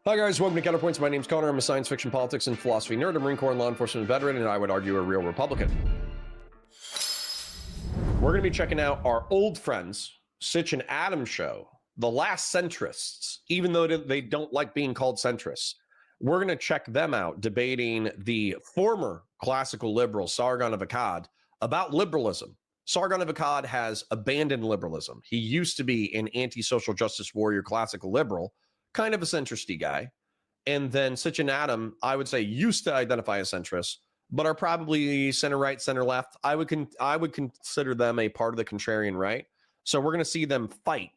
Hi guys, welcome to Counterpoints. My name's Connor. I'm a science fiction, politics, and philosophy nerd, a Marine Corps and law enforcement veteran, and I would argue a real Republican. We're going to be checking out our old friends, Sitch and Adam show, The Last Centrists, even though they don't like being called centrists. We're going to check them out debating the former classical liberal Sargon of Akkad about liberalism. Sargon of Akkad has abandoned liberalism. He used to be an anti-social justice warrior classical liberal, kind of a centristy guy. And then Sitch and Adam, I would say, used to identify as centrists, but are probably center right, center left. I would consider them a part of the contrarian right. So we're going to see them fight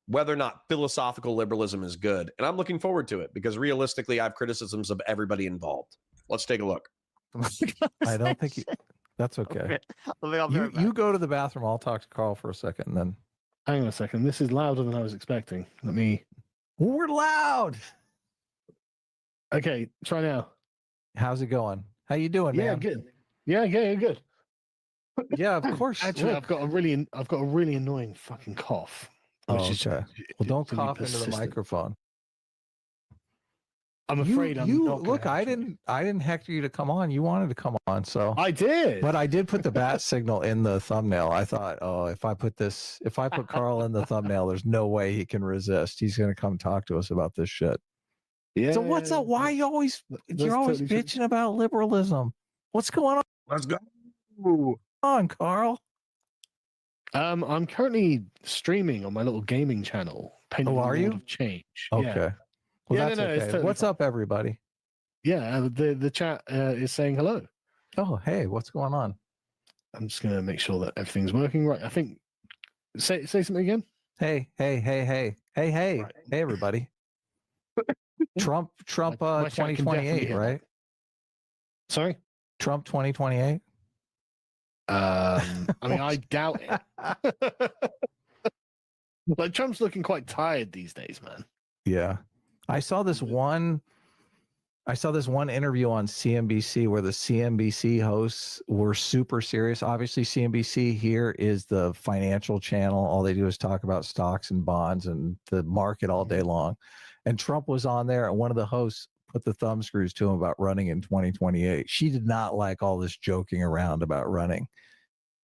whether or not philosophical liberalism is good. And I'm looking forward to it because realistically, I have criticisms of everybody involved. Let's take a look. I don't think you, that's okay. You go to the bathroom. I'll talk to Carl for a second, and then. Hang on a second. This is louder than I was expecting. Let me. We're loud. Okay, try now. How's it going? How you doing, man? Yeah, good. Yeah, good. Yeah, of course. Actually, I've got a really annoying fucking cough. Oh, okay. Well, don't cough into the microphone. I'm afraid I'm not look. I didn't hector you to come on. You wanted to come on, so I did. But I did put the bat signal in the thumbnail. I thought, oh, if I put Carl in the thumbnail, there's no way he can resist. He's going to come talk to us about this shit. Yeah. So what's up? Why you're always totally bitching about liberalism? What's going on? Let's go. On, Carl. I'm currently streaming on my little gaming channel. Are you? Of change. Okay. Yeah. Well, Yeah, that's no, it's okay. totally What's fine. up, everybody? Yeah, the chat is saying hello. Oh, hey, what's going on? I'm just gonna make sure that everything's working right. I think. Say something again. Hey, Right. hey, everybody. Trump, My chat can definitely 2028, hear right? Sorry. Trump 2028. I mean, I doubt it. Like Trump's looking quite tired these days, man. Yeah, I saw this one interview on CNBC where the CNBC hosts were super serious. Obviously, CNBC here is the financial channel. All they do is talk about stocks and bonds and the market all day long. And Trump was on there, and one of the hosts put the thumb screws to him about running in 2028. She did not like all this joking around about running.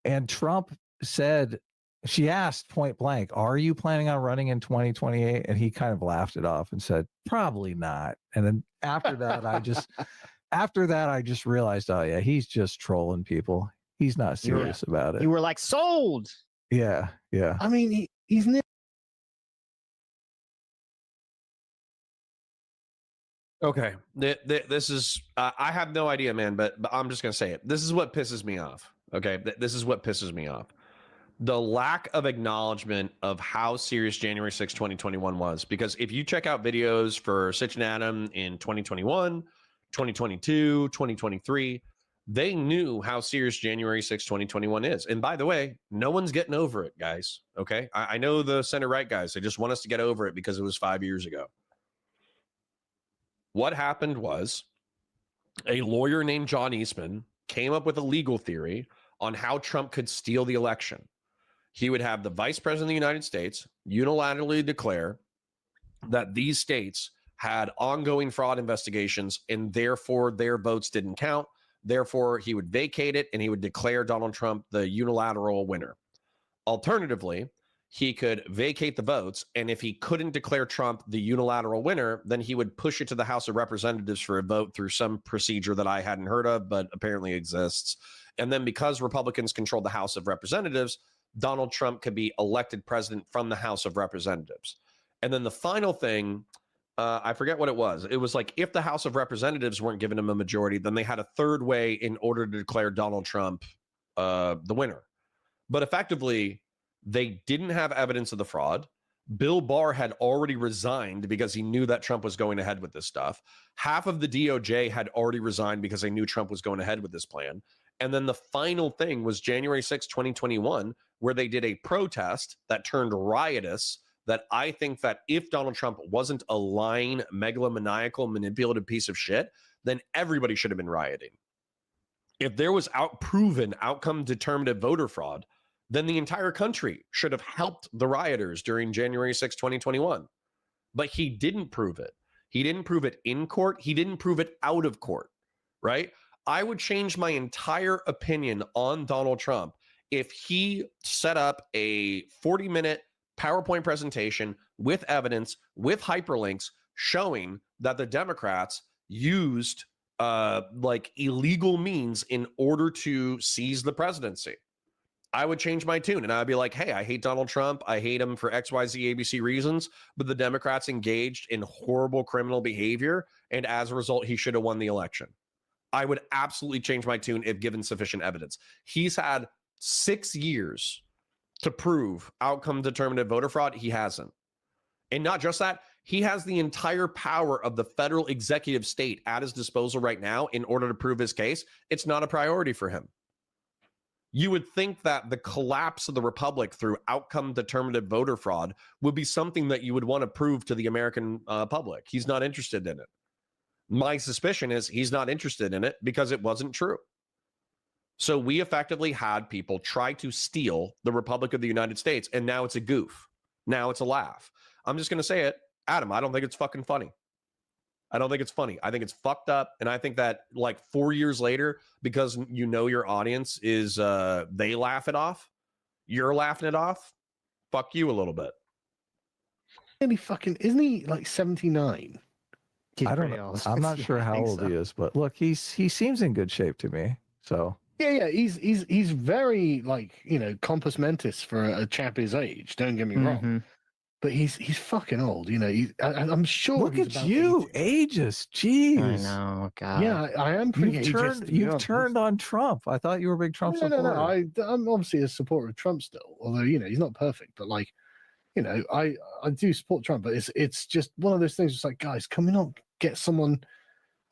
And Trump said, she asked point blank, are you planning on running in 2028? And he kind of laughed it off and said, probably not. And then after that, I just realized, oh yeah, he's just trolling people. He's not serious about it. You were like sold. Yeah. I mean, he's Okay, this is, I have no idea, man, but I'm just going to say it. This is what pisses me off, okay? This is what pisses me off. The lack of acknowledgement of how serious January 6, 2021 was. Because if you check out videos for Sitch and Adam in 2021, 2022, 2023, they knew how serious January 6, 2021 is. And by the way, no one's getting over it, guys, okay? I know the center-right guys, they just want us to get over it because it was 5 years ago. What happened was a lawyer named John Eastman came up with a legal theory on how Trump could steal the election. He would have the vice president of the United States unilaterally declare that these states had ongoing fraud investigations and therefore their votes didn't count. Therefore, he would vacate it and he would declare Donald Trump the unilateral winner. Alternatively, he could vacate the votes, and if he couldn't declare Trump the unilateral winner, then he would push it to the House of Representatives for a vote through some procedure that I hadn't heard of, but apparently exists. And then because Republicans controlled the House of Representatives, Donald Trump could be elected president from the House of Representatives. And then the final thing, I forget what it was. It was like if the House of Representatives weren't giving him a majority, then they had a third way in order to declare Donald Trump the winner. But effectively, they didn't have evidence of the fraud. Bill Barr had already resigned because he knew that Trump was going ahead with this stuff. Half of the DOJ had already resigned because they knew Trump was going ahead with this plan. And then the final thing was January 6, 2021, where they did a protest that turned riotous that I think that if Donald Trump wasn't a lying, megalomaniacal, manipulative piece of shit, then everybody should have been rioting. If there was proven outcome determinative voter fraud, then the entire country should have helped the rioters during January 6, 2021. But he didn't prove it. He didn't prove it in court. He didn't prove it out of court, right? I would change my entire opinion on Donald Trump if he set up a 40-minute PowerPoint presentation with evidence, with hyperlinks, showing that the Democrats used like illegal means in order to seize the presidency. I would change my tune and I'd be like, hey, I hate Donald Trump. I hate him for XYZ ABC reasons, but the Democrats engaged in horrible criminal behavior. And as a result, he should have won the election. I would absolutely change my tune if given sufficient evidence. He's had 6 years to prove outcome determinative voter fraud. He hasn't. And not just that, he has the entire power of the federal executive state at his disposal right now in order to prove his case. It's not a priority for him. You would think that the collapse of the republic through outcome determinative voter fraud would be something that you would want to prove to the American public. He's not interested in it. My suspicion is he's not interested in it because it wasn't true. So we effectively had people try to steal the Republic of the United States, and now it's a goof. Now it's a laugh. I'm just going to say it. Adam, I don't think it's fucking funny. I don't think it's funny. I think it's fucked up. And I think that like 4 years later, because you know your audience is, they laugh it off, you're laughing it off, fuck you a little bit. Isn't he like 79? I don't know. I'm not sure how old he is, but look, he seems in good shape to me. So yeah, he's very like, you know, compos mentis for a chap his age. Don't get me wrong, but he's fucking old. You know, I'm sure. Look at you, 80. Ages. Jeez. I know, God. Yeah, I am pretty ageist. You've turned on Trump. I thought you were a big Trump supporter. No. I'm obviously a supporter of Trump still, although you know he's not perfect. But like, you know, I do support Trump, but it's just one of those things. It's like, guys, can we not get someone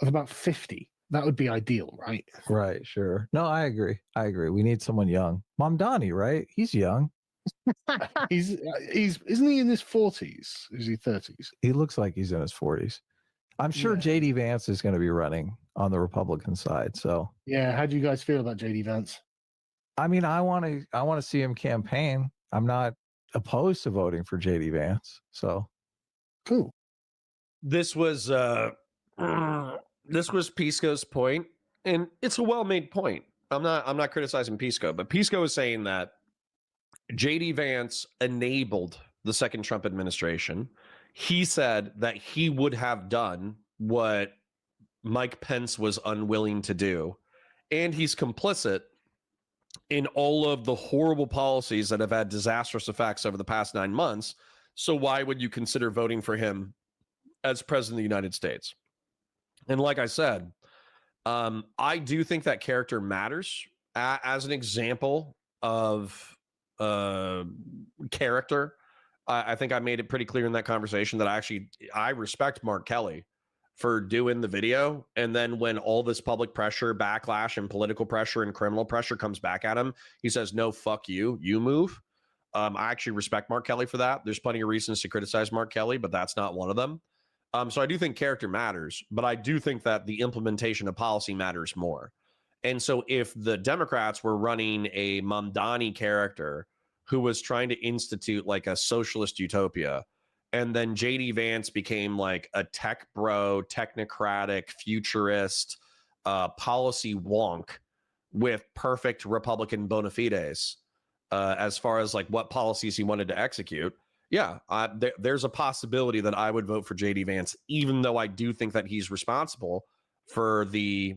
of about 50? That would be ideal, right? Right, sure. No, I agree. We need someone young. Mamdani, right? He's young. He's isn't he in his 40s? Is he 30s? He looks like he's in his 40s. I'm sure JD Vance is going to be running on the Republican side. So yeah, how do you guys feel about JD Vance? I mean, I want to see him campaign. I'm not opposed to voting for JD Vance. So cool. This was Pisco's point, and it's a well-made point. I'm not criticizing Pisco, but Pisco is saying that JD Vance enabled the second Trump administration. He said that he would have done what Mike Pence was unwilling to do, and he's complicit in all of the horrible policies that have had disastrous effects over the past 9 months. So why would you consider voting for him as president of the United States? And like I said, I do think that character matters as an example of character. I think I made it pretty clear in that conversation that I respect Mark Kelly for doing the video. And then when all this public pressure, backlash, and political pressure and criminal pressure comes back at him, he says, no, fuck you, you move. I actually respect Mark Kelly for that. There's plenty of reasons to criticize Mark Kelly, but that's not one of them. So I do think character matters, but I do think that the implementation of policy matters more. And so if the Democrats were running a Mamdani character who was trying to institute like a socialist utopia, and then JD Vance became like a tech bro, technocratic, futurist, policy wonk with perfect Republican bona fides as far as like what policies he wanted to execute, yeah, there's a possibility that I would vote for JD Vance, even though I do think that he's responsible for the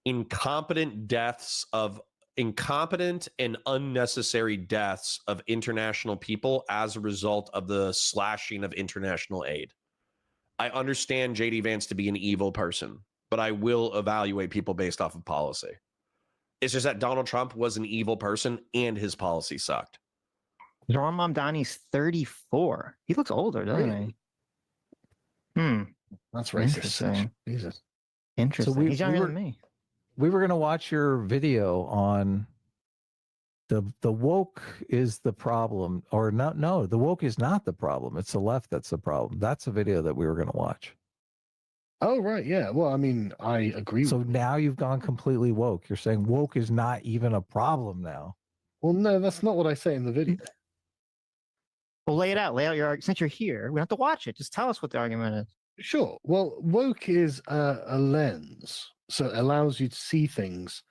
incompetent and unnecessary deaths of international people as a result of the slashing of international aid. I understand JD Vance to be an evil person, but I will evaluate people based off of policy. It's just that Donald Trump was an evil person and his policy sucked. John Mamdani's 34. He looks older, doesn't he? That's racist. Interesting. Jesus. Interesting. So He's younger than me. We were going to watch your video on the woke is the problem, or not. No, the woke is not the problem. It's the left that's the problem. That's a video that we were going to watch. Oh, right. Yeah. Well, I mean, I agree. So now you've gone completely woke. You're saying woke is not even a problem now. Well, no, that's not what I say in the video. Well, lay it out. Lay out your argument. Since you're here, we don't have to watch it. Just tell us what the argument is. Sure. Well, woke is a lens, so it allows you to see things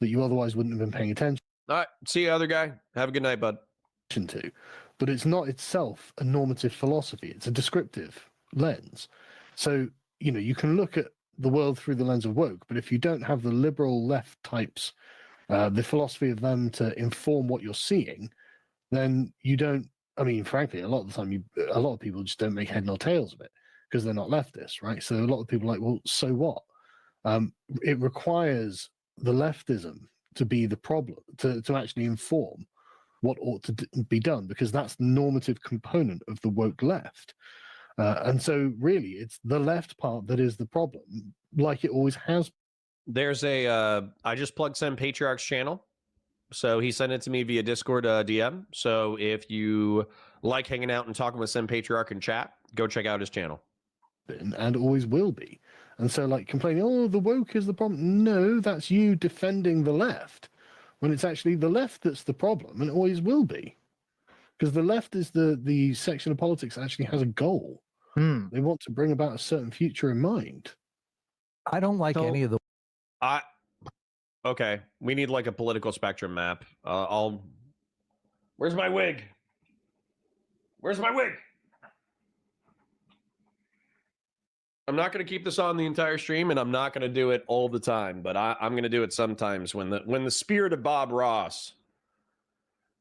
that you otherwise wouldn't have been paying attention All right. See you, other guy. Have a good night, bud. to. But it's not itself a normative philosophy. It's a descriptive lens. So, you can look at the world through the lens of woke, but if you don't have the liberal left types, the philosophy of them to inform what you're seeing, then you don't. I mean, frankly, a lot of the time, a lot of people just don't make head nor tails of it because they're not leftists, right? So a lot of people are like, well, so what? It requires the leftism to be the problem, to actually inform what ought to be done, because that's the normative component of the woke left. And so really, it's the left part that is the problem, like it always has. There's I just plugged Sam Patriarch's channel. So he sent it to me via Discord DM. So if you like hanging out and talking with Sam Patriarch in chat, go check out his channel. And always will be. And so, like, complaining, oh, the woke is the problem. No, that's you defending the left, when it's actually the left that's the problem, and it always will be. Because the left is the section of politics that actually has a goal. They want to bring about a certain future in mind. I don't like any of the. Okay, we need like a political spectrum map. Where's my wig? Where's my wig? I'm not going to keep this on the entire stream, and I'm not going to do it all the time, but I'm going to do it sometimes when the spirit of Bob Ross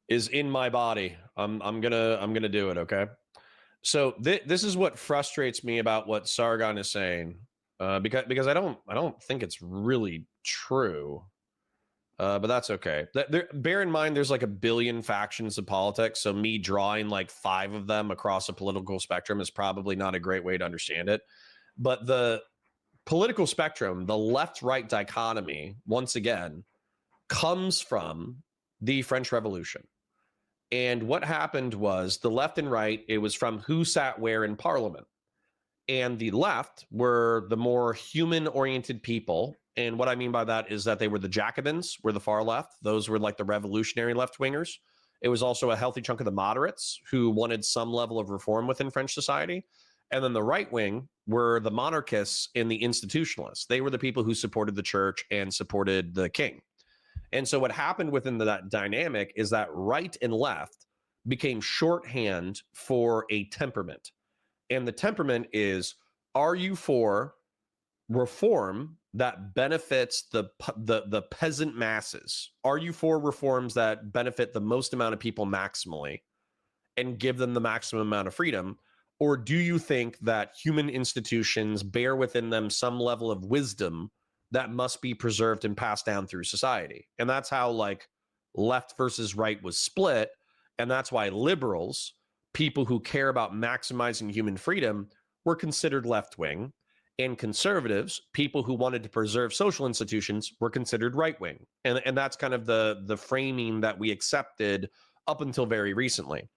is in my body. I'm gonna do it. Okay. So this is what frustrates me about what Sargon is saying, because I don't think it's really true, but that's okay. Bear in mind, there's like 1 billion factions of politics, so me drawing like 5 of them across a political spectrum is probably not a great way to understand it. But the political spectrum, the left-right dichotomy, once again, comes from the French Revolution. And what happened was the left and right, it was from who sat where in parliament. And the left were the more human-oriented people. And what I mean by that is that they were the Jacobins, were the far left. Those were like the revolutionary left-wingers. It was also a healthy chunk of the moderates who wanted some level of reform within French society. And then the right wing were the monarchists and the institutionalists. They were the people who supported the church and supported the king. And so what happened within that dynamic is that right and left became shorthand for a temperament. And the temperament is, are you for reform that benefits the peasant masses? Are you for reforms that benefit the most amount of people maximally and give them the maximum amount of freedom? Or do you think that human institutions bear within them some level of wisdom that must be preserved and passed down through society? And that's how like left versus right was split. And that's why liberals, people who care about maximizing human freedom, were considered left-wing. And conservatives, people who wanted to preserve social institutions, were considered right-wing. And that's kind of the framing that we accepted up until very recently.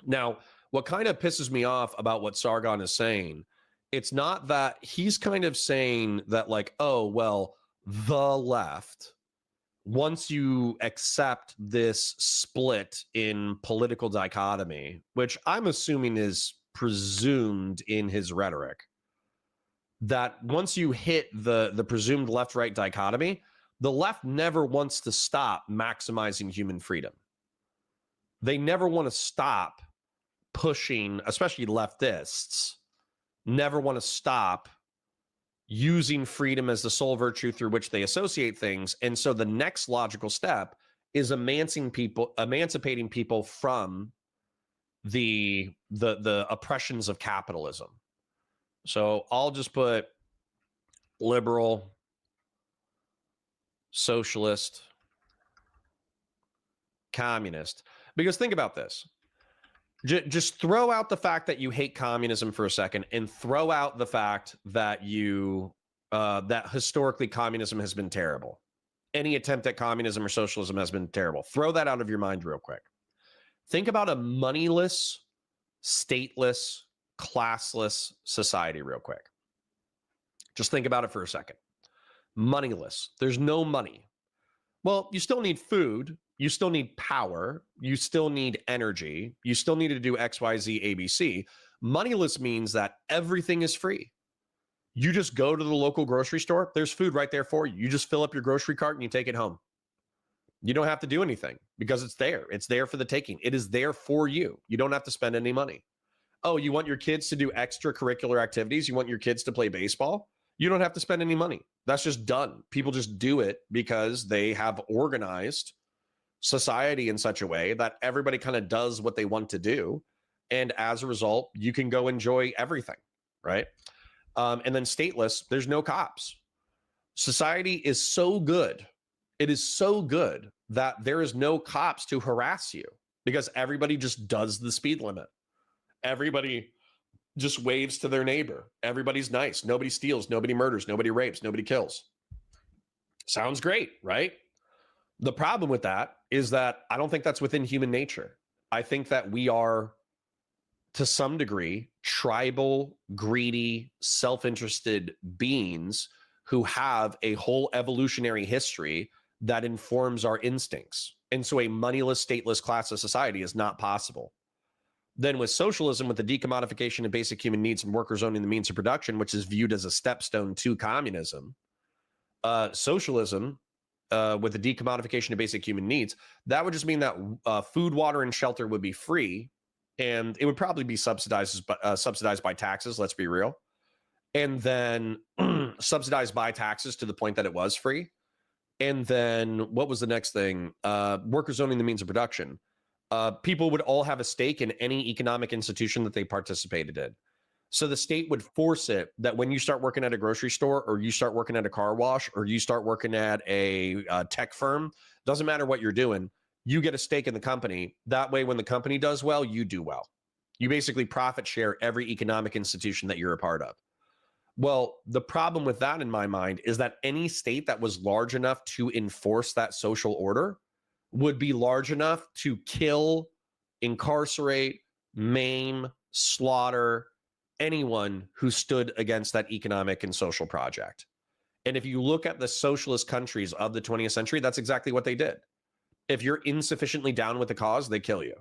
Now, what kind of pisses me off about what Sargon is saying, it's not that he's kind of saying that like, oh, well, the left, once you accept this split in political dichotomy, which I'm assuming is presumed in his rhetoric, that once you hit the presumed left-right dichotomy, the left never wants to stop maximizing human freedom. They never want to stop pushing, especially leftists, never want to stop using freedom as the sole virtue through which they associate things. And so the next logical step is emancipating people from the oppressions of capitalism. So I'll just put liberal, socialist, communist, because think about this. Just throw out the fact that you hate communism for a second, and throw out the fact that that historically communism has been terrible. Any attempt at communism or socialism has been terrible. Throw that out of your mind real quick. Think about a moneyless, stateless, classless society real quick. Just think about it for a second. Moneyless. There's no money. Well, you still need food. You still need power. You still need energy. You still need to do X, Y, Z, A, B, C. Moneyless means that everything is free. You just go to the local grocery store. There's food right there for you. You just fill up your grocery cart and you take it home. You don't have to do anything because it's there. It's there for the taking. It is there for you. You don't have to spend any money. Oh, you want your kids to do extracurricular activities? You want your kids to play baseball? You don't have to spend any money. That's just done. People just do it because they have organized society in such a way that everybody kind of does what they want to do. And as a result, you can go enjoy everything, right? And then stateless, there's no cops. Society is so good. It is so good that there is no cops to harass you because everybody just does the speed limit. Everybody just waves to their neighbor. Everybody's nice. Nobody steals. Nobody murders. Nobody rapes. Nobody kills. Sounds great, right? The problem with that is that I don't think that's within human nature. I think that we are, to some degree, tribal, greedy, self-interested beings who have a whole evolutionary history that informs our instincts. And so a moneyless, stateless class of society is not possible. Then with socialism, with the decommodification of basic human needs and workers owning the means of production, which is viewed as a stepstone to communism, socialism, with the decommodification of basic human needs, that would just mean that food, water, and shelter would be free, and it would probably be subsidized by taxes, let's be real, and then subsidized by taxes to the point that it was free. And then what was the next thing? Workers owning the means of production. People would all have a stake in any economic institution that they participated in. So the state would force it that when you start working at a grocery store, or you start working at a car wash, or you start working at a tech firm, doesn't matter what you're doing, you get a stake in the company. That way, when the company does well, you do well. You basically profit share every economic institution that you're a part of. Well, the problem with that in my mind is that any state that was large enough to enforce that social order would be large enough to kill, incarcerate, maim, slaughter anyone who stood against that economic and social project. And if you look at the socialist countries of the 20th century, that's exactly what they did. If you're insufficiently down with the cause, they kill you.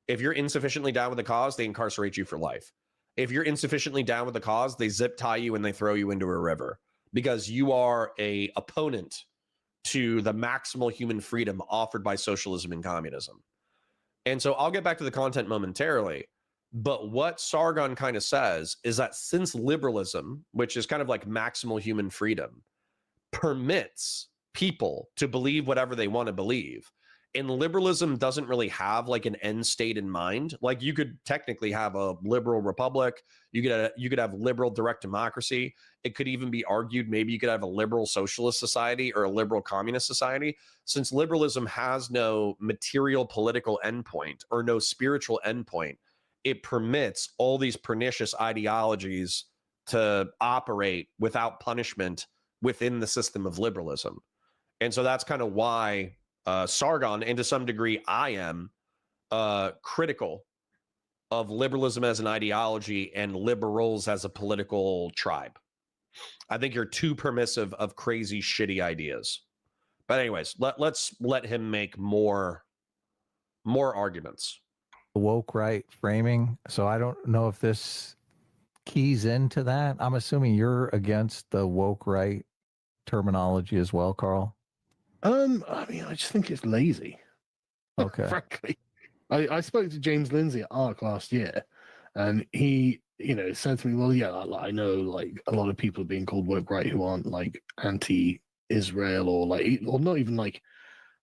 If you're insufficiently down with the cause, they incarcerate you for life. If you're insufficiently down with the cause, they zip tie you and they throw you into a river because you are an opponent to the maximal human freedom offered by socialism and communism. And so I'll get back to the content momentarily. But what Sargon kind of says is that since liberalism, which is kind of like maximal human freedom, permits people to believe whatever they want to believe, and liberalism doesn't really have like an end state in mind. Like you could technically have a liberal republic, you could have liberal direct democracy. It could even be argued maybe you could have a liberal socialist society or a liberal communist society. Since liberalism has no material political endpoint or no spiritual endpoint, it permits all these pernicious ideologies to operate without punishment within the system of liberalism. And so that's kind of why Sargon, and to some degree I am, critical of liberalism as an ideology and liberals as a political tribe. I think you're too permissive of crazy, shitty ideas. But anyways, let's let him make more arguments. Woke right framing. So I don't know if this keys into that. I'm assuming you're against the woke right terminology as well, Carl. I mean, I just think it's lazy. Okay. Frankly, I spoke to James Lindsay at ARC last year, and he, said to me, "Well, yeah, I know like a lot of people are being called woke right who aren't like anti-Israel or not even like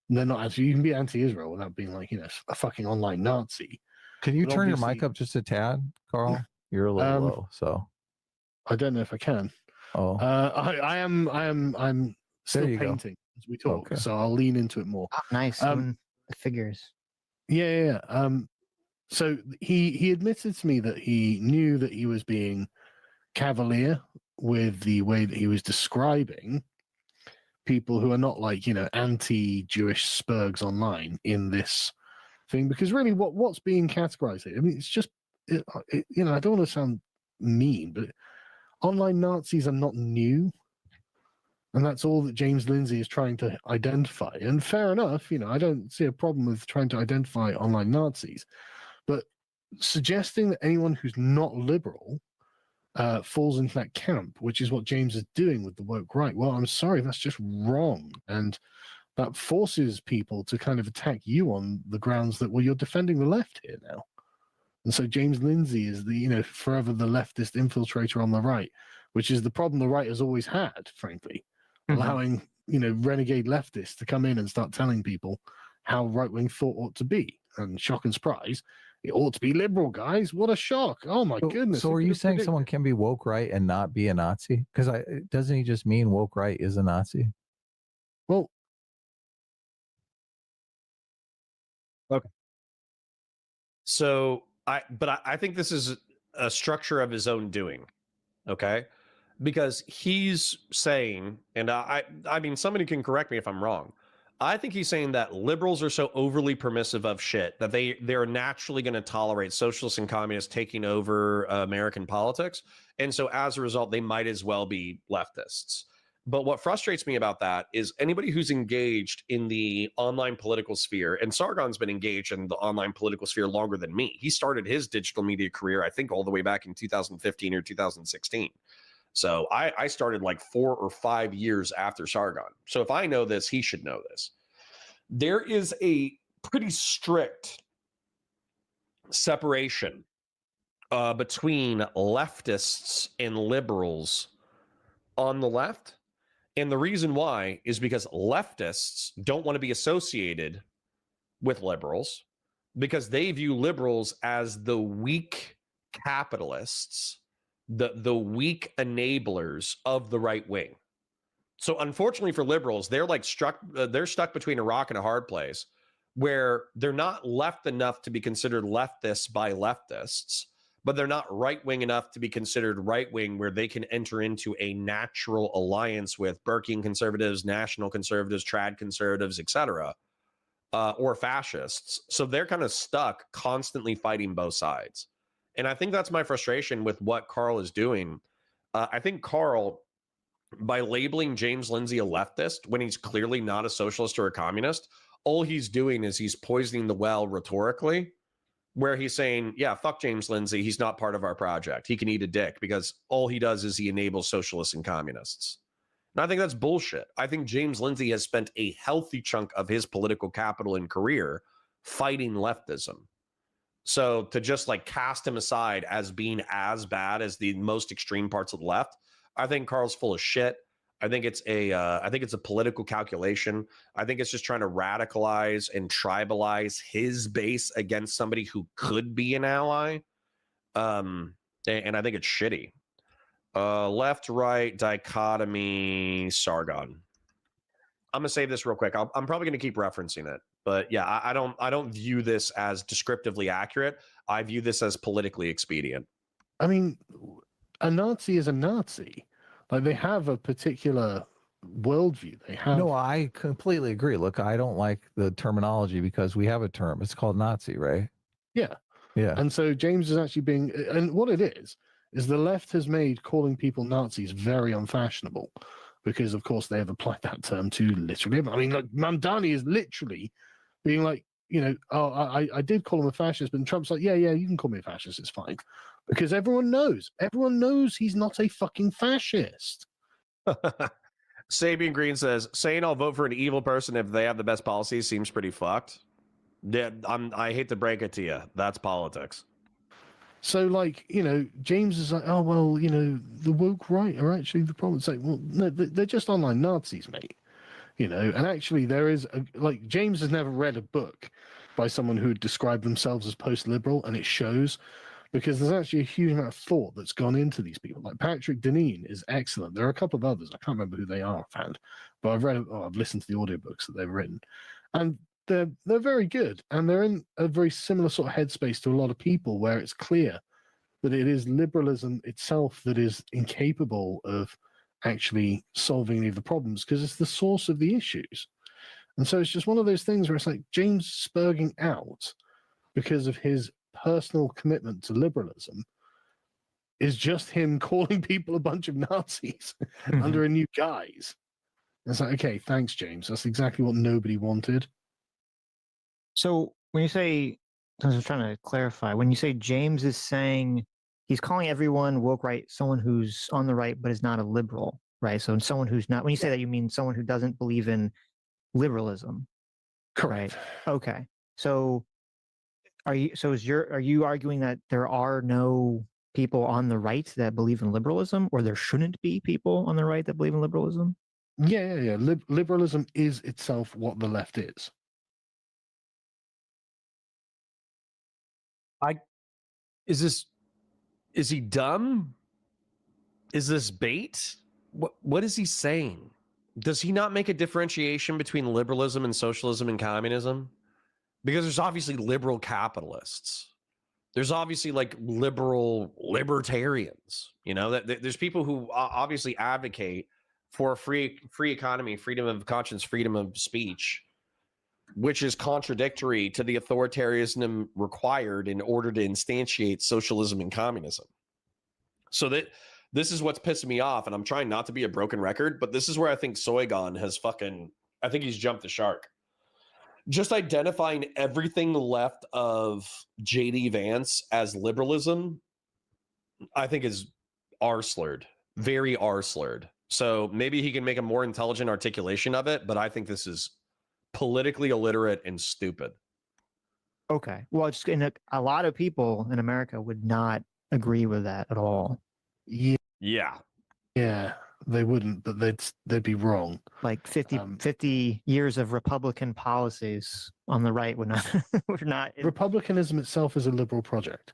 they're not actually. You can be anti-Israel without being like a fucking online Nazi." Can you But turn your mic obviously- up just a tad, Carl? You're a little low, so. I don't know if I can. Oh, I'm still you go. painting as we talk, Okay. so I'll lean into it more. Oh, nice. The figures. Yeah. So he admitted to me that he knew that he was being cavalier with the way that he was describing people who are not like anti-Jewish spurgs online in this thing, because really what's being categorized here? I mean, it's just I don't want to sound mean, but online Nazis are not new. And that's all that James Lindsay is trying to identify. And fair enough, I don't see a problem with trying to identify online Nazis. But suggesting that anyone who's not liberal falls into that camp, which is what James is doing with the woke right, well, I'm sorry, that's just wrong. And that forces people to kind of attack you on the grounds that, well, you're defending the left here now. And so James Lindsay is forever the leftist infiltrator on the right, which is the problem the right has always had, frankly. Allowing renegade leftists to come in and start telling people how right-wing thought ought to be. And shock and surprise, it ought to be liberal, guys. What a shock. Oh my goodness. So are you saying someone can be woke right and not be a Nazi? Because doesn't he just mean woke right is a Nazi? Well, okay. So I think this is a structure of his own doing. Okay. Because he's saying, and I mean, somebody can correct me if I'm wrong. I think he's saying that liberals are so overly permissive of shit that they're naturally going to tolerate socialists and communists taking over American politics. And so as a result, they might as well be leftists. But what frustrates me about that is anybody who's engaged in the online political sphere, and Sargon's been engaged in the online political sphere longer than me. He started his digital media career, I think, all the way back in 2015 or 2016. So I started like 4 or 5 years after Sargon. So if I know this, he should know this. There is a pretty strict separation between leftists and liberals on the left. And the reason why is because leftists don't want to be associated with liberals because they view liberals as the weak capitalists, the weak enablers of the right wing. So unfortunately for liberals, they're stuck between a rock and a hard place where they're not left enough to be considered leftists by leftists, but they're not right wing enough to be considered right wing where they can enter into a natural alliance with Burkean conservatives, national conservatives, trad conservatives, etc., or fascists. So they're kind of stuck constantly fighting both sides. And I think that's my frustration with what Carl is doing. I think Carl, by labeling James Lindsay a leftist when he's clearly not a socialist or a communist, all he's doing is he's poisoning the well rhetorically, where he's saying, yeah, fuck James Lindsay. He's not part of our project. He can eat a dick because all he does is he enables socialists and communists. And I think that's bullshit. I think James Lindsay has spent a healthy chunk of his political capital and career fighting leftism. So to just like cast him aside as being as bad as the most extreme parts of the left, I think Carl's full of shit. I think it's a political calculation. I think it's just trying to radicalize and tribalize his base against somebody who could be an ally. And I think it's shitty. Left-right dichotomy, Sargon. I'm gonna say this real quick. I'm probably gonna keep referencing it, but yeah, I don't view this as descriptively accurate. I view this as politically expedient. I mean, a Nazi is a Nazi. Like they have a particular worldview. They have. No, I completely agree. Look, I don't like the terminology because we have a term. It's called Nazi, right? Yeah. Yeah. And so James is actually being, and what it is the left has made calling people Nazis very unfashionable because, of course, they have applied that term to literally. I mean, like Mamdani is literally being like, I did call him a fascist, but Trump's like, yeah, you can call me a fascist. It's fine. Because everyone knows he's not a fucking fascist. Sabian Green says, saying I'll vote for an evil person if they have the best policies seems pretty fucked. Yeah, I hate to break it to you. That's politics. So, like, James is like, oh, well, the woke right are actually the problem. It's like, well, no, they're just online Nazis, mate. And actually there is, James has never read a book by someone who would describe themselves as post-liberal, and it shows because there's actually a huge amount of thought that's gone into these people. Like Patrick Deneen is excellent. There are a couple of others. I can't remember who they are, but I've listened to the audiobooks that they've written. And they're very good. And they're in a very similar sort of headspace to a lot of people where it's clear that it is liberalism itself that is incapable of actually solving any of the problems because it's the source of the issues. And so it's just one of those things where it's like James spurging out because of his personal commitment to liberalism is just him calling people a bunch of Nazis under a new guise. It's like, okay, thanks, James. That's exactly what nobody wanted. So when you say, I was trying to clarify, when you say James is saying he's calling everyone woke right, someone who's on the right but is not a liberal, right? So someone who's not. When you say that, you mean someone who doesn't believe in liberalism, Correct. right? Okay. So are you arguing that there are no people on the right that believe in liberalism, or there shouldn't be people on the right that believe in liberalism? Yeah. Liberalism is itself what the left is. Is he dumb? Is this bait? What is he saying? Does he not make a differentiation between liberalism and socialism and communism? Because there's obviously liberal capitalists. There's obviously like liberal libertarians. You know, that there's people who obviously advocate for a free economy, freedom of conscience, freedom of speech, which is contradictory to the authoritarianism required in order to instantiate socialism and communism. So that this is what's pissing me off, and I'm trying not to be a broken record, but this is where I think Sargon has I think he's jumped the shark. Just identifying everything left of JD Vance as liberalism, I think is R-slurred, very R-slurred. So maybe he can make a more intelligent articulation of it, but I think this is politically illiterate and stupid. Okay. Well, it's a lot of people in America would not agree with that at all. Yeah. Yeah, they wouldn't, but they'd be wrong. Like 50 years of Republican policies on the right would not would not. Republicanism itself is a liberal project.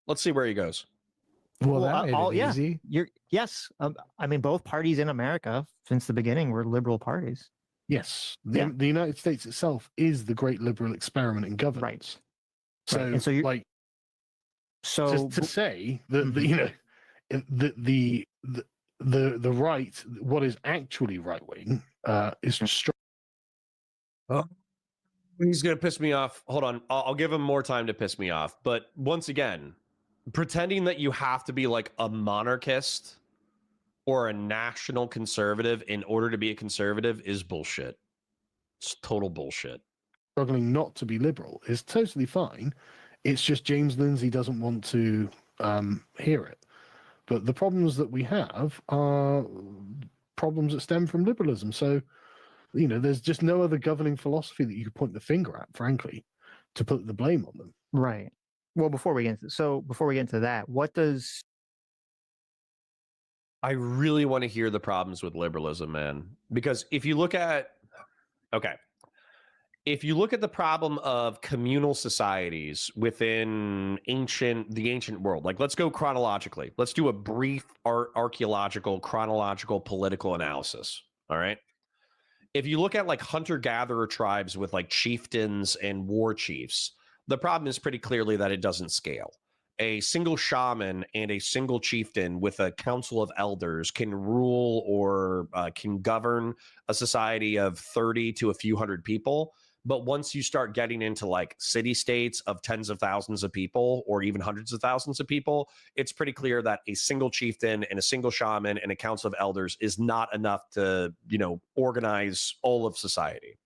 Let's see where he goes. Well, that made it yeah. easy. Yes. I mean, both parties in America since the beginning were liberal parties. Yes, the United States itself is the great liberal experiment in governance. Right. So, right. And so like, so just to say that you know, the right, what is actually right wing, is strong. Oh, he's gonna piss me off. Hold on, I'll give him more time to piss me off. But once again, pretending that you have to be like a monarchist or a national conservative in order to be a conservative is bullshit. It's total bullshit. Struggling not to be liberal is totally fine. It's just James Lindsay doesn't want to hear it. But the problems that we have are problems that stem from liberalism. So, you know, there's just no other governing philosophy that you could point the finger at, frankly, to put the blame on them. Right. Well, before we get into that, what does I really want to hear the problems with liberalism, man. Because if you look at the problem of communal societies within the ancient world, like let's go chronologically. Let's do a brief archaeological, chronological, political analysis. All right. If you look at like hunter-gatherer tribes with like chieftains and war chiefs, the problem is pretty clearly that it doesn't scale. A single shaman and a single chieftain with a council of elders can rule or can govern a society of 30 to a few hundred people. But once you start getting into like city states of tens of thousands of people or even hundreds of thousands of people, it's pretty clear that a single chieftain and a single shaman and a council of elders is not enough to, you know, organize all of society.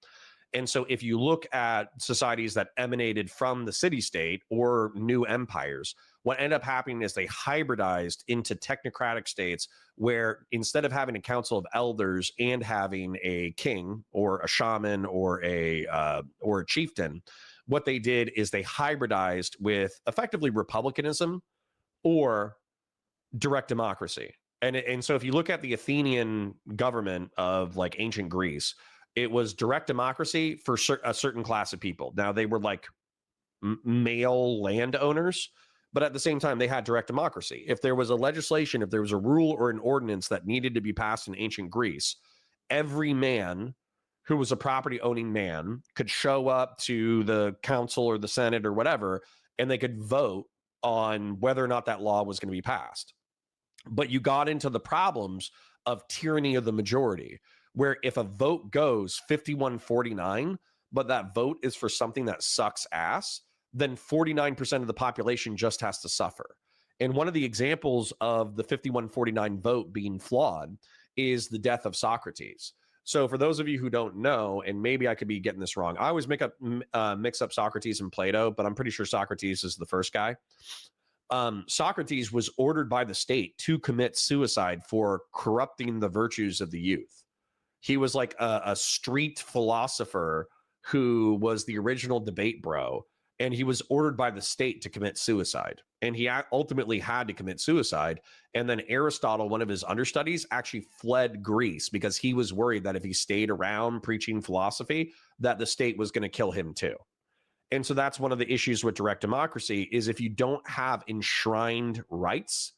And so if you look at societies that emanated from the city state or new empires, what ended up happening is they hybridized into technocratic states where instead of having a council of elders and having a king or a shaman or a chieftain, what they did is they hybridized with effectively republicanism or direct democracy. And so if you look at the Athenian government of like ancient Greece, it was direct democracy for a certain class of people. Now they were like male landowners, but at the same time, they had direct democracy. If there was a legislation, if there was a rule or an ordinance that needed to be passed in ancient Greece, every man who was a property owning man could show up to the council or the Senate or whatever, and they could vote on whether or not that law was going to be passed. But you got into the problems of tyranny of the majority, where if a vote goes 51-49, but that vote is for something that sucks ass, then 49% of the population just has to suffer. And one of the examples of the 51-49 vote being flawed is the death of Socrates. So for those of you who don't know, and maybe I could be getting this wrong, I always mix up Socrates and Plato, but I'm pretty sure Socrates is the first guy. Socrates was ordered by the state to commit suicide for corrupting the virtues of the youth. He was like a street philosopher who was the original debate bro, and he was ordered by the state to commit suicide. And he ultimately had to commit suicide. And then Aristotle, one of his understudies, actually fled Greece because he was worried that if he stayed around preaching philosophy, that the state was going to kill him too. And so that's one of the issues with direct democracy is if you don't have enshrined rights,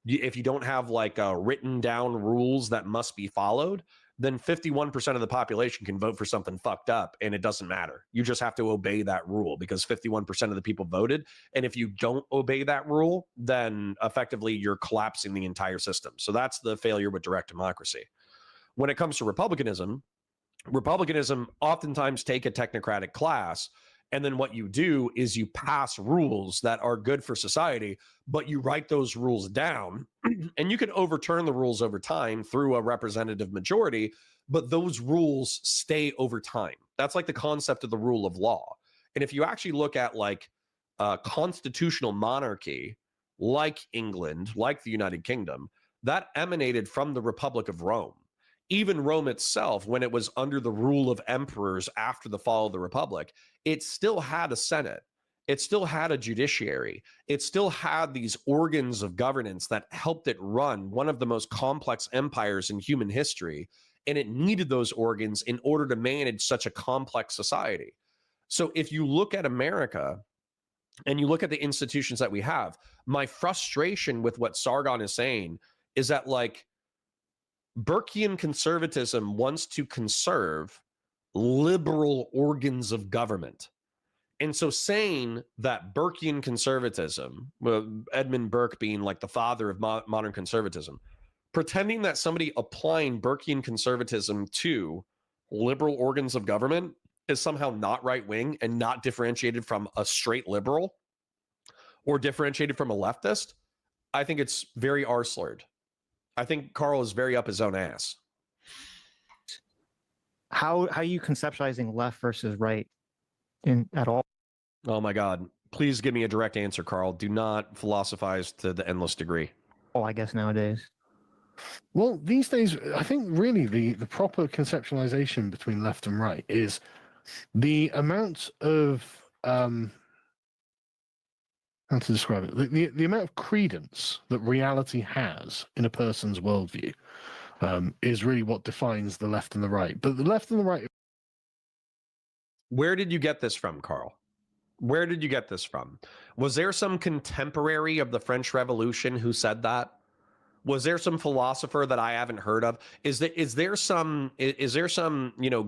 if you don't have like written down rules that must be followed, then 51% of the population can vote for something fucked up and it doesn't matter. You just have to obey that rule because 51% of the people voted. And if you don't obey that rule, then effectively you're collapsing the entire system. So that's the failure with direct democracy. When it comes to republicanism oftentimes take a technocratic class, and then what you do is you pass rules that are good for society, but you write those rules down and you can overturn the rules over time through a representative majority, but those rules stay over time. That's like the concept of the rule of law. And if you actually look at like constitutional monarchy, like England, like the United Kingdom, that emanated from the Republic of Rome. Even Rome itself, when it was under the rule of emperors after the fall of the Republic, it still had a Senate. It still had a judiciary. It still had these organs of governance that helped it run one of the most complex empires in human history. And it needed those organs in order to manage such a complex society. So if you look at America and you look at the institutions that we have, my frustration with what Sargon is saying is that like, Burkean conservatism wants to conserve liberal organs of government. And so saying that Burkean conservatism, Edmund Burke being like the father of modern conservatism, pretending that somebody applying Burkean conservatism to liberal organs of government is somehow not right-wing and not differentiated from a straight liberal or differentiated from a leftist, I think it's very R-slurred. I think Carl is very up his own ass. How are you conceptualizing left versus right at all? Oh my God. Please give me a direct answer, Carl. Do not philosophize to the endless degree. Oh, I guess nowadays. Well, these days, I think really the proper conceptualization between left and right is the amount of how to describe it, the amount of credence that reality has in a person's worldview is really what defines the left and the right. But the left and the right. Where did you get this from, Carl? Where did you get this from? Was there some contemporary of the French Revolution who said that? Was there some philosopher that I haven't heard of? Is there some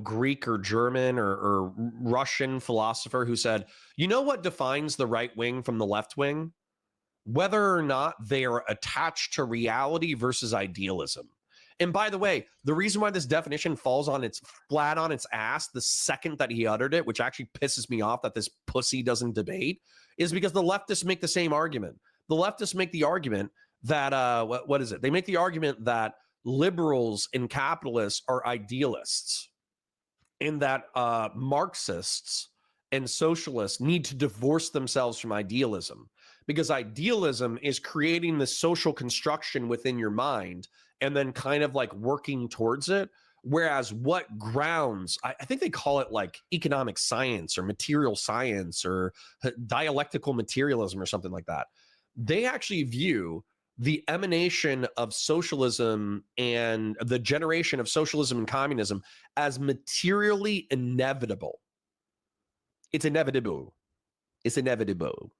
Greek or German or Russian philosopher who said, you know what defines the right wing from the left wing? Whether or not they are attached to reality versus idealism. And by the way, the reason why this definition falls on its flat on its ass the second that he uttered it, which actually pisses me off that this pussy doesn't debate, is because the leftists make the same argument. The leftists make the argument that what is it? They make the argument that liberals and capitalists are idealists, and that Marxists and socialists need to divorce themselves from idealism, because idealism is creating the social construction within your mind and then kind of like working towards it. Whereas what grounds, I think they call it like economic science or material science or dialectical materialism or something like that. They actually view the emanation of socialism and the generation of socialism and communism as materially inevitable. It's inevitable. It's inevitable.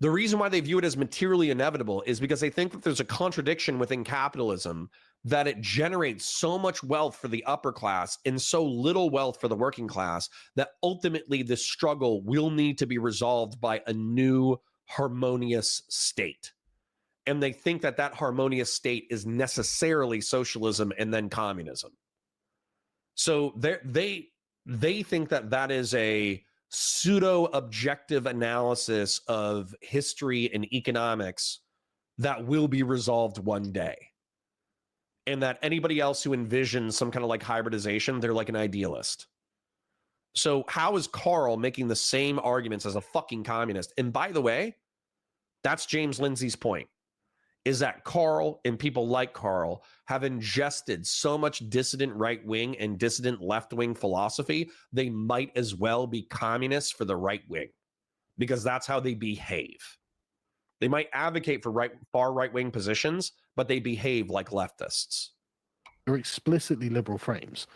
The reason why they view it as materially inevitable is because they think that there's a contradiction within capitalism, that it generates so much wealth for the upper class and so little wealth for the working class that ultimately this struggle will need to be resolved by a new harmonious state. And they think that that harmonious state is necessarily socialism and then communism. So they think that that is a pseudo-objective analysis of history and economics that will be resolved one day. And that anybody else who envisions some kind of like hybridization, they're like an idealist. So how is Carl making the same arguments as a fucking communist? And by the way, that's James Lindsay's point, is that Carl and people like Carl have ingested so much dissident right-wing and dissident left-wing philosophy, they might as well be communists for the right wing, because that's how they behave. They might advocate for far right-wing positions, but they behave like leftists. They're explicitly liberal frames.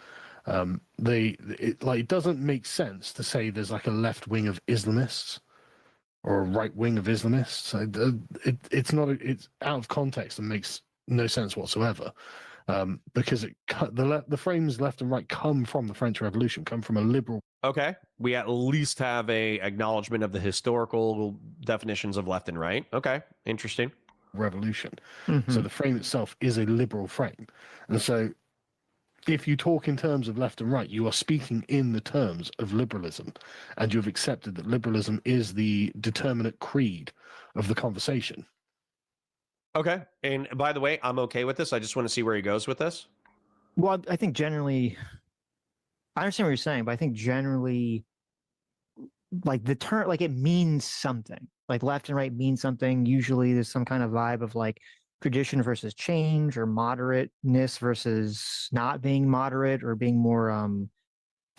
It doesn't make sense to say there's like a left wing of Islamists or a right wing of Islamists. It's out of context and makes no sense whatsoever. Because the frames left and right come from the French Revolution, come from a liberal. Okay, we at least have a acknowledgement of the historical definitions of left and right. Okay, interesting. Revolution. Mhm. So the frame itself is a liberal frame. And so if you talk in terms of left and right, you are speaking in the terms of liberalism, and you've accepted that liberalism is the determinate creed of the conversation. Okay, and by the way, I'm okay with this. I just want to see where he goes with this. Well, I think generally, I understand what you're saying, but I think generally, like the term, like it means something. Like left and right means something. Usually, there's some kind of vibe of like tradition versus change, or moderateness versus not being moderate, or being more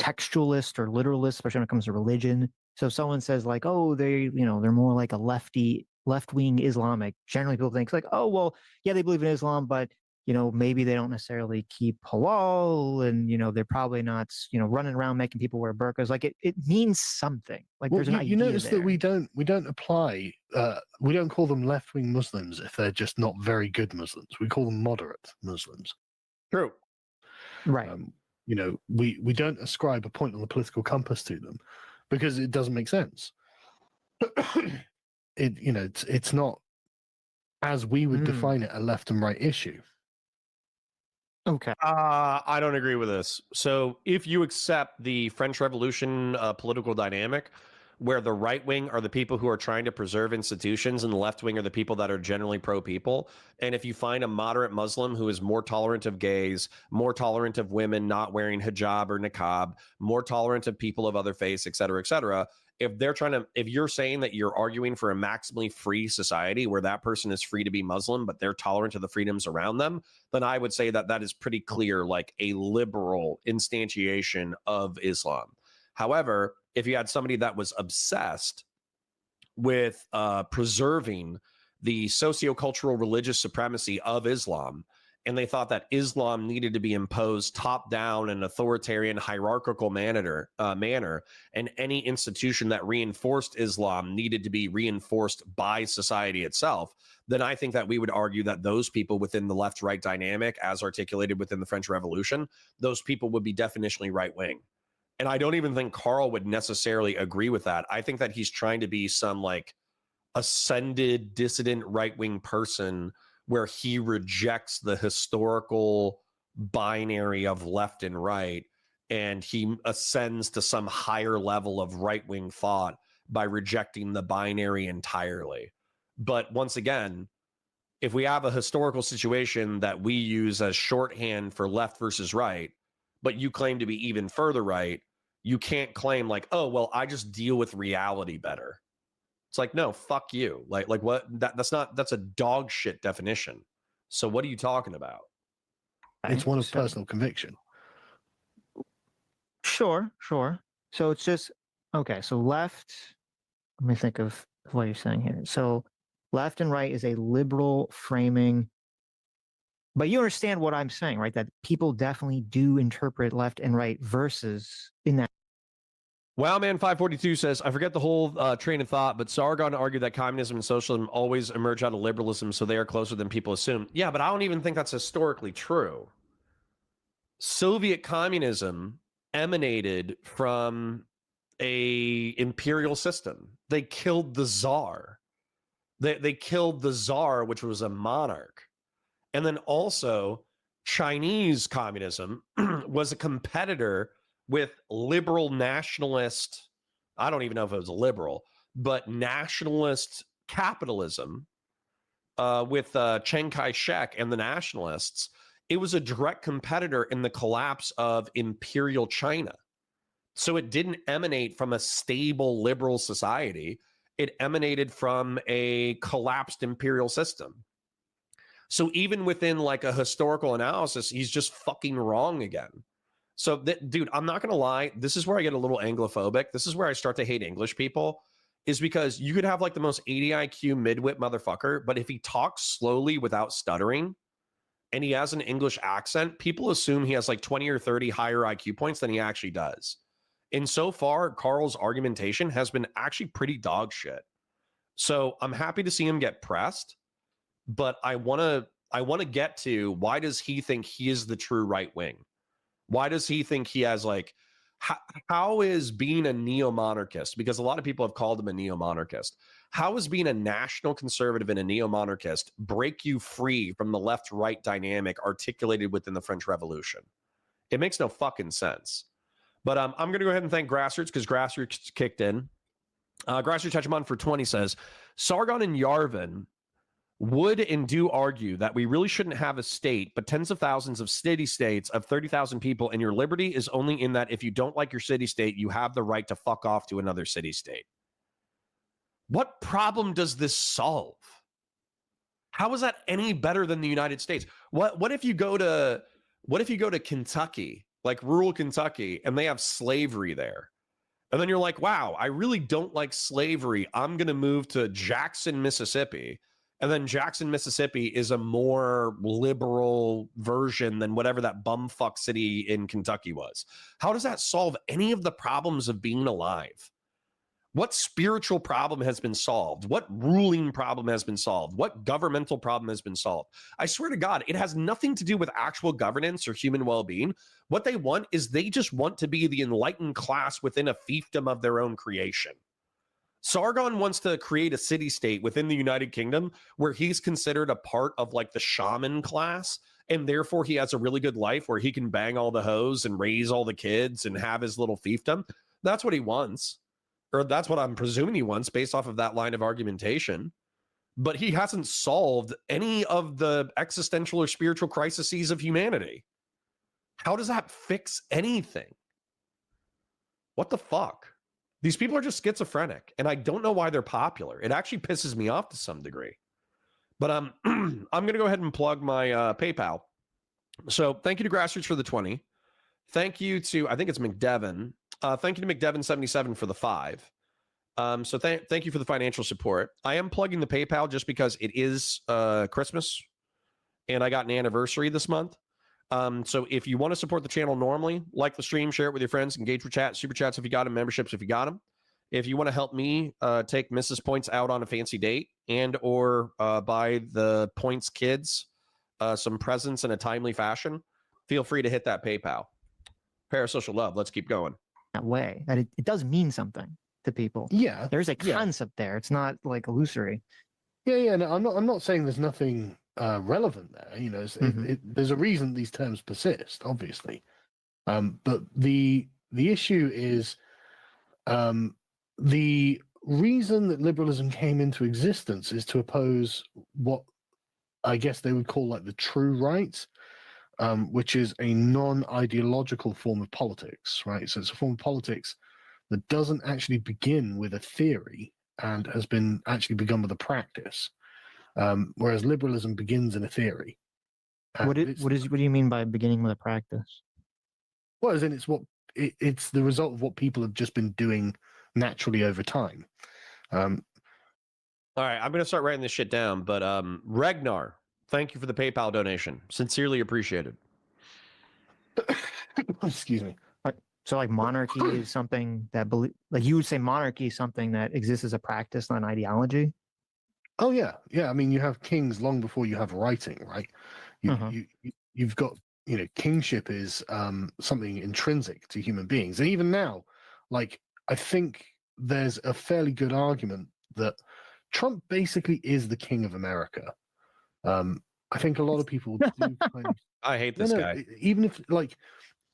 textualist or literalist, especially when it comes to religion. So if someone says like, oh, they're more like a left-wing Islamic, generally people think like, oh, well, yeah, they believe in Islam, but maybe they don't necessarily keep halal, and they're probably not running around making people wear burqas. Like it means something. Like there's an idea. You notice there. that we don't apply we don't call them left-wing Muslims if they're just not very good Muslims. We call them moderate Muslims. True. Right. We don't ascribe a point on the political compass to them because it doesn't make sense. It's not, as we would define it, a left and right issue. Okay. I don't agree with this. So if you accept the French Revolution political dynamic, where the right wing are the people who are trying to preserve institutions and the left wing are the people that are generally pro-people, and if you find a moderate Muslim who is more tolerant of gays, more tolerant of women not wearing hijab or niqab, more tolerant of people of other faiths, et cetera, if you're saying that you're arguing for a maximally free society where that person is free to be Muslim, but they're tolerant of the freedoms around them, then I would say that is pretty clear, like a liberal instantiation of Islam. However, if you had somebody that was obsessed with preserving the sociocultural religious supremacy of Islam, and they thought that Islam needed to be imposed top-down in authoritarian, hierarchical manner, and any institution that reinforced Islam needed to be reinforced by society itself, then I think that we would argue that those people within the left-right dynamic, as articulated within the French Revolution, those people would be definitionally right-wing. And I don't even think Carl would necessarily agree with that. I think that he's trying to be some like ascended dissident right-wing person where he rejects the historical binary of left and right, and he ascends to some higher level of right-wing thought by rejecting the binary entirely. But once again, if we have a historical situation that we use as shorthand for left versus right, but you claim to be even further right, you can't claim like, oh, well, I just deal with reality better. It's like, no, fuck you. Like what? That's a dog shit definition. So what are you talking about? It's one of personal conviction. Sure. So it's just, okay, so left, let me think of what you're saying here. So left and right is a liberal framing, but you understand what I'm saying, right? That people definitely do interpret left and right versus in that. Wowman542 says, I forget the whole train of thought, but Sargon argued that communism and socialism always emerge out of liberalism, so they are closer than people assume. Yeah, but I don't even think that's historically true. Soviet communism emanated from a imperial system. They killed the czar. They killed the czar, which was a monarch. And then also Chinese communism was a competitor with liberal nationalist, I don't even know if it was a liberal, but nationalist capitalism with Chiang Kai-shek and the nationalists, it was a direct competitor in the collapse of imperial China. So it didn't emanate from a stable liberal society. It emanated from a collapsed imperial system. So even within like a historical analysis, he's just fucking wrong again. So, dude, I'm not going to lie. This is where I get a little Anglophobic. This is where I start to hate English people, is because you could have like the most 80 IQ midwit motherfucker, but if he talks slowly without stuttering and he has an English accent, people assume he has like 20 or 30 higher IQ points than he actually does. And so far, Carl's argumentation has been actually pretty dog shit. So I'm happy to see him get pressed, but I want to get to, why does he think he is the true right wing? Why does he think he has like, how is being a neo-monarchist, because a lot of people have called him a neo-monarchist, how is being a national conservative and a neo-monarchist break you free from the left-right dynamic articulated within the French Revolution? It makes no fucking sense. But I'm going to go ahead and thank Grassroots, because Grassroots kicked in. Grassroots Hegemon for 20 says, Sargon and Yarvin would and do argue that we really shouldn't have a state, but tens of thousands of city-states of 30,000 people, and your liberty is only in that if you don't like your city-state, you have the right to fuck off to another city-state. What problem does this solve? How is that any better than the United States? What if you go to Kentucky, like rural Kentucky, and they have slavery there? And then you're like, wow, I really don't like slavery. I'm going to move to Jackson, Mississippi. And then Jackson, Mississippi is a more liberal version than whatever that bumfuck city in Kentucky was. How does that solve any of the problems of being alive? What spiritual problem has been solved? What ruling problem has been solved? What governmental problem has been solved? I swear to God, it has nothing to do with actual governance or human well-being. What they want is they just want to be the enlightened class within a fiefdom of their own creation. Sargon wants to create a city-state within the United Kingdom where he's considered a part of like the shaman class, and therefore he has a really good life where he can bang all the hoes and raise all the kids and have his little fiefdom. That's what he wants. Or that's what I'm presuming he wants based off of that line of argumentation. But he hasn't solved any of the existential or spiritual crises of humanity. How does that fix anything? What the fuck? These people are just schizophrenic, and I don't know why they're popular. It actually pisses me off to some degree. But I'm going to go ahead and plug my PayPal. So thank you to Grassroots for the 20. Thank you to, I think it's McDevin. Thank you to McDevin77 for the 5. So thank you for the financial support. I am plugging the PayPal just because it is Christmas, and I got an anniversary this month. So if you want to support the channel normally, like the stream, share it with your friends, engage with chat, super chats if you got them, memberships if you got them. If you want to help me take Mrs. Points out on a fancy date and or buy the Points kids some presents in a timely fashion, feel free to hit that PayPal. Parasocial love. Let's keep going. That way, that it does mean something to people. Yeah, There's a concept there. It's not like illusory. yeah. No, I'm not saying there's nothing relevant there. You know, there's a reason these terms persist, obviously. But the issue is the reason that liberalism came into existence is to oppose what I guess they would call like the true right, which is a non-ideological form of politics, right? So it's a form of politics that doesn't actually begin with a theory and has been actually begun with a practice. Whereas liberalism begins in a theory. What do you mean by beginning with a practice? Well, as in it's the result of what people have just been doing naturally over time. All right, I'm going to start writing this shit down, but Regnar, thank you for the PayPal donation. Sincerely appreciated. Excuse me. So like monarchy is something that like you would say monarchy is something that exists as a practice, not an ideology. Oh yeah. I mean, you have kings long before you have writing, right? You've got, you know, kingship is something intrinsic to human beings, and even now, like I think there's a fairly good argument that Trump basically is the king of America. I think a lot of people do kind of. I hate this guy. Even if like,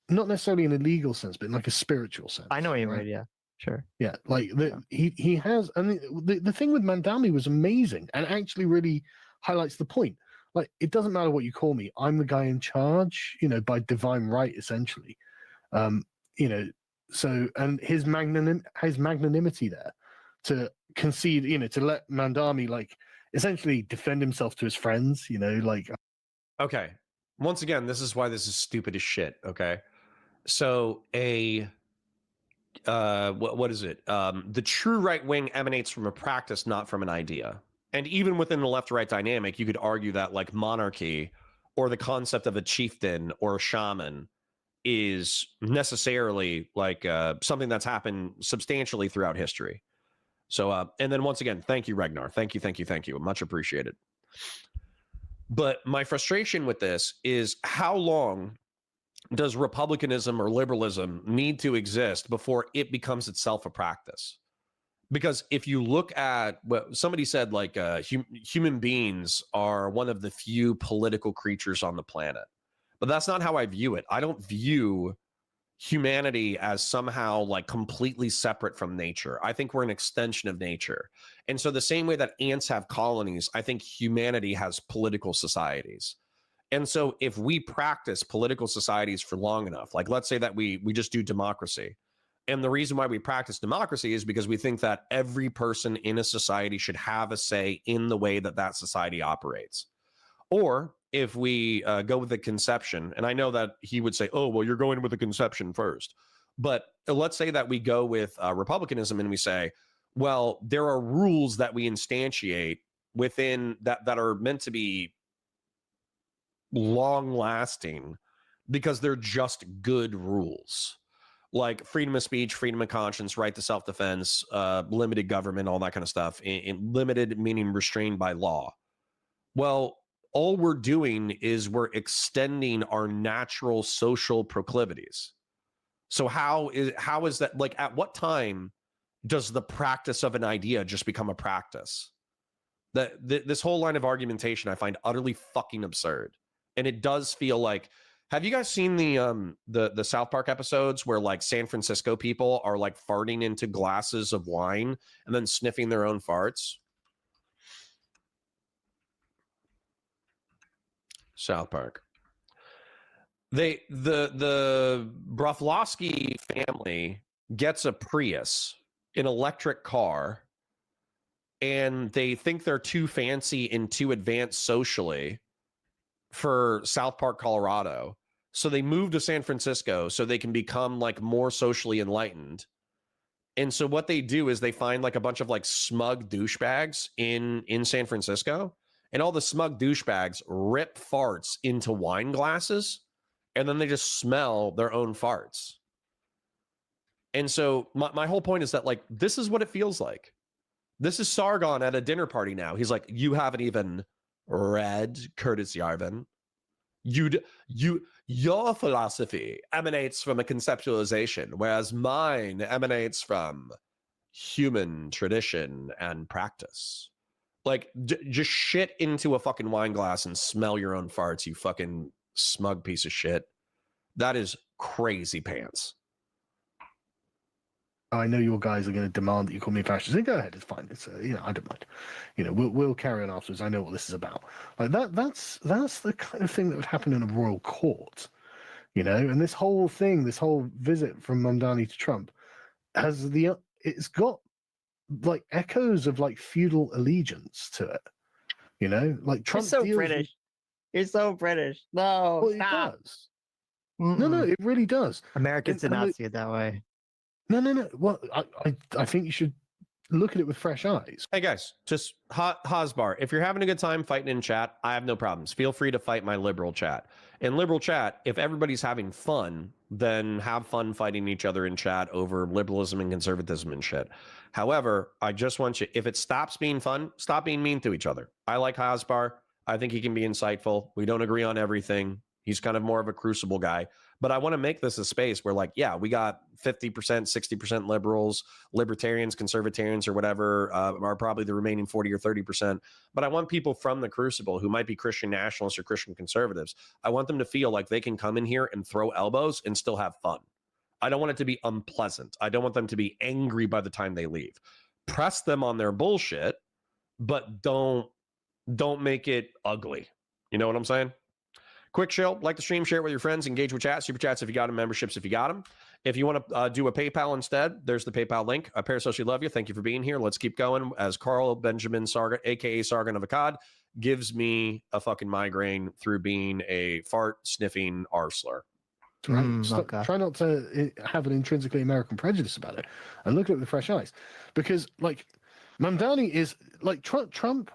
not necessarily in a legal sense, but in like a spiritual sense. I know what you mean. Yeah. Sure. Yeah, like he has, and the thing with Mandami was amazing and actually really highlights the point. Like, it doesn't matter what you call me. I'm the guy in charge, by divine right, essentially. You know, so, and his magnanimity there to concede, to let Mandami like essentially defend himself to his friends, like. Okay. Once again, this is why this is stupid as shit. Okay. So what is it? The true right wing emanates from a practice, not from an idea. And even within the left right dynamic, you could argue that like monarchy or the concept of a chieftain or a shaman is necessarily like something that's happened substantially throughout history. So, and then once again, thank you, Ragnar. Thank you. Much appreciated. But my frustration with this is how long does republicanism or liberalism need to exist before it becomes itself a practice? Because if you look at what somebody said, like human beings are one of the few political creatures on the planet. But that's not how I view it. I don't view humanity as somehow like completely separate from nature. I think we're an extension of nature. And so the same way that ants have colonies, I think humanity has political societies. And so if we practice political societies for long enough, like let's say that we just do democracy. And the reason why we practice democracy is because we think that every person in a society should have a say in the way that that society operates. Or if we go with the conception, and I know that he would say, oh, well, you're going with the conception first. But let's say that we go with republicanism and we say, well, there are rules that we instantiate within that are meant to be long lasting because they're just good rules, like freedom of speech, freedom of conscience, right to self-defense, limited government, all that kind of stuff. In limited meaning restrained by law. Well, all we're doing is we're extending our natural social proclivities. So how is that, like, at what time does the practice of an idea just become a practice? This whole line of argumentation I find utterly fucking absurd. And it does feel like, have you guys seen the South Park episodes where like San Francisco people are like farting into glasses of wine and then sniffing their own farts? South Park. The Broflovsky family gets a Prius, an electric car, and they think they're too fancy and too advanced socially for South Park, Colorado. So they move to San Francisco so they can become like more socially enlightened. And so what they do is they find like a bunch of like smug douchebags in San Francisco, and all the smug douchebags rip farts into wine glasses, and then they just smell their own farts. And so my whole point is that like this is what it feels like. This is Sargon at a dinner party now. He's like, you haven't even read Curtis Yarvin. Your philosophy emanates from a conceptualization, whereas mine emanates from human tradition and practice. Like, just shit into a fucking wine glass and smell your own farts, you fucking smug piece of shit. That is crazy pants. I know your guys are going to demand that you call me fascist. Go ahead, it's fine. It's I don't mind. We'll carry on afterwards. I know what this is about. Like that's the kind of thing that would happen in a royal court, And this whole thing, this whole visit from Mamdani to Trump, it's got like echoes of like feudal allegiance to it. Like Trump. You're so British. You're so British. No, well, stop. It does. No, it really does. Americans did not see it that way. No. Well, I think you should look at it with fresh eyes. Hey guys, just Hosbar, if you're having a good time fighting in chat, I have no problems. Feel free to fight my liberal chat. In liberal chat, if everybody's having fun, then have fun fighting each other in chat over liberalism and conservatism and shit. However, I just want you, if it stops being fun, stop being mean to each other. I like Hosbar. I think he can be insightful. We don't agree on everything. He's kind of more of a crucible guy. But I want to make this a space where, like, yeah, we got 50%, 60% liberals, libertarians, conservatarians, or whatever are probably the remaining 40 or 30%. But I want people from the crucible who might be Christian nationalists or Christian conservatives. I want them to feel like they can come in here and throw elbows and still have fun. I don't want it to be unpleasant. I don't want them to be angry by the time they leave. Press them on their bullshit, but don't Don't make it ugly. You know what I'm saying? Quick chill, like the stream, share it with your friends, engage with chat, super chats if you got them, memberships if you got them. If you want to do a PayPal instead, there's the PayPal link. Parasocially love you. Thank you for being here. Let's keep going as Carl Benjamin Sargon, aka Sargon of Akkad, gives me a fucking migraine through being a fart sniffing arsler. Right. Try not to have an intrinsically American prejudice about it and look at it with fresh eyes. Because, like, Mamdani is like Trump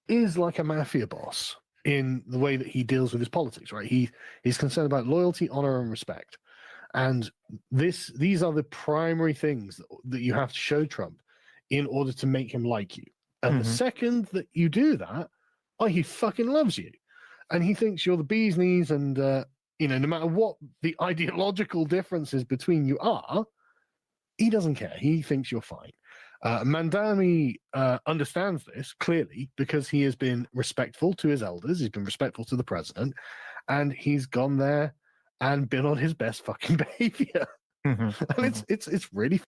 is like a mafia boss in the way that he deals with his politics, right? He's concerned about loyalty, honor, and respect. And these are the primary things that you have to show Trump in order to make him like you. And the second that you do that, he fucking loves you. And he thinks you're the bee's knees, and no matter what the ideological differences between you are, he doesn't care. He thinks you're fine. Mandani understands this clearly because he has been respectful to his elders. He's been respectful to the president, and he's gone there and been on his best fucking behavior. And it's really.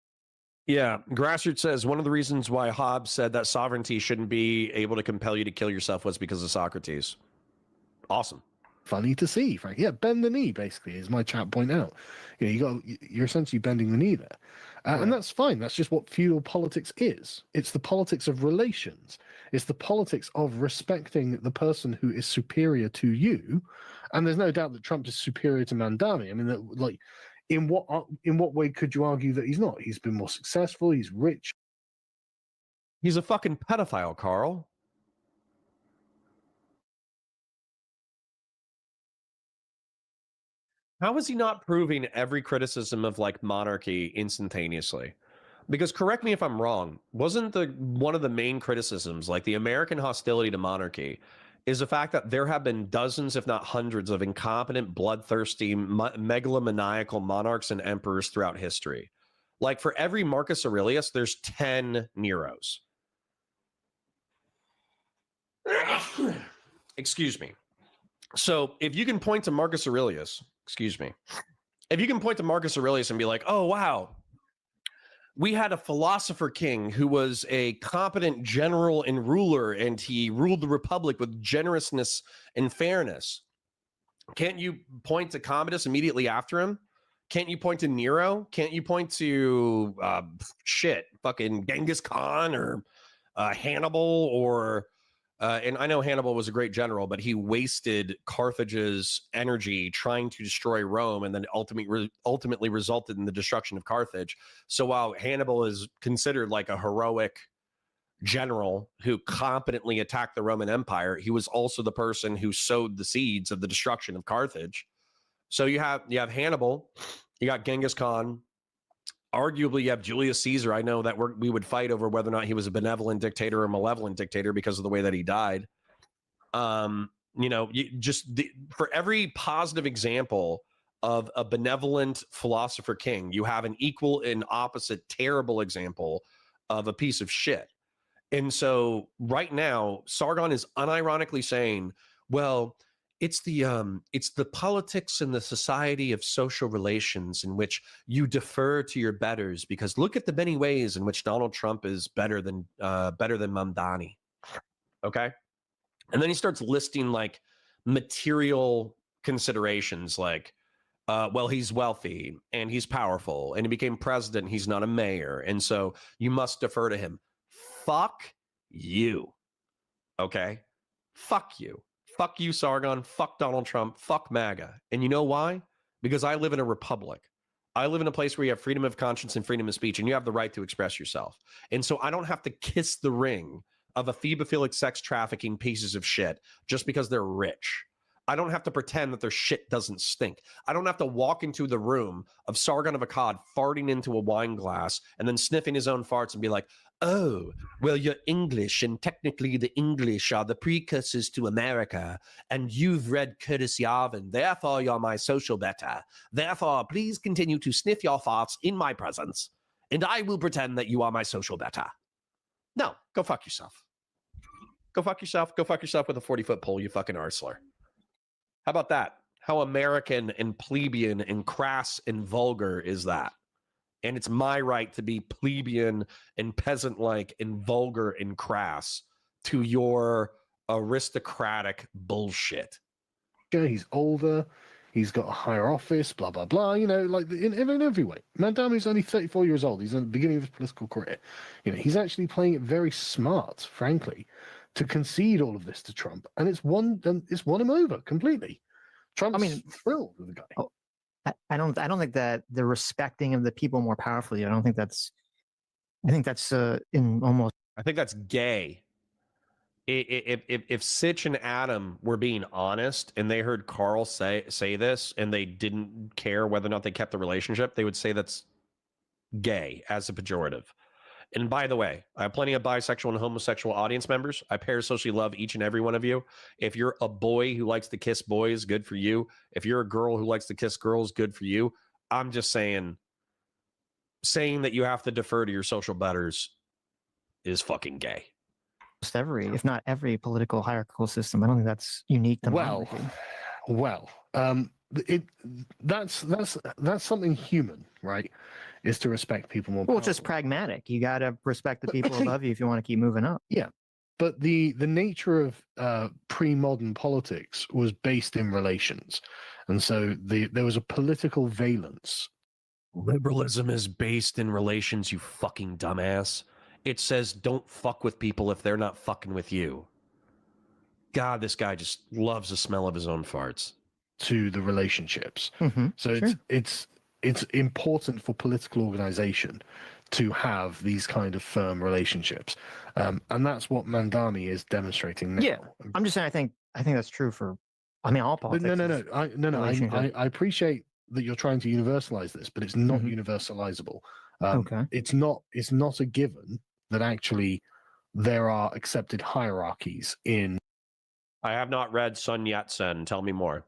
Yeah, Grassroots says one of the reasons why Hobbes said that sovereignty shouldn't be able to compel you to kill yourself was because of Socrates. Awesome. Funny to see, Frank. Yeah, bend the knee, basically, is my chat point out. You're essentially bending the knee there. And that's fine. That's just what feudal politics is. It's the politics of relations. It's the politics of respecting the person who is superior to you. And there's no doubt that Trump is superior to Mandani. I mean, in what way could you argue that he's not? He's been more successful. He's rich. He's a fucking pedophile, Carl. How is he not proving every criticism of like monarchy instantaneously? Because correct me if I'm wrong, wasn't one of the main criticisms, like the American hostility to monarchy, is the fact that there have been dozens, if not hundreds, of incompetent, bloodthirsty, megalomaniacal monarchs and emperors throughout history. Like for every Marcus Aurelius, there's 10 Neros. Excuse me. So if you can point to Marcus Aurelius, if you can point to Marcus Aurelius and be like, oh, wow, we had a philosopher king who was a competent general and ruler, and he ruled the republic with generousness and fairness. Can't you point to Commodus immediately after him? Can't you point to Nero? Can't you point to fucking Genghis Khan or Hannibal or and I know Hannibal was a great general, but he wasted Carthage's energy trying to destroy Rome, and then ultimately resulted in the destruction of Carthage. So while Hannibal is considered like a heroic general who competently attacked the Roman Empire, he was also the person who sowed the seeds of the destruction of Carthage. So you have Hannibal, you got Genghis Khan. Arguably, you have Julius Caesar. I know that we would fight over whether or not he was a benevolent dictator or malevolent dictator because of the way that he died. For every positive example of a benevolent philosopher king, you have an equal and opposite terrible example of a piece of shit. And so right now, Sargon is unironically saying, well, it's the politics and the society of social relations in which you defer to your betters, because look at the many ways in which Donald Trump is better than Mamdani. Okay. And then he starts listing like material considerations like, well, he's wealthy and he's powerful and he became president. He's not a mayor. And so you must defer to him. Fuck you. Okay. Fuck you. Fuck you, Sargon. Fuck Donald Trump. Fuck MAGA. And you know why? Because I live in a republic. I live in a place where you have freedom of conscience and freedom of speech, and you have the right to express yourself. And so I don't have to kiss the ring of ephebophilic sex trafficking pieces of shit just because they're rich. I don't have to pretend that their shit doesn't stink. I don't have to walk into the room of Sargon of Akkad farting into a wine glass and then sniffing his own farts and be like, oh, well, you're English, and technically the English are the precursors to America, and you've read Curtis Yarvin, therefore you're my social better. Therefore, please continue to sniff your farts in my presence, and I will pretend that you are my social better. No, go fuck yourself. Go fuck yourself. Go fuck yourself with a 40-foot pole, you fucking arsler. How about that? How American and plebeian and crass and vulgar is that? And it's my right to be plebeian and peasant-like and vulgar and crass to your aristocratic bullshit. He's older. He's got a higher office, blah, blah, blah. You know, like in every way. Mandami's only 34 years old. He's at the beginning of his political career. You know, he's actually playing it very smart, frankly, to concede all of this to Trump. And it's won him over completely. Trump's thrilled with the guy. Oh, I don't think that the respecting of the people more powerfully. I think that's in almost. I think that's gay. If Sitch and Adam were being honest and they heard Carl say this and they didn't care whether or not they kept the relationship, they would say that's gay as a pejorative. And by the way, I have plenty of bisexual and homosexual audience members. I parasocially love each and every one of you. If you're a boy who likes to kiss boys, good for you. If you're a girl who likes to kiss girls, good for you. I'm just saying that you have to defer to your social betters is fucking gay. Every, if not every, political hierarchical system. I don't think that's unique to monarchy. That's something human, right? Is to respect people more. Well, it's just pragmatic. You got to respect the people above you if you want to keep moving up. Yeah, but the nature of pre-modern politics was based in relations, and so there was a political valence. Liberalism is based in relations, you fucking dumbass. It says don't fuck with people if they're not fucking with you. God, this guy just loves the smell of his own farts. To the relationships. So sure. it's important for political organization to have these kind of firm relationships. And that's what Mandami is demonstrating now. Yeah. I'm just saying I think that's true for all politics. But no. I appreciate that you're trying to universalize this, but it's not universalizable. Okay. It's not a given that actually there are accepted hierarchies in. I have not read Sun Yat-sen. Tell me more.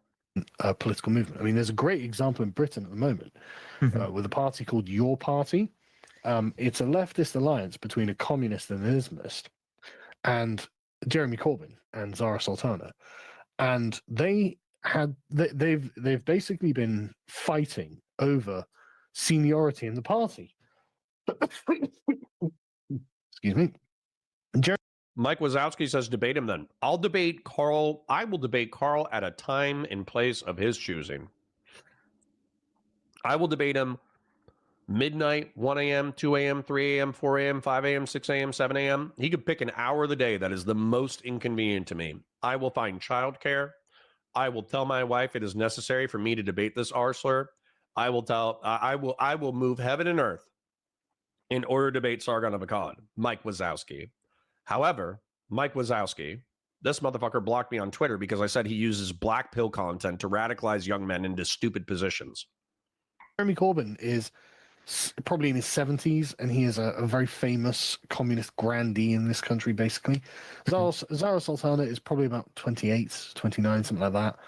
Political movement. I mean, there's a great example in Britain at the moment with a party called Your Party. It's a leftist alliance between a communist and an Islamist, and Jeremy Corbyn and Zara Sultana, and they've basically been fighting over seniority in the party. Excuse me. Mike Wazowski says, debate him then. I'll debate Carl. I will debate Carl at a time and place of his choosing. I will debate him midnight, 1 a.m., 2 a.m., 3 a.m., 4 a.m., 5 a.m., 6 a.m., 7 a.m. He could pick an hour of the day that is the most inconvenient to me. I will find childcare. I will tell my wife it is necessary for me to debate this arsler. I will move heaven and earth in order to debate Sargon of Akkad. Mike Wazowski. However, Mike Wazowski, this motherfucker blocked me on Twitter because I said he uses black pill content to radicalize young men into stupid positions. Jeremy Corbyn is probably in his 70s, and he is a very famous communist grandee in this country, basically. Zara Sultana is probably about 28, 29, something like that.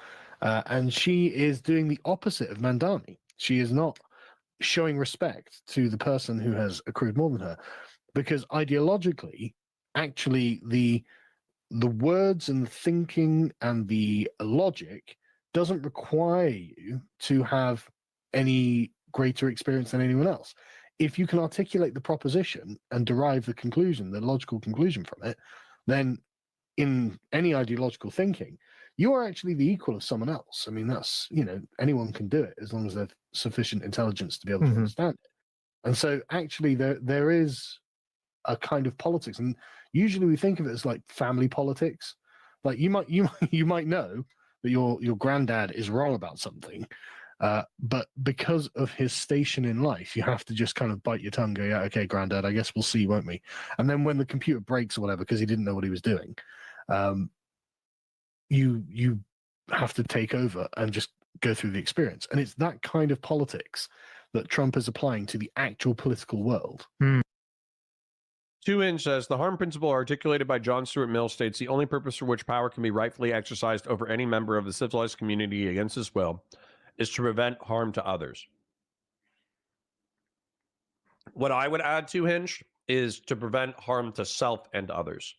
And she is doing the opposite of Mandami. She is not showing respect to the person who has accrued more than her, because ideologically, actually, the words and the thinking and the logic doesn't require you to have any greater experience than anyone else. If you can articulate the proposition and derive the conclusion, the logical conclusion from it, then in any ideological thinking, you are actually the equal of someone else. I mean, that's, anyone can do it as long as they have sufficient intelligence to be able to understand it. And so actually there is a kind of politics, and usually we think of it as like family politics. Like you might know that your granddad is wrong about something, but because of his station in life, you have to just kind of bite your tongue, go, yeah, okay, granddad, I guess we'll see, won't we? And then when the computer breaks or whatever, because he didn't know what he was doing, you have to take over and just go through the experience. And it's that kind of politics that Trump is applying to the actual political world. 2inch says, the harm principle articulated by John Stuart Mill states the only purpose for which power can be rightfully exercised over any member of the civilized community against his will is to prevent harm to others. What I would add to Hinge is to prevent harm to self and others.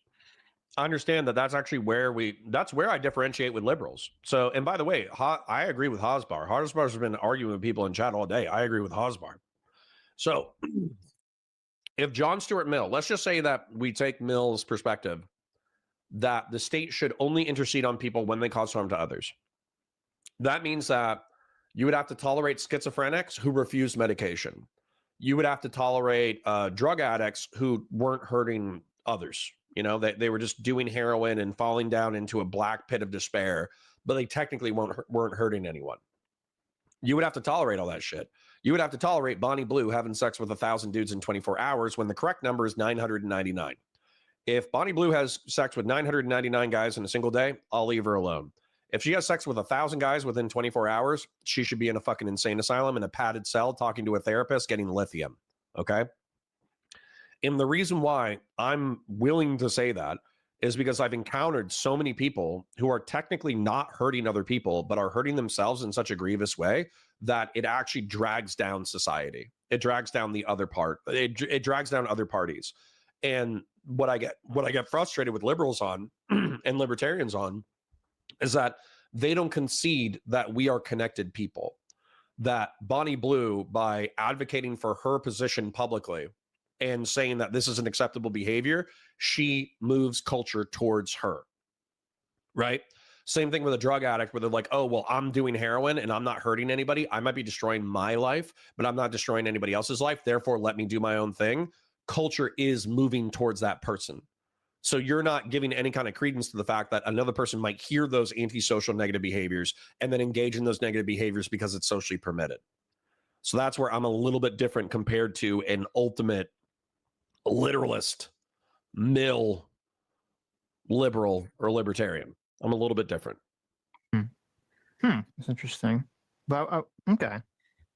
I understand that that's actually that's where I differentiate with liberals. So, and by the way, I agree with Hosbar. Hosbar's been arguing with people in chat all day. I agree with Hosbar. So if John Stuart Mill, let's just say that we take Mill's perspective, that the state should only intercede on people when they cause harm to others. That means that you would have to tolerate schizophrenics who refuse medication. You would have to tolerate drug addicts who weren't hurting others. You know, they were just doing heroin and falling down into a black pit of despair, but they technically weren't hurting anyone. You would have to tolerate all that shit. You would have to tolerate Bonnie Blue having sex with 1,000 dudes in 24 hours when the correct number is 999. If Bonnie Blue has sex with 999 guys in a single day, I'll leave her alone. If she has sex with 1,000 guys within 24 hours, she should be in a fucking insane asylum in a padded cell talking to a therapist getting lithium. Okay? And the reason why I'm willing to say that is because I've encountered so many people who are technically not hurting other people, but are hurting themselves in such a grievous way that it actually drags down society. It drags down the other part. It drags down other parties. And what I get frustrated with liberals on and libertarians on is that they don't concede that we are connected people. That Bonnie Blue, by advocating for her position publicly and saying that this is an acceptable behavior, she moves culture towards her, right? Same thing with a drug addict where they're like, oh, well, I'm doing heroin and I'm not hurting anybody. I might be destroying my life, but I'm not destroying anybody else's life. Therefore, let me do my own thing. Culture is moving towards that person. So you're not giving any kind of credence to the fact that another person might hear those antisocial negative behaviors and then engage in those negative behaviors because it's socially permitted. So that's where I'm a little bit different compared to an ultimate literalist, mill, liberal, or libertarian. I'm a little bit different. That's interesting. But okay.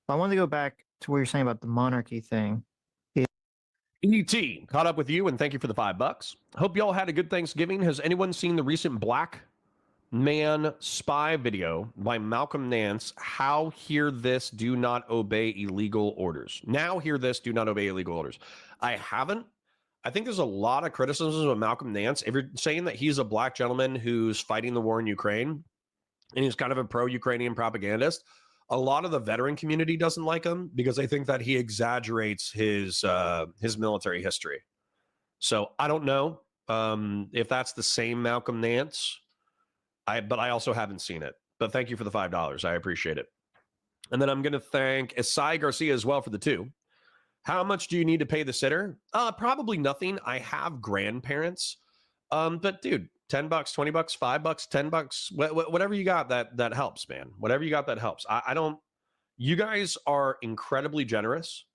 I wanted to go back to what you're saying about the monarchy thing. ET, caught up with you, and thank you for the $5. Hope y'all had a good Thanksgiving. Has anyone seen the recent Black Man Spy video by Malcolm Nance? How hear this, do not obey illegal orders. Now hear this, do not obey illegal orders. I haven't. I think there's a lot of criticism of Malcolm Nance. If you're saying that he's a black gentleman who's fighting the war in Ukraine, and he's kind of a pro-Ukrainian propagandist, a lot of the veteran community doesn't like him because they think that he exaggerates his military history. So I don't know if that's the same Malcolm Nance, but I also haven't seen it. But thank you for the $5. I appreciate it. And then I'm going to thank Isai Garcia as well for the 2. How much do you need to pay the sitter? Probably nothing. I have grandparents. But dude, $10, $20, $5, $10, whatever you got that helps, man. Whatever you got that helps. I don't, you guys are incredibly generous.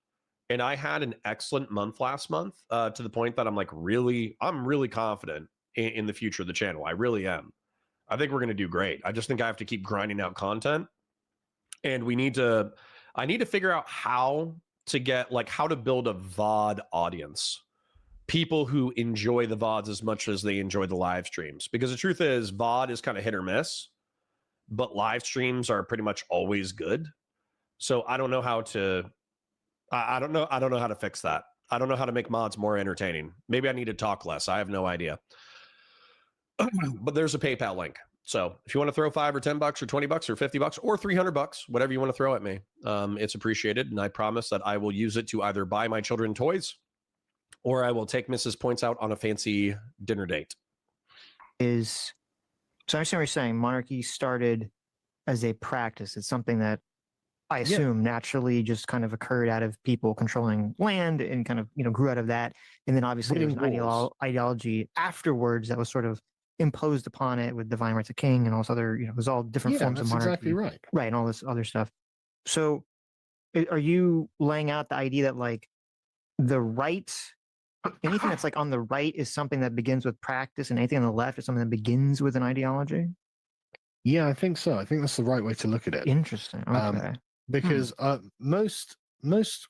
And I had an excellent month last month to the point that I'm really confident in the future of the channel. I really am. I think we're going to do great. I just think I have to keep grinding out content. And I need to figure out how to get, how to build a VOD audience. People who enjoy the VODs as much as they enjoy the live streams. Because the truth is, VOD is kind of hit or miss, but live streams are pretty much always good. So I don't know how to, I don't know how to fix that. I don't know how to make mods more entertaining. Maybe I need to talk less. I have no idea. But there's a PayPal link. So if you want to throw $5 or $10 or $20 or $50 or $300, whatever you want to throw at me, it's appreciated. And I promise that I will use it to either buy my children toys or I will take Mrs. Points out on a fancy dinner date. So I understand what you're saying. Monarchy started as a practice. It's something that I assume naturally just kind of occurred out of people controlling land and kind of, grew out of that. And then obviously there was an ideology afterwards that was sort of imposed upon it with divine rights of king and all this other, it was all different forms of monarchy. Exactly right. Right. And all this other stuff. So are you laying out the idea that the right, anything that's on the right is something that begins with practice and anything on the left is something that begins with an ideology? Yeah, I think so. I think that's the right way to look at it. Interesting. Okay. Because most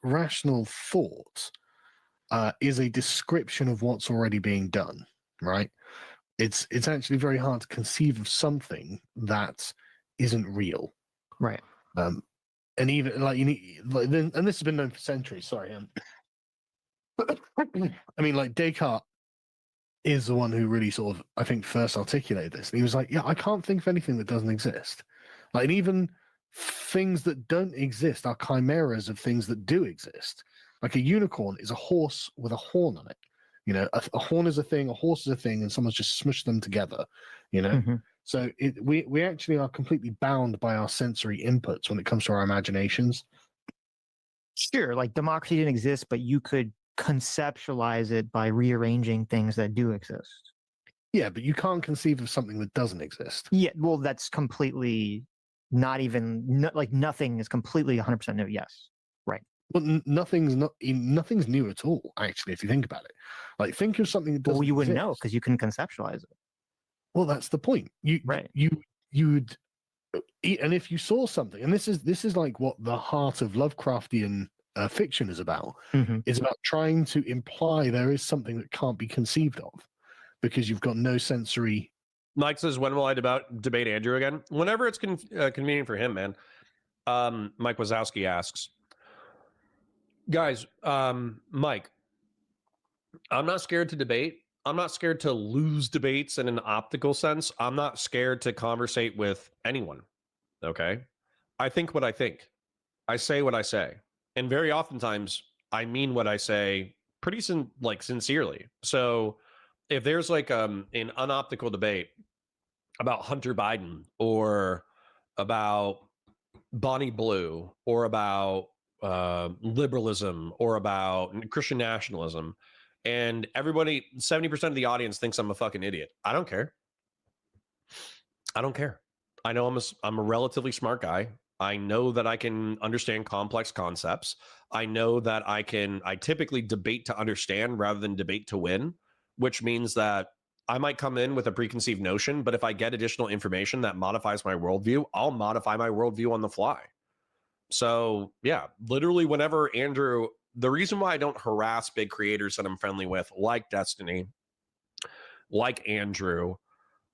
rational thought is a description of what's already being done, right? It's actually very hard to conceive of something that isn't real, right? And even and this has been known for centuries. Sorry, I mean, Descartes is the one who really sort of, I think, first articulated this. And he was like, yeah, I can't think of anything that doesn't exist. And even things that don't exist are chimeras of things that do exist. Like a unicorn is a horse with a horn on it. You know, a horn is a thing, a horse is a thing, and someone's just smushed them together. You know, Mhm. so we actually are completely bound by our sensory inputs when it comes to our imaginations. Sure, like democracy didn't exist, but you could conceptualize it by rearranging things that do exist. Yeah, but you can't conceive of something that doesn't exist. Yeah, well, that's completely not even like nothing is completely 100% new. Yes, right. Well, nothing's new at all. Actually, if you think about it, like think of something that doesn't. Well, you wouldn't know exist. because you can conceptualize it. Well, that's the point. Right. You'd and if you saw something, and this is like what the heart of Lovecraftian fiction is about. Mhm. Is about trying to imply there is something that can't be conceived of because you've got no sensory. Mike says, when will I debate Andrew again? Whenever it's convenient for him, man. Mike Wazowski asks, guys, Mike, I'm not scared to debate. I'm not scared to lose debates in an optical sense. I'm not scared to conversate with anyone. Okay. I think what I think. I say what I say. And very oftentimes I mean what I say pretty sincerely. So if there's like an unoptical debate about Hunter Biden or about Bonnie Blue or about liberalism or about Christian nationalism, and everybody, 70% of the audience thinks I'm a fucking idiot, I don't care. I don't care. I know I'm a relatively smart guy. I know that I can understand complex concepts. I know that I typically debate to understand rather than debate to win, which means that I might come in with a preconceived notion, but if I get additional information that modifies my worldview, I'll modify my worldview on the fly. So yeah, literally whenever Andrew, the reason why I don't harass big creators that I'm friendly with, like Destiny, like Andrew,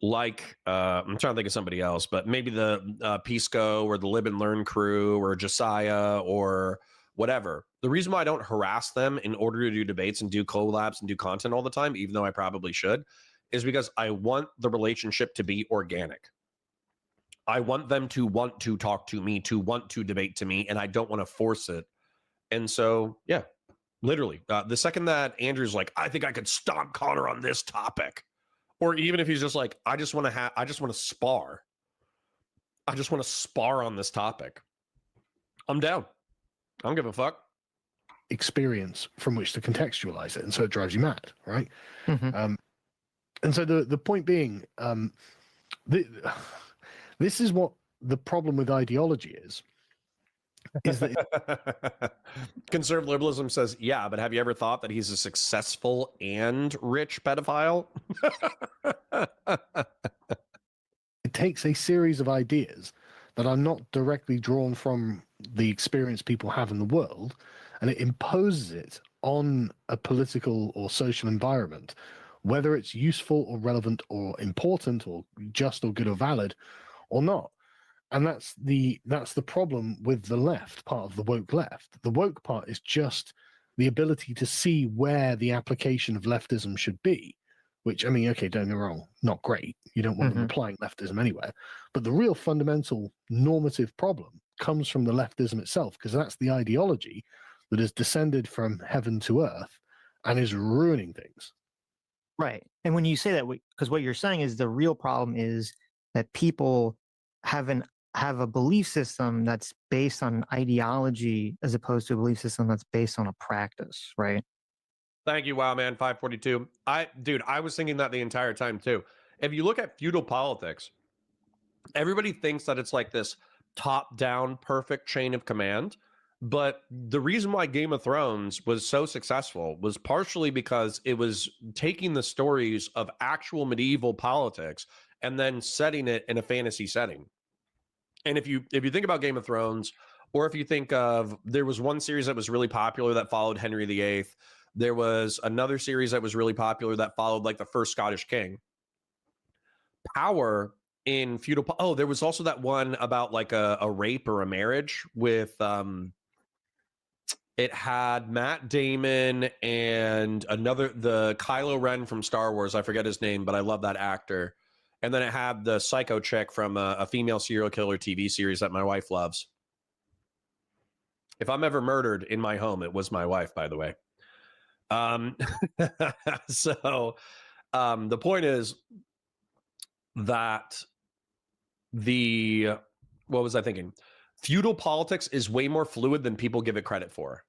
like I'm trying to think of somebody else, but maybe the Pisco or the Live and Learn crew or Josiah or whatever. The reason why I don't harass them in order to do debates and do collabs and do content all the time, even though I probably should, is because I want the relationship to be organic. I want them to want to talk to me, to want to debate to me, and I don't want to force it. And so, yeah, literally, the second that Andrew's like, I think I could stomp Connor on this topic, or even if he's just like, I just want to spar. I just want to spar on this topic. I'm down. I don't give a fuck. Experience from which to contextualize it, and so it drives you mad, right? Mhm. And so the point being, this is what the problem with ideology is that Conservative liberalism says, yeah, but have you ever thought that he's a successful and rich pedophile? it takes a series of ideas that are not directly drawn from the experience people have in the world, and it imposes it on a political or social environment, whether it's useful or relevant or important or just or good or valid or not. And that's the problem with the left part of the woke left. The woke part is just the ability to see where the application of leftism should be, which, I mean, okay, don't get me wrong, not great. You don't want them applying leftism anywhere. But the real fundamental normative problem comes from the leftism itself, because that's the ideology that has descended from heaven to earth and is ruining things. Right. And when you say that, because what you're saying is the real problem is that people have a belief system that's based on ideology as opposed to a belief system that's based on a practice, right? Thank you, wow, man. 542. I was thinking that the entire time too. If you look at feudal politics, everybody thinks that it's like this top-down perfect chain of command. But the reason why Game of Thrones was so successful was partially because it was taking the stories of actual medieval politics and then setting it in a fantasy setting. And if you think about Game of Thrones, or if you think of, there was one series that was really popular that followed Henry VIII. There was another series that was really popular that followed like the first Scottish king. Power in feudal. Oh, there was also that one about like a rape or a marriage with it had Matt Damon and the Kylo Ren from Star Wars. I forget his name, but I love that actor. And then it had the psycho chick from a female serial killer TV series that my wife loves. If I'm ever murdered in my home, it was my wife, by the way. Um, so the point is that what was I thinking? Feudal politics is way more fluid than people give it credit for.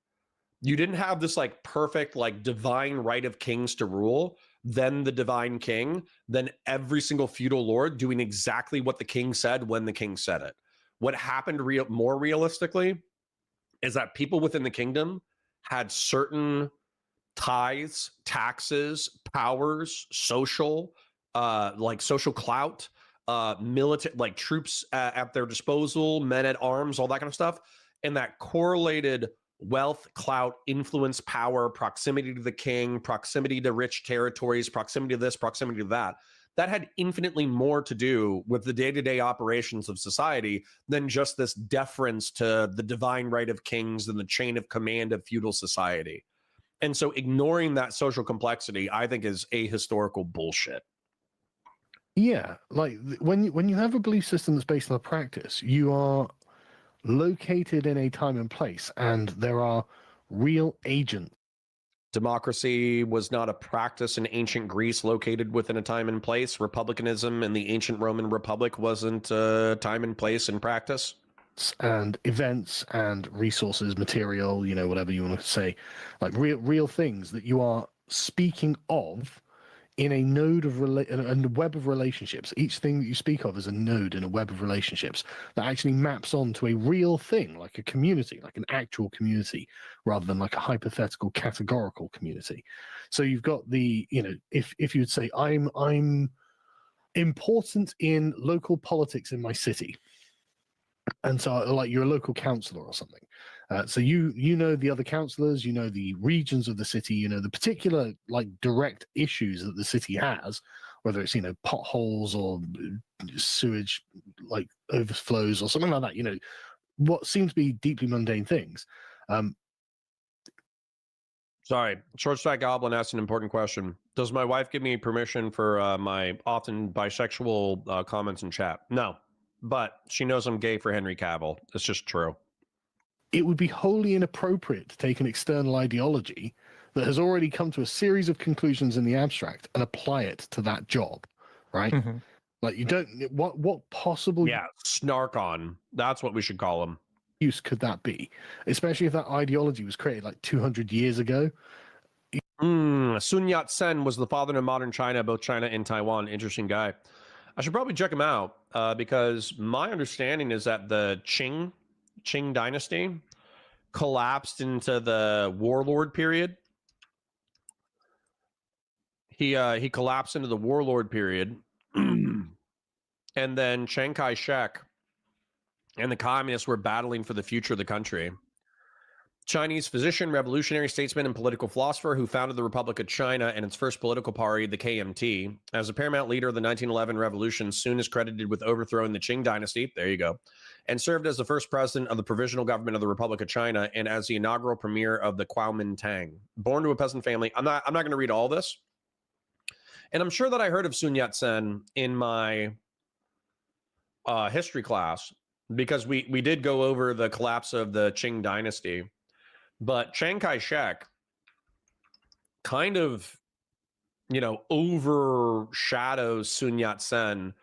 You didn't have this like perfect, like divine right of kings to rule, then the divine king, then every single feudal lord doing exactly what the king said when the king said it. What happened more realistically is that people within the kingdom had certain tithes, taxes, powers, social, like social clout, military, like troops at their disposal, men at arms, all that kind of stuff, and that correlated wealth, clout, influence, power, proximity to the king, proximity to rich territories, proximity to this, proximity to that. That had infinitely more to do with the day-to-day operations of society than just this deference to the divine right of kings and the chain of command of feudal society. And so ignoring that social complexity, I think, is ahistorical bullshit. Yeah, like when you have a belief system that's based on a practice, you are located in a time and place, and there are real agents. Democracy was not a practice in ancient Greece located within a time and place. Republicanism in the ancient Roman Republic wasn't a time and place and practice. And events and resources, material, you know, whatever you want to say, like real things that you are speaking of in a node of a web of relationships. Each thing that you speak of is a node in a web of relationships that actually maps onto a real thing, like a community, like an actual community, rather than like a hypothetical categorical community. So you've got the, you know, if you'd say I'm important in local politics in my city, and so like you're a local councillor or something, so you know the other councillors, you know the regions of the city, you know the particular like direct issues that the city has, whether it's, you know, potholes or sewage like overflows or something like that, you know, what seem to be deeply mundane things. Sorry, Short Stack Goblin asked an important question. Does my wife give me permission for my often bisexual comments in chat? No, but she knows I'm gay for Henry Cavill. It's just true. It would be wholly inappropriate to take an external ideology that has already come to a series of conclusions in the abstract and apply it to that job, right? Mm-hmm. Like you don't, what possible snark on. That's what we should call him. use could that be? Especially if that ideology was created like 200 years ago. Sun Yat-sen was the father of modern China, both China and Taiwan. Interesting guy. I should probably check him out because my understanding is that the Qing dynasty collapsed into the warlord period. He collapsed into the warlord period, and then Chiang Kai-shek and the communists were battling for the future of the country. Chinese physician, revolutionary statesman, and political philosopher who founded the Republic of China and its first political party, the KMT. As a paramount leader of the 1911 revolution, Sun is credited with overthrowing the Qing dynasty, there you go, and served as the first president of the provisional government of the Republic of China and as the inaugural premier of the Kuomintang. Born to a peasant family, I'm not going to read all this. And I'm sure that I heard of Sun Yat-sen in my history class because we did go over the collapse of the Qing dynasty. But Chiang Kai-shek kind of, you know, overshadows Sun Yat-sen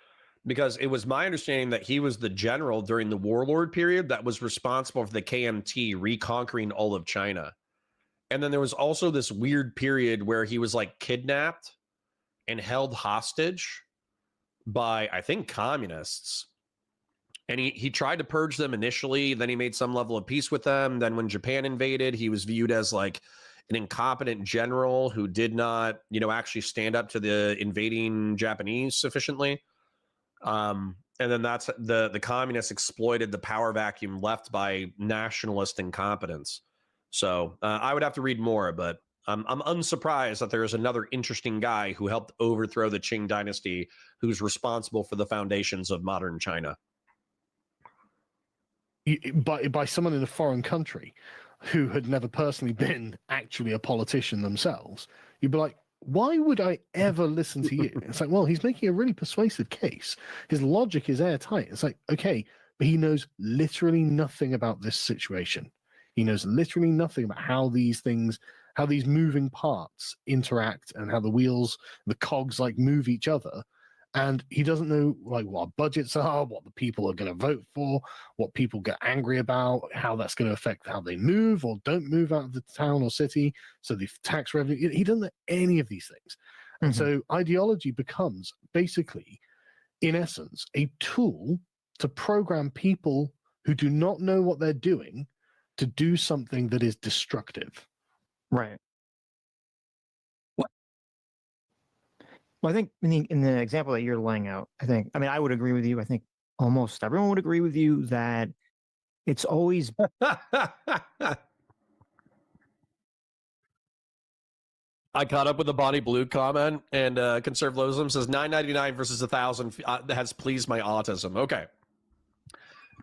because it was my understanding that he was the general during the warlord period that was responsible for the KMT reconquering all of China. And then there was also this weird period where he was like kidnapped and held hostage by, I think, communists. And he tried to purge them initially. Then he made some level of peace with them. Then when Japan invaded, he was viewed as like an incompetent general who did not, you know, actually stand up to the invading Japanese sufficiently. And then that's the communists exploited the power vacuum left by nationalist incompetence. So I would have to read more, but I'm unsurprised that there is another interesting guy who helped overthrow the Qing dynasty who's responsible for the foundations of modern China. By someone in a foreign country who had never personally been actually a politician themselves, you'd be like, why would I ever listen to you? It's like, well, he's making a really persuasive case. His logic is airtight. It's like, okay, but he knows literally nothing about this situation. He knows literally nothing about how these things how these moving parts interact and how the wheels, the cogs like move each other. And he doesn't know like what budgets are, what the people are going to vote for, what people get angry about, how that's going to affect how they move or don't move out of the town or city. So the tax revenue, he doesn't know any of these things. And so ideology becomes basically, in essence, a tool to program people who do not know what they're doing to do something that is destructive. Right. Well, I think in the example that you're laying out, I mean, I would agree with you. I think almost everyone would agree with you that it's always I caught up with the Bonnie Blue comment, and Conservatism says 9.99 versus 1,000 has pleased my autism. Okay.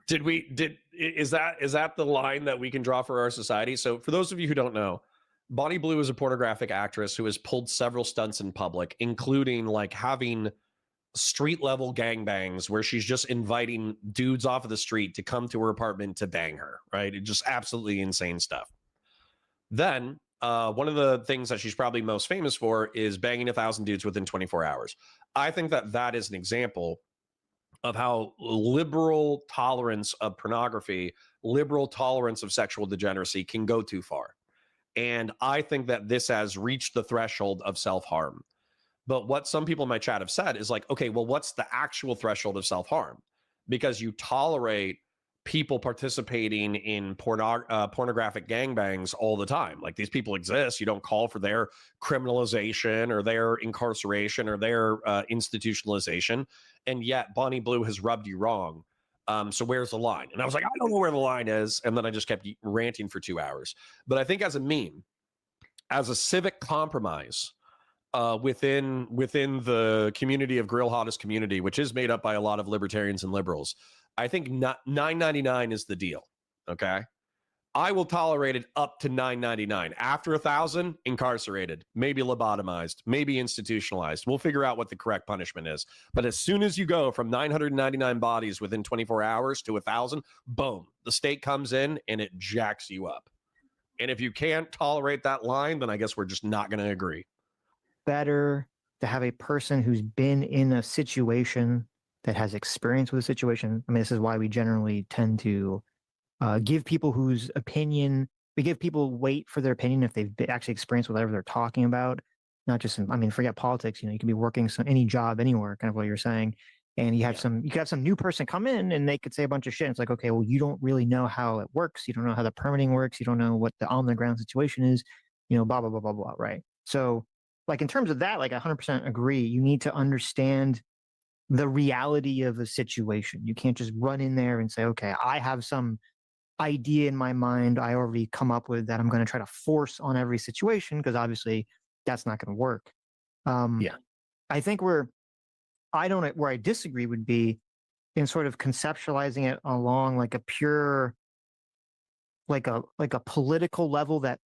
Is that the line that we can draw for our society? So for those of you who don't know, Bonnie Blue is a pornographic actress who has pulled several stunts in public, including like having street level gangbangs where she's just inviting dudes off of the street to come to her apartment to bang her, right? It's just absolutely insane stuff. Then one of the things that she's probably most famous for is banging 1,000 dudes within 24 hours. I think that is an example of how liberal tolerance of pornography, liberal tolerance of sexual degeneracy can go too far. And I think that this has reached the threshold of self-harm. But what some people in my chat have said is like, okay, well, what's the actual threshold of self-harm? Because you tolerate people participating in pornographic gangbangs all the time. Like these people exist. You don't call for their criminalization or their incarceration or their institutionalization. And yet Bonnie Blue has rubbed you wrong. So where's the line? And I was like, I don't know where the line is. And then I just kept ranting for 2 hours. But I think as a meme, as a civic compromise, within the community of Grill Hottest community, which is made up by a lot of libertarians and liberals, I think $9.99 is the deal. Okay, I will tolerate it up to $9.99. After 1,000, incarcerated, maybe lobotomized, maybe institutionalized. We'll figure out what the correct punishment is. But as soon as you go from 999 bodies within 24 hours to 1,000, boom, the state comes in and it jacks you up. And if you can't tolerate that line, then I guess we're just not going to agree. Better to have a person who's been in a situation that has experience with a situation. I mean, this is why we generally tend to give people whose opinion, we give people weight for their opinion if they've actually experienced whatever they're talking about. Not just, I mean, forget politics. You know, you can be working any job anywhere, kind of what you're saying. And you have you could have some new person come in and they could say a bunch of shit. And it's like, okay, well, you don't really know how it works. You don't know how the permitting works. You don't know what the on the ground situation is, you know, blah, blah, blah, blah, blah. Right. So like in terms of that, like 100% agree. You need to understand the reality of a situation. You can't just run in there and say, okay, I have some idea in my mind I already come up with that I'm going to try to force on every situation, because obviously that's not going to work. I think where I disagree would be in sort of conceptualizing it along like a pure, like a political level that's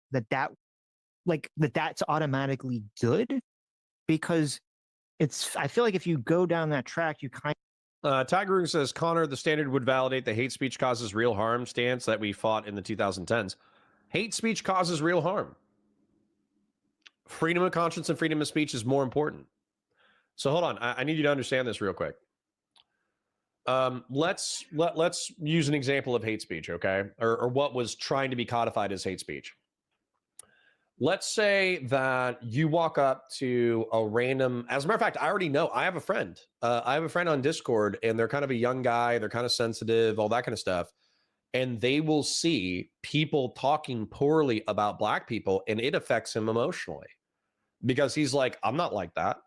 automatically good, because I feel like if you go down that track, you kind Tiger says, Connor, the standard would validate the hate speech causes real harm stance that we fought in the 2010s. Hate speech causes real harm. Freedom of conscience and freedom of speech is more important. So hold on. I need you to understand this real quick. Let's use an example of hate speech, okay? Or what was trying to be codified as hate speech. Let's say that you walk up to a random, as a matter of fact, I already know, I have a friend. I have a friend on Discord, and they're kind of a young guy. They're kind of sensitive, all that kind of stuff. And they will see people talking poorly about Black people, and it affects him emotionally because he's like, I'm not like that.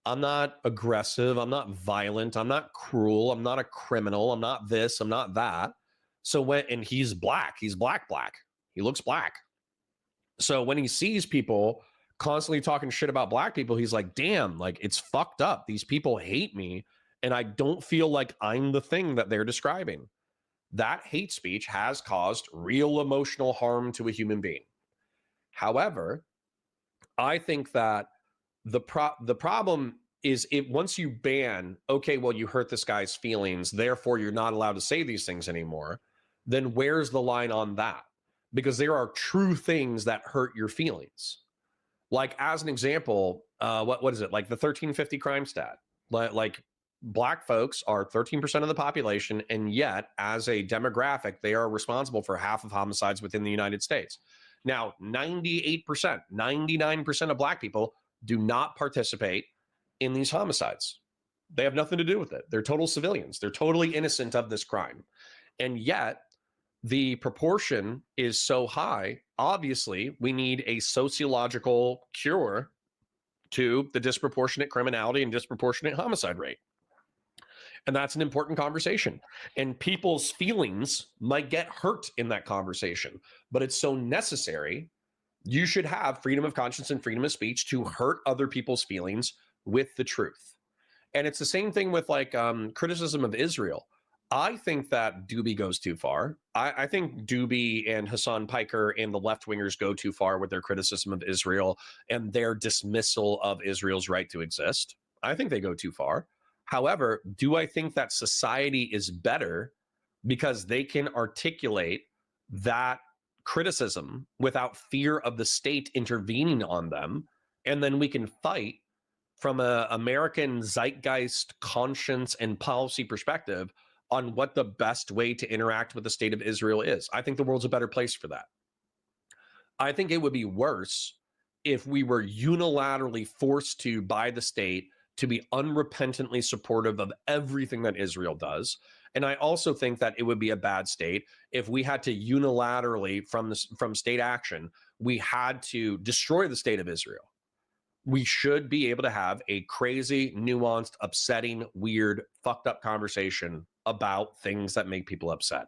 I'm not aggressive. I'm not violent. I'm not cruel. I'm not a criminal. I'm not this. I'm not that. So and he's Black. He's black. He looks Black. So when he sees people constantly talking shit about Black people, he's like, damn, like it's fucked up. These people hate me, and I don't feel like I'm the thing that they're describing. That hate speech has caused real emotional harm to a human being. However, I think that the problem is once you ban, okay, well, you hurt this guy's feelings, therefore you're not allowed to say these things anymore, then where's the line on that? because there are true things that hurt your feelings. Like, as an example, what is it? Like the 1350 crime stat. Like black folks are 13% of the population, and yet as a demographic, they are responsible for half of homicides within the United States. Now, 98%, 99% of black people do not participate in these homicides. They have nothing to do with it. They're total civilians. They're totally innocent of this crime. And yet the proportion is so high. Obviously, we need a sociological cure to the disproportionate criminality and disproportionate homicide rate. And that's an important conversation. And people's feelings might get hurt in that conversation, but it's so necessary. You should have freedom of conscience and freedom of speech to hurt other people's feelings with the truth. And it's the same thing with like criticism of Israel. I think that Doobie goes too far. I think Doobie and Hassan Piker and the left-wingers go too far with their criticism of Israel and their dismissal of Israel's right to exist. I think they go too far. However, do I think that society is better because they can articulate that criticism without fear of the state intervening on them, and then we can fight from an American zeitgeist, conscience, and policy perspective on what the best way to interact with the state of Israel is? I think the world's a better place for that. I think it would be worse if we were unilaterally forced to, by the state, to be unrepentantly supportive of everything that Israel does. And I also think that it would be a bad state if we had to unilaterally, from state action, we had to destroy the state of Israel. We should be able to have a crazy, nuanced, upsetting, weird, fucked up conversation about things that make people upset.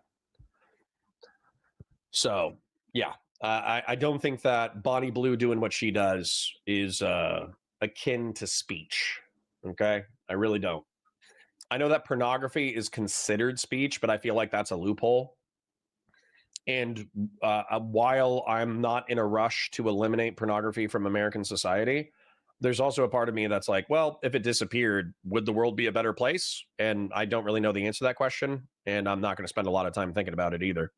So, yeah, I don't think that Bonnie Blue doing what she does is akin to speech. Okay, I really don't. I know that pornography is considered speech, but I feel like that's a loophole. And while I'm not in a rush to eliminate pornography from American society, there's also a part of me that's like, well, if it disappeared, would the world be a better place? And I don't really know the answer to that question, and I'm not going to spend a lot of time thinking about it either.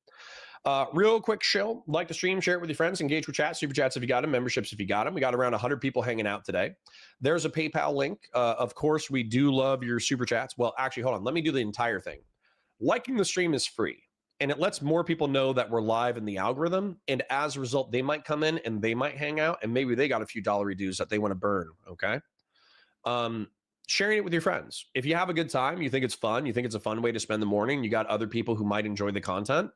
Real quick shill, like the stream, share it with your friends, engage with chat, super chats if you got them, memberships if you got them. We got around 100 people hanging out today. There's a PayPal link. Of course, we do love your super chats. Well, actually, hold on. Let me do the entire thing. Liking the stream is free, and it lets more people know that we're live in the algorithm. And as a result, they might come in and they might hang out, and maybe they got a few dollar dues that they want to burn. Okay. Sharing it with your friends. If you have a good time, you think it's fun, you think it's a fun way to spend the morning, you got other people who might enjoy the content,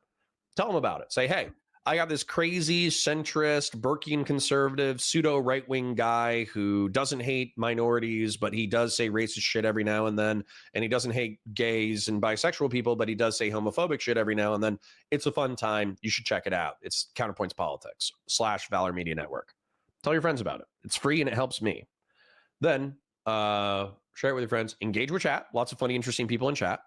tell them about it. Say, hey, I got this crazy centrist, Burkean conservative, pseudo right-wing guy who doesn't hate minorities, but he does say racist shit every now and then. And he doesn't hate gays and bisexual people, but he does say homophobic shit every now and then. It's a fun time. You should check it out. It's Counterpoints Politics / Valor Media Network. Tell your friends about it. It's free and it helps me. Then share it with your friends. Engage with chat. Lots of funny, interesting people in chat.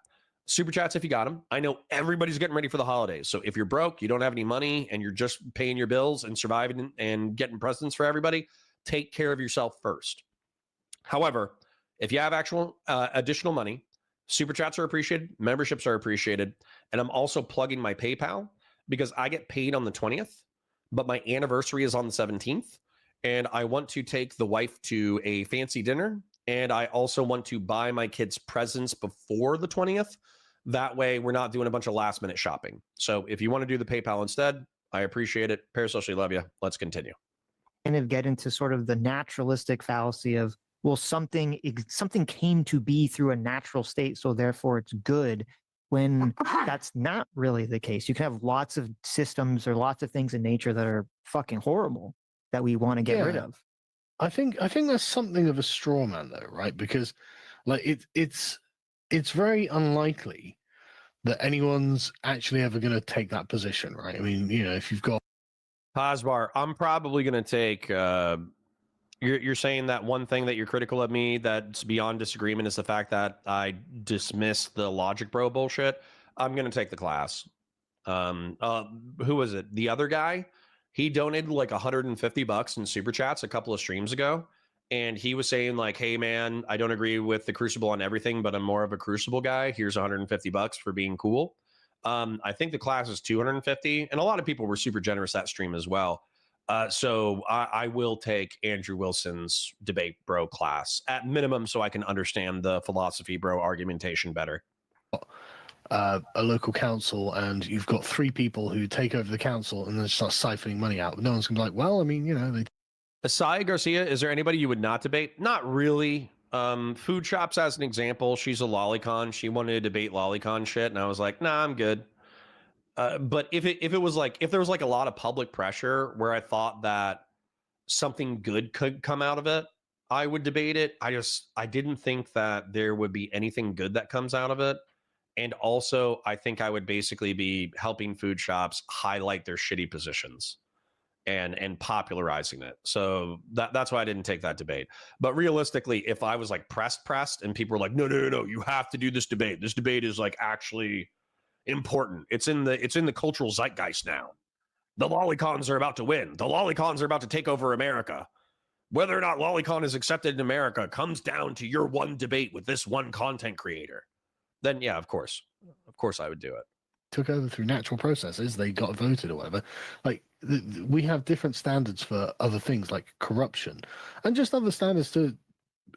Super chats if you got them. I know everybody's getting ready for the holidays. So if you're broke, you don't have any money, and you're just paying your bills and surviving and getting presents for everybody, take care of yourself first. However, if you have actual additional money, super chats are appreciated, memberships are appreciated. And I'm also plugging my PayPal because I get paid on the 20th, but my anniversary is on the 17th. And I want to take the wife to a fancy dinner. And I also want to buy my kids presents before the 20th. That way, we're not doing a bunch of last minute shopping. So if you want to do the PayPal instead, I appreciate it. Parasocially love you. Let's continue. Kind of get into sort of the naturalistic fallacy of, well, something came to be through a natural state, so therefore it's good, when that's not really the case. You can have lots of systems or lots of things in nature that are fucking horrible that we want to get rid of. I think that's something of a straw man, though, right? Because like it's very unlikely that anyone's actually ever going to take that position, right? I mean, you know, if you've got Hasbar, I'm probably going to take. You're saying that one thing that you're critical of me that's beyond disagreement is the fact that I dismiss the logic bro bullshit. I'm going to take the class. Who was it? The other guy? He donated like $150 in super chats a couple of streams ago. And he was saying like, hey man, I don't agree with the Crucible on everything, but I'm more of a Crucible guy. Here's $150 for being cool. I think the class is 250, and a lot of people were super generous that stream as well. So I will take Andrew Wilson's debate bro class at minimum, so I can understand the philosophy bro argumentation better. A local council, and you've got 3 people who take over the council and then start siphoning money out. No one's gonna be like, well, I mean, you know, they. Asaya Garcia, is there anybody you would not debate? Not really. Food Shops as an example, she's a lolicon. She wanted to debate lolicon shit, and I was like, nah, I'm good. But if there was like a lot of public pressure where I thought that something good could come out of it, I would debate it. I didn't think that there would be anything good that comes out of it. And also, I think I would basically be helping food shops highlight their shitty positions and popularizing it. So that's why I didn't take that debate. But realistically, if I was like pressed and people were like, no, you have to do this debate. This debate is like actually important. It's in the cultural zeitgeist now. The lolicons are about to win. The lolicons are about to take over America. Whether or not lolicon is accepted in America comes down to your one debate with this one content creator. Then yeah, of course I would do it. Took over through natural processes, they got voted or whatever. Like we have different standards for other things like corruption and just other standards to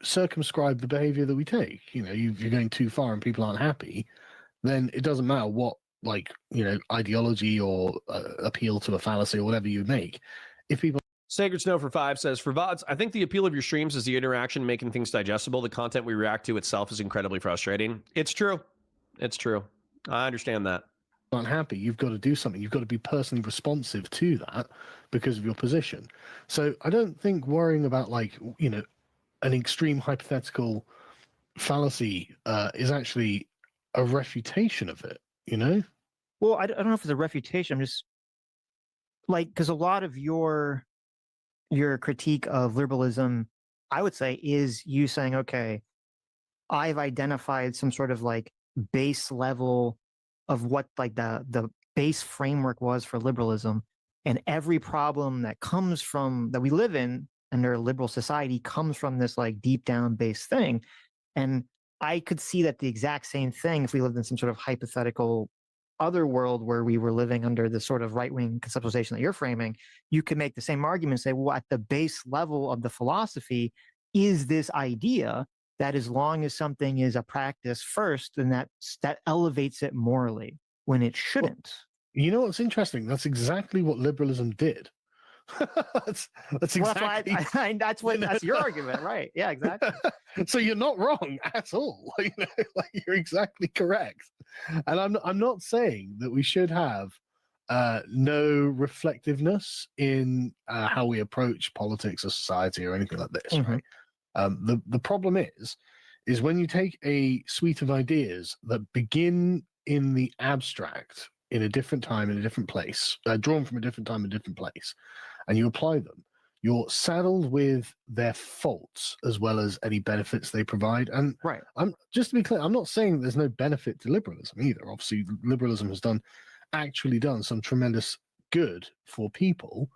circumscribe the behavior that we take. You know, you're going too far and people aren't happy, then it doesn't matter what, like, you know, ideology or appeal to a fallacy or whatever you make. If people. Sacred Snow for 5 says, for VODs, I think the appeal of your streams is the interaction, making things digestible. The content we react to itself is incredibly frustrating. It's true. I understand that. Unhappy, you've got to do something. You've got to be personally responsive to that because of your position. So I don't think worrying about, like, you know, an extreme hypothetical fallacy is actually a refutation of it, you know? Well, I don't know if it's a refutation. I'm just like, because a lot of your critique of liberalism, I would say, is you saying, okay, I've identified some sort of like base level of what like the base framework was for liberalism, and every problem that comes from that we live in under a liberal society comes from this like deep down base thing. And I could see that the exact same thing if we lived in some sort of hypothetical other world where we were living under the sort of right-wing conceptualization that you're framing. You could make the same argument and say, well, at the base level of the philosophy is this idea that as long as something is a practice first, then that elevates it morally when it shouldn't. Well, you know what's interesting? That's exactly what liberalism did. that's exactly. Well, that's your argument, right? Yeah, exactly. So you're not wrong at all. You know, like you're exactly correct. And I'm not saying that we should have no reflectiveness in how we approach politics or society or anything like this, Mhm. right? The problem is when you take a suite of ideas that begin in the abstract in a different time, in a different place, drawn from a different time, a different place, and you apply them, you're saddled with their faults as well as any benefits they provide. And Right. I'm just to be clear, I'm not saying there's no benefit to liberalism either. Obviously, liberalism has actually done some tremendous good for people.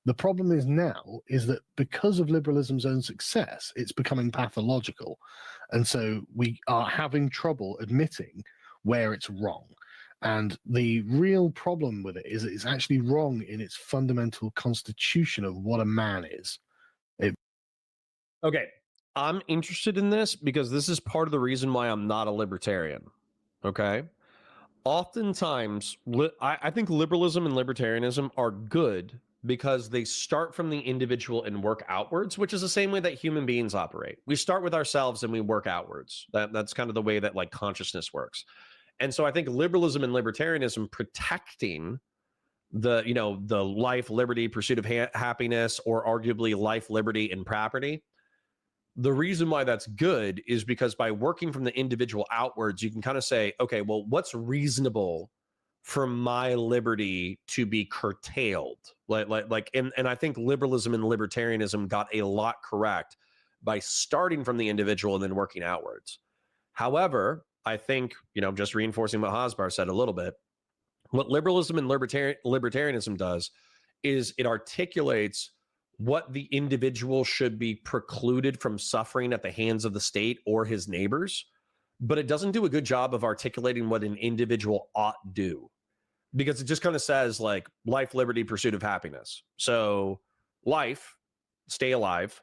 The problem is now is that because of liberalism's own success, it's becoming pathological. And so we are having trouble admitting where it's wrong. And the real problem with it is it's actually wrong in its fundamental constitution of what a man is. Okay, I'm interested in this because this is part of the reason why I'm not a libertarian. Okay, oftentimes I think liberalism and libertarianism are good because they start from the individual and work outwards, which is the same way that human beings operate. We start with ourselves and we work outwards. That's kind of the way that like consciousness works. And so I think liberalism and libertarianism protecting the life, liberty, pursuit of happiness, or arguably life, liberty, and property. The reason why that's good is because by working from the individual outwards, you can kind of say, okay, well, what's reasonable for my liberty to be curtailed? And I think liberalism and libertarianism got a lot correct by starting from the individual and then working outwards. However, I think, just reinforcing what Hosbar said a little bit, what liberalism and libertarianism does is it articulates what the individual should be precluded from suffering at the hands of the state or his neighbors, but it doesn't do a good job of articulating what an individual ought do, because it just kind of says like life, liberty, pursuit of happiness. So life, stay alive;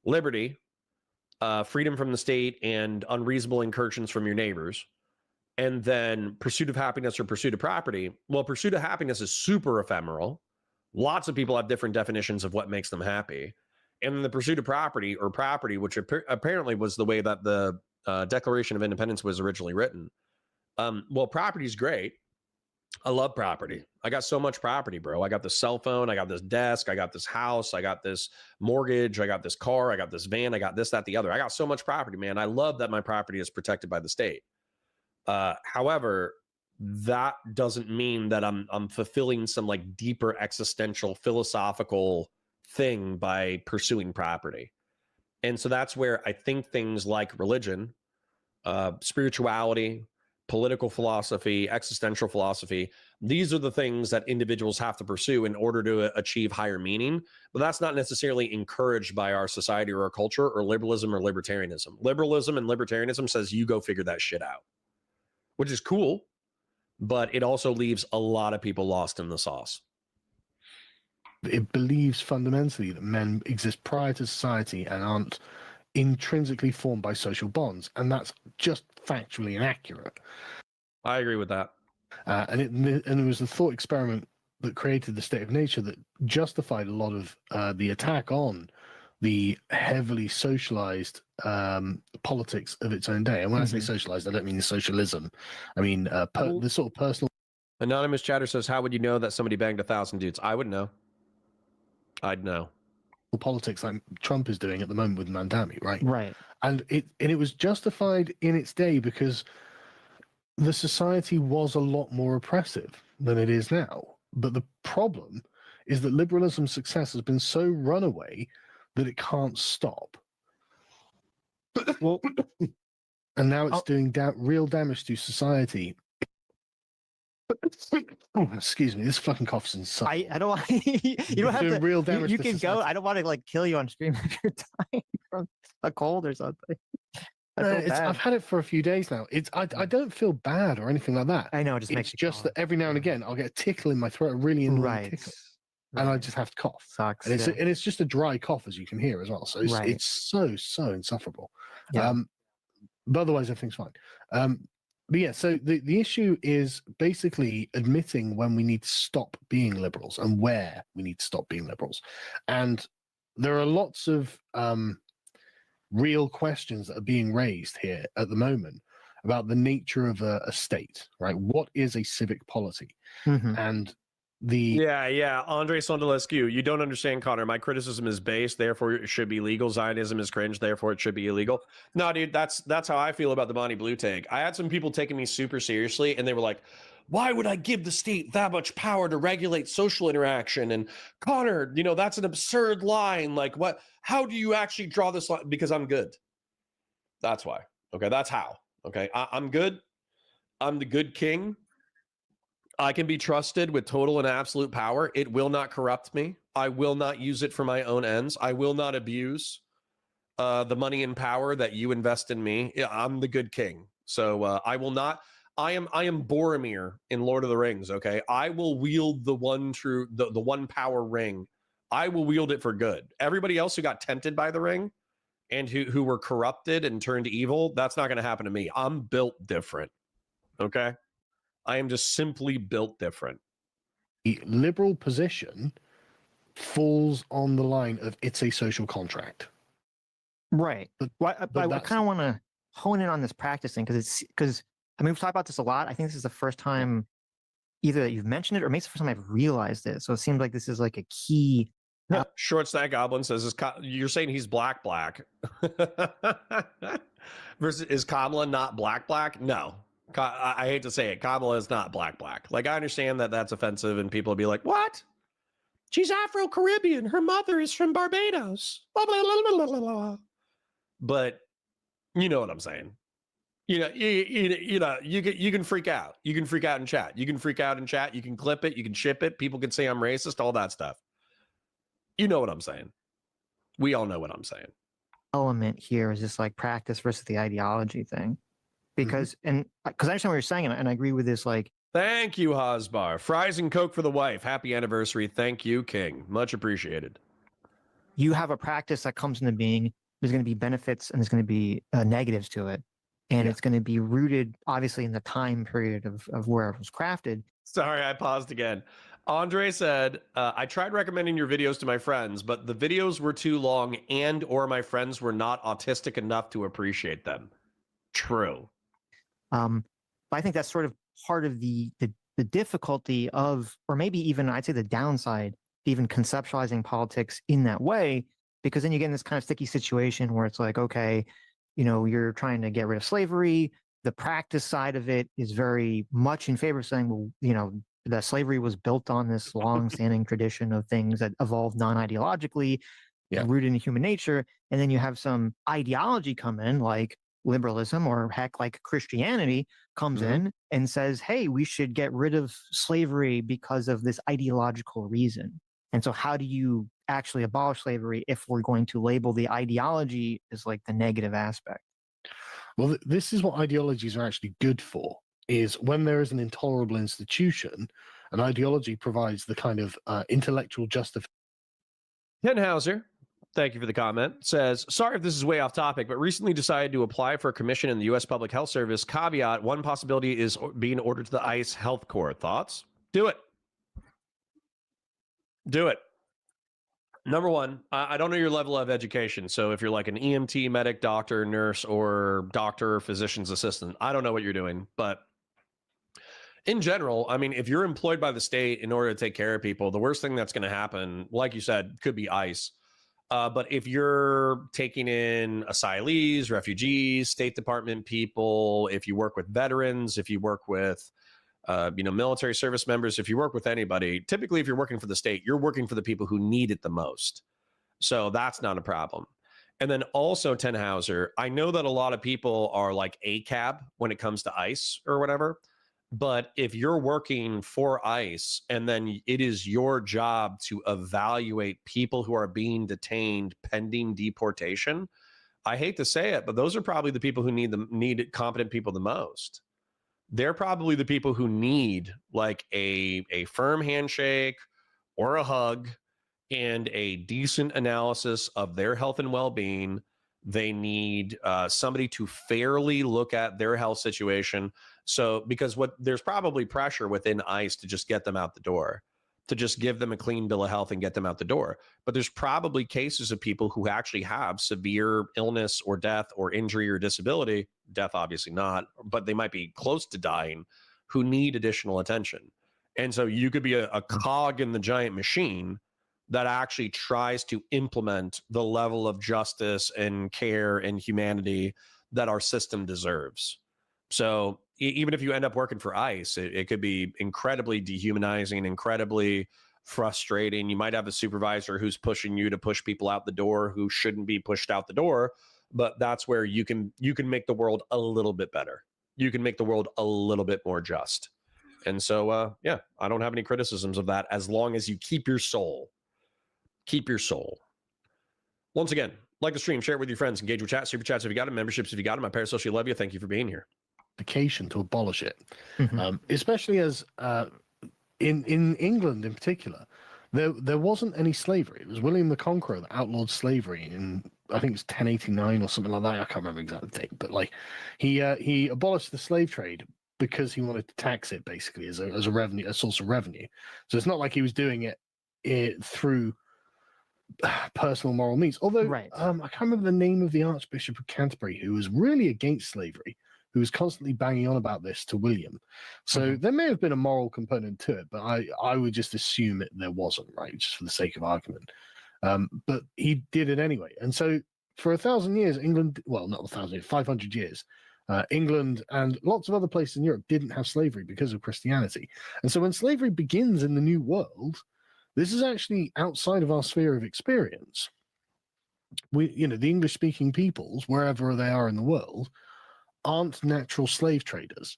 liberty, freedom from the state and unreasonable incursions from your neighbors; and then pursuit of happiness or pursuit of property. Well, pursuit of happiness is super ephemeral. Lots of people have different definitions of what makes them happy. And then the pursuit of property, or property, which apparently was the way that the Declaration of Independence was originally written. Well, property is great. I love property. I got so much property, bro. I got this cell phone. I got this desk. I got this house. I got this mortgage. I got this car. I got this van. I got this, that, the other. I got so much property, man. I love that my property is protected by the state. However, that doesn't mean that I'm fulfilling some like deeper existential philosophical thing by pursuing property. And so that's where I think things like religion, spirituality, political philosophy, existential philosophy, these are the things that individuals have to pursue in order to achieve higher meaning. But that's not necessarily encouraged by our society or our culture, or liberalism or libertarianism. Liberalism and libertarianism says you go figure that shit out, which is cool, but it also leaves a lot of people lost in the sauce. It believes fundamentally that men exist prior to society and aren't intrinsically formed by social bonds, and that's just factually inaccurate. I agree with that. And it was the thought experiment that created the state of nature that justified a lot of the attack on the heavily socialized politics of its own day. And when I say socialized, I don't mean socialism. I mean the sort of personal. Anonymous chatter says, how would you know that somebody banged 1,000 dudes? I would know. I'd know. Politics like Trump is doing at the moment with Mandami, right? Right. And it was justified in its day because the society was a lot more oppressive than it is now. But the problem is that liberalism's success has been so runaway that it can't stop. Well, and now it's doing real damage to society. Oh, excuse me, this fucking cough's insane. I don't want you don't have to. Real damage You to can society. go. I don't want to like kill you on stream if you're dying from a cold or something. I've had it for a few days now. I don't feel bad or anything like that. I know it just makes It's you just that every now and again I'll get a tickle in my throat, a really annoying tickle, and I just have to cough. Sucks. And it's just a dry cough, as you can hear as well. So it's so insufferable. Yeah. But otherwise everything's fine. But yeah, so the issue is basically admitting when we need to stop being liberals and where we need to stop being liberals. And there are lots of real questions that are being raised here at the moment about the nature of a state, right? What is a civic polity? And Yeah. Andre Sondolescu, you don't understand, Connor. My criticism is based, therefore it should be legal. Zionism is cringe, therefore it should be illegal. No, dude, that's how I feel about the Bonnie Blue take. I had some people taking me super seriously, and they were like, why would I give the state that much power to regulate social interaction? And Connor, that's an absurd line. Like, what? How do you actually draw this line? Because I'm good. That's why. Okay, that's how. Okay, I'm good. I'm the good king. I can be trusted with total and absolute power. It will not corrupt me. I will not use it for my own ends. I will not abuse the money and power that you invest in me. I'm the good king. So I will not. I am Boromir in Lord of the Rings. Okay, I will wield the one power ring. I will wield it for good. Everybody else who got tempted by the ring and who were corrupted and turned evil, that's not going to happen to me. I'm built different. Okay. I am just simply built different. the liberal position falls on the line of it's a social contract. Right. But I kind of want to hone in on this practicing because we've talked about this a lot. I think this is the first time either that you've mentioned it or maybe it's the first time I've realized it. So it seems like this is like a key. No, Short Stack Goblin says, you're saying he's black. Versus, is Kamala not black? No. I hate to say it. Kamala is not black. Like, I understand that that's offensive and people will be like, what? She's Afro-Caribbean. Her mother is from Barbados. Blah, blah, blah, blah, blah, blah. But you know what I'm saying. You can freak out. You can freak out in chat. You can clip it. You can ship it. People can say I'm racist, all that stuff. You know what I'm saying. We all know what I'm saying. Element here is just like practice versus the ideology thing. because and because I understand what you're saying, and I agree with this. Like, Thank you, Hosbar. Fries and Coke for the wife. Happy anniversary. Thank you, King. Much appreciated. you have a practice that comes into being. There's going to be benefits and there's going to be negatives to it, and it's going to be rooted obviously in the time period of where it was crafted. Sorry, I paused again. Andre said, I tried recommending your videos to my friends, but the videos were too long and or my friends were not autistic enough to appreciate them. True. But I think that's sort of part of the difficulty of, or maybe even I'd say the downside, to even conceptualizing politics in that way, because then you get in this kind of sticky situation where it's like, okay, you're trying to get rid of slavery. The practice side of it is very much in favor of saying, well, that slavery was built on this long-standing tradition of things that evolved non-ideologically, rooted in human nature. And then you have some ideology come in, like liberalism or heck, like Christianity comes in and says, hey, we should get rid of slavery because of this ideological reason. And so how do you actually abolish slavery if we're going to label the ideology as like the negative aspect? Well, this is what ideologies are actually good for, is when there is an intolerable institution, an ideology provides the kind of intellectual justification. Tenhauser, thank you for the comment, says, sorry if this is way off topic, but recently decided to apply for a commission in the U.S. Public Health Service. Caveat, one possibility is being ordered to the ICE Health Corps. Thoughts? Do it. Do it. Number one, I don't know your level of education. So if you're like an EMT, medic, doctor, nurse, or doctor, physician's assistant, I don't know what you're doing. But in general, I mean, if you're employed by the state in order to take care of people, the worst thing that's going to happen, like you said, could be ICE. But if you're taking in asylees, refugees, State Department people, if you work with veterans, if you work with military service members, if you work with anybody, typically if you're working for the state, you're working for the people who need it the most. So that's not a problem. And then also, Tenhauser, I know that a lot of people are like ACAB when it comes to ICE or whatever. But if you're working for ICE and then it is your job to evaluate people who are being detained pending deportation, I hate to say it, but those are probably the people who need competent people the most. They're probably the people who need like a firm handshake or a hug and a decent analysis of their health and well-being. They need somebody to fairly look at their health situation. So because there's probably pressure within ICE to just get them out the door, to just give them a clean bill of health and get them out the door. But there's probably cases of people who actually have severe illness or death or injury or disability, death obviously not, but they might be close to dying, who need additional attention. And so you could be a cog in the giant machine that actually tries to implement the level of justice and care and humanity that our system deserves. So even if you end up working for ICE, it could be incredibly dehumanizing, incredibly frustrating. You might have a supervisor who's pushing you to push people out the door who shouldn't be pushed out the door, but that's where you can make the world a little bit better. You can make the world a little bit more just. And so, I don't have any criticisms of that as long as you keep your soul. Keep your soul. Once again, like the stream, share it with your friends, engage with chat, super chats if you got them, memberships if you got them. My parasocial love you. Thank you for being here. To abolish it, especially as in England in particular, there wasn't any slavery. It was William the Conqueror that outlawed slavery in, I think it's 1089 or something like that. I can't remember exactly the date, but like he abolished the slave trade because he wanted to tax it basically as a revenue, a source of revenue. So it's not like he was doing it through personal moral means. Although I can't remember the name of the Archbishop of Canterbury who was really against slavery, who was constantly banging on about this to William. So there may have been a moral component to it, but I would just assume there wasn't, right, just for the sake of argument. But he did it anyway. And so for 1,000 years, England, well, not 1,000 years, 500 years, England and lots of other places in Europe didn't have slavery because of Christianity. And so when slavery begins in the New World, this is actually outside of our sphere of experience. The English-speaking peoples, wherever they are in the world, aren't natural slave traders.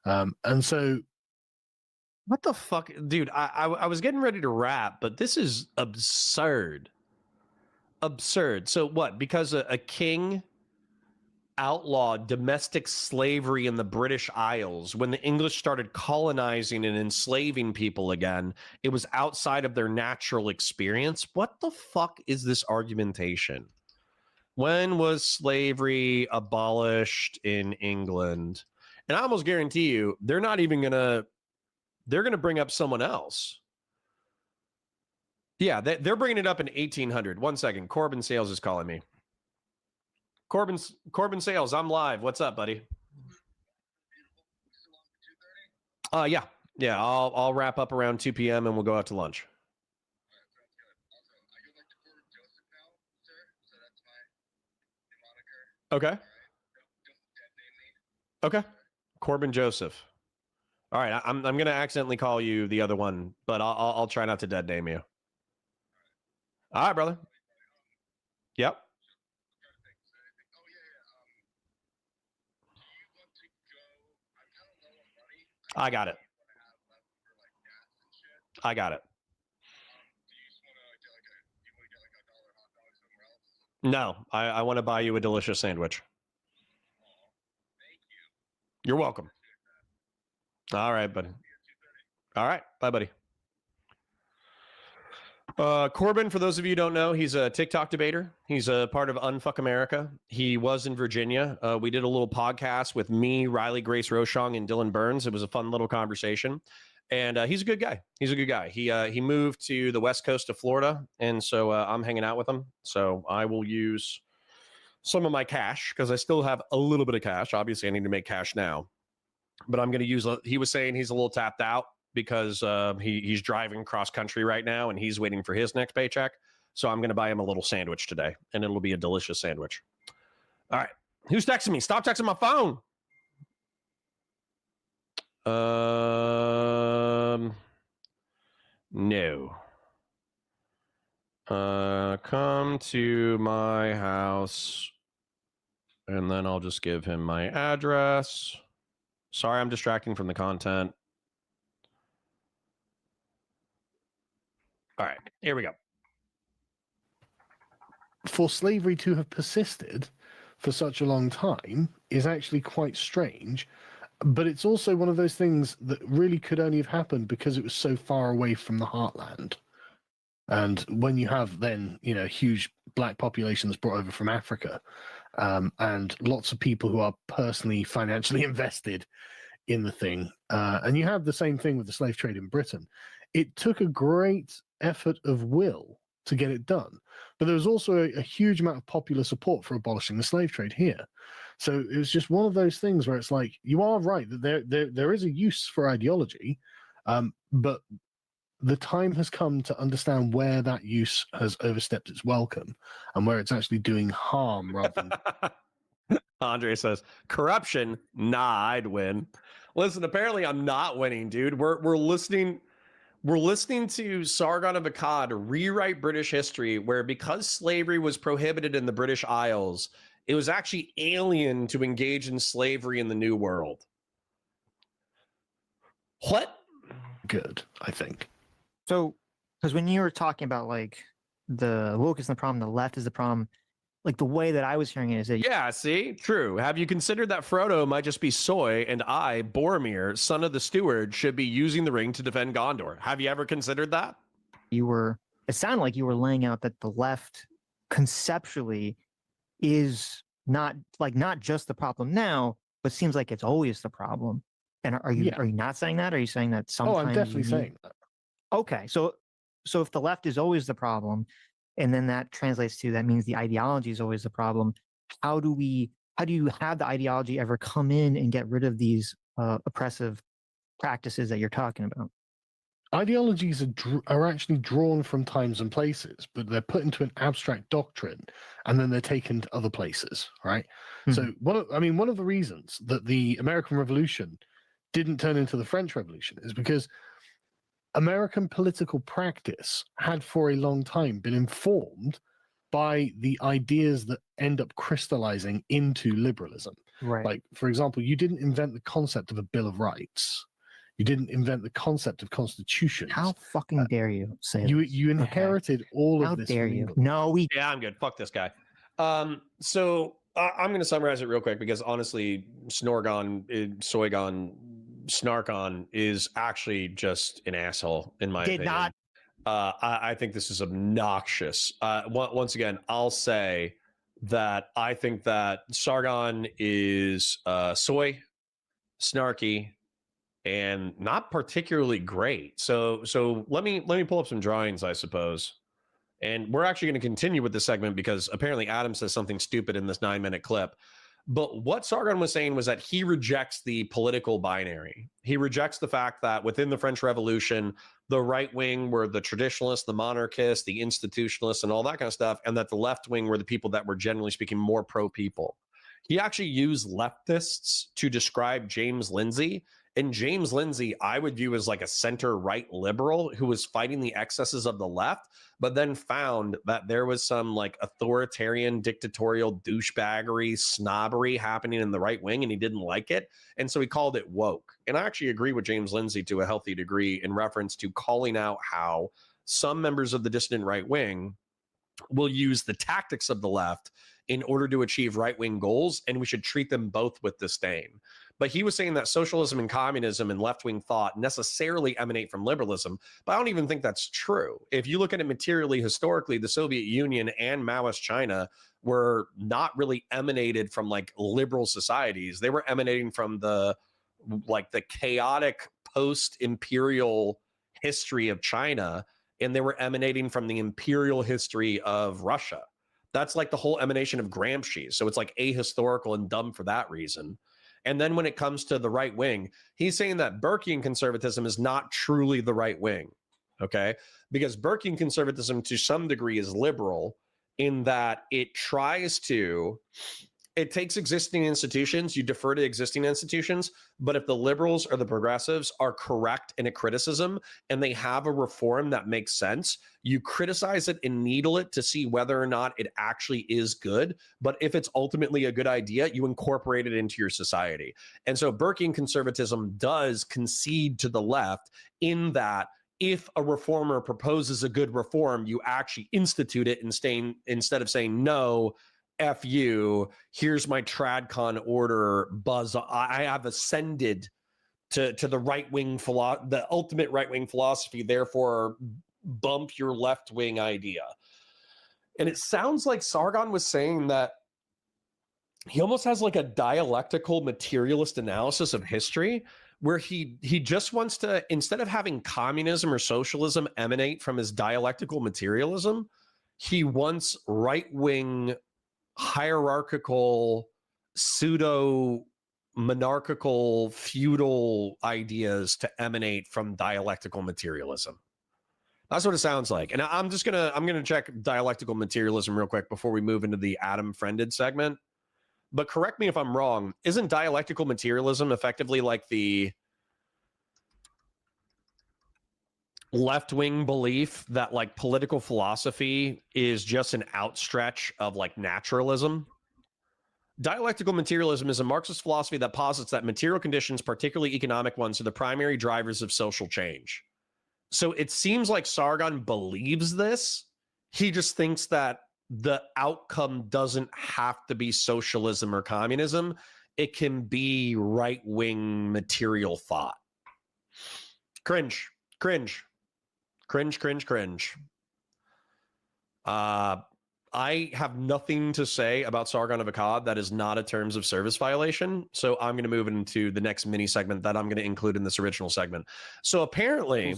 And so what the fuck, dude, I was getting ready to rap, but this is absurd. So what, because a king outlawed domestic slavery in the British Isles, when the English started colonizing and enslaving people again, it was outside of their natural experience. What the fuck is this argumentation? When was slavery abolished in England? And I almost guarantee you, they're not even gonna, they're gonna bring up someone else. Yeah, they're bringing it up in 1800. 1 second. Corbin Sales is calling me. Corbin Sales, I'm live. What's up, buddy? Yeah. I'll wrap up around 2 p.m. and we'll go out to lunch. Okay. Okay. Corbin Joseph. All right. I'm gonna accidentally call you the other one, but I'll try not to dead name you. All right, brother. Yep. I got it. I got it. No, I want to buy you a delicious sandwich. You're welcome. All right, buddy. All right. Bye, buddy. Corbin, for those of you who don't know, he's a TikTok debater. He's a part of Unfuck America. He was in Virginia. We did a little podcast with me, Riley Grace Rochong, and Dylan Burns. It was a fun little conversation. And he's a good guy. He's a good guy. He moved to the west coast of Florida, and so I'm hanging out with him. So I will use some of my cash because I still have a little bit of cash. Obviously, I need to make cash now. But I'm going to use, he was saying he's a little tapped out because he's driving cross country right now and he's waiting for his next paycheck. So I'm going to buy him a little sandwich today, and it'll be a delicious sandwich. All right. Who's texting me? Stop texting my phone. No. Come to my house, and then I'll just give him my address. Sorry, I'm distracting from the content. All right, here we go. For slavery to have persisted for such a long time is actually quite strange, but it's also one of those things that really could only have happened because it was so far away from the heartland. And when you have then, huge black populations brought over from Africa, and lots of people who are personally financially invested in the thing, and you have the same thing with the slave trade in Britain, it took a great effort of will to get it done. But there was also a huge amount of popular support for abolishing the slave trade here. So it was just one of those things where it's like, you are right that there is a use for ideology, but the time has come to understand where that use has overstepped its welcome and where it's actually doing harm rather than... Andre says, corruption? Nah, I'd win. Listen, apparently I'm not winning, dude. We're listening to Sargon of Akkad rewrite British history, where because slavery was prohibited in the British Isles, it was actually alien to engage in slavery in the New World. What? Good, I think. So, because when you were talking about like the woke is the problem, the left is the problem, like the way that I was hearing it is that Yeah, see? True. Have you considered that Frodo might just be soy and I, Boromir, son of the steward, should be using the ring to defend Gondor? Have you ever considered that? it sounded like you were laying out that the left conceptually is not just the problem now, but seems like it's always the problem. And are you not saying that? Are you saying that sometimes? Oh, I'm definitely saying that. Okay, so if the left is always the problem, and then that translates to that means the ideology is always the problem. How do you have the ideology ever come in and get rid of these oppressive practices that you're talking about? Ideologies are actually drawn from times and places, but they're put into an abstract doctrine, and then they're taken to other places, right? Mm-hmm. So one of the reasons that the American Revolution didn't turn into the French Revolution is because American political practice had for a long time been informed by the ideas that end up crystallizing into liberalism. Right. Like, for example, you didn't invent the concept of a Bill of Rights. You didn't invent the concept of constitutions. How fucking dare you say you inherited all of this. How dare you? No, Yeah, I'm good. Fuck this guy. So I'm going to summarize it real quick because honestly, Snarkon is actually just an asshole in my Did opinion. not. I think this is obnoxious. Once again, I'll say that I think that Sargon is soy, snarky, and not particularly great. So let me pull up some drawings, I suppose. And we're actually going to continue with this segment because apparently Adam says something stupid in this 9-minute clip. But what Sargon was saying was that he rejects the political binary. He rejects the fact that within the French Revolution, the right wing were the traditionalists, the monarchists, the institutionalists, and all that kind of stuff, and that the left wing were the people that were generally speaking more pro-people. He actually used leftists to describe James Lindsay. And James Lindsay, I would view as like a center-right liberal who was fighting the excesses of the left, but then found that there was some like authoritarian, dictatorial douchebaggery, snobbery happening in the right wing, and he didn't like it. And so he called it woke. And I actually agree with James Lindsay to a healthy degree in reference to calling out how some members of the dissident right wing will use the tactics of the left in order to achieve right-wing goals, and we should treat them both with disdain. But he was saying that socialism and communism and left-wing thought necessarily emanate from liberalism, but I don't even think that's true. If you look at it materially, historically, the Soviet Union and Maoist China were not really emanated from like liberal societies. They were emanating from the chaotic post-imperial history of China, and they were emanating from the imperial history of Russia. That's like the whole emanation of Gramsci. So it's like ahistorical and dumb for that reason. And then when it comes to the right wing, he's saying that Burkean conservatism is not truly the right wing, okay? Because Burkean conservatism to some degree is liberal in that it takes existing institutions, you defer to existing institutions, but if the liberals or the progressives are correct in a criticism and they have a reform that makes sense, you criticize it and needle it to see whether or not it actually is good. But if it's ultimately a good idea, you incorporate it into your society. And so Burkean conservatism does concede to the left in that if a reformer proposes a good reform, you actually institute it instead of saying, no, F you, here's my TradCon order, buzz. I have ascended to the right-wing the ultimate right-wing philosophy, therefore bump your left-wing idea. And it sounds like Sargon was saying that he almost has like a dialectical materialist analysis of history where he just wants to, instead of having communism or socialism emanate from his dialectical materialism, he wants right-wing hierarchical, pseudo monarchical, feudal ideas to emanate from dialectical materialism. That's what it sounds like. And I'm gonna check dialectical materialism real quick before we move into the Adam Friended segment. But correct me if I'm wrong. Isn't dialectical materialism effectively like the left-wing belief that like political philosophy is just an outstretch of like naturalism? Dialectical materialism is a Marxist philosophy that posits that material conditions, particularly economic ones, are the primary drivers of social change. So it seems like Sargon believes this. He just thinks that the outcome doesn't have to be socialism or communism. It can be right-wing material thought. Cringe. I have nothing to say about Sargon of Akkad that is not a terms of service violation. So I'm going to move into the next mini segment that I'm going to include in this original segment. So apparently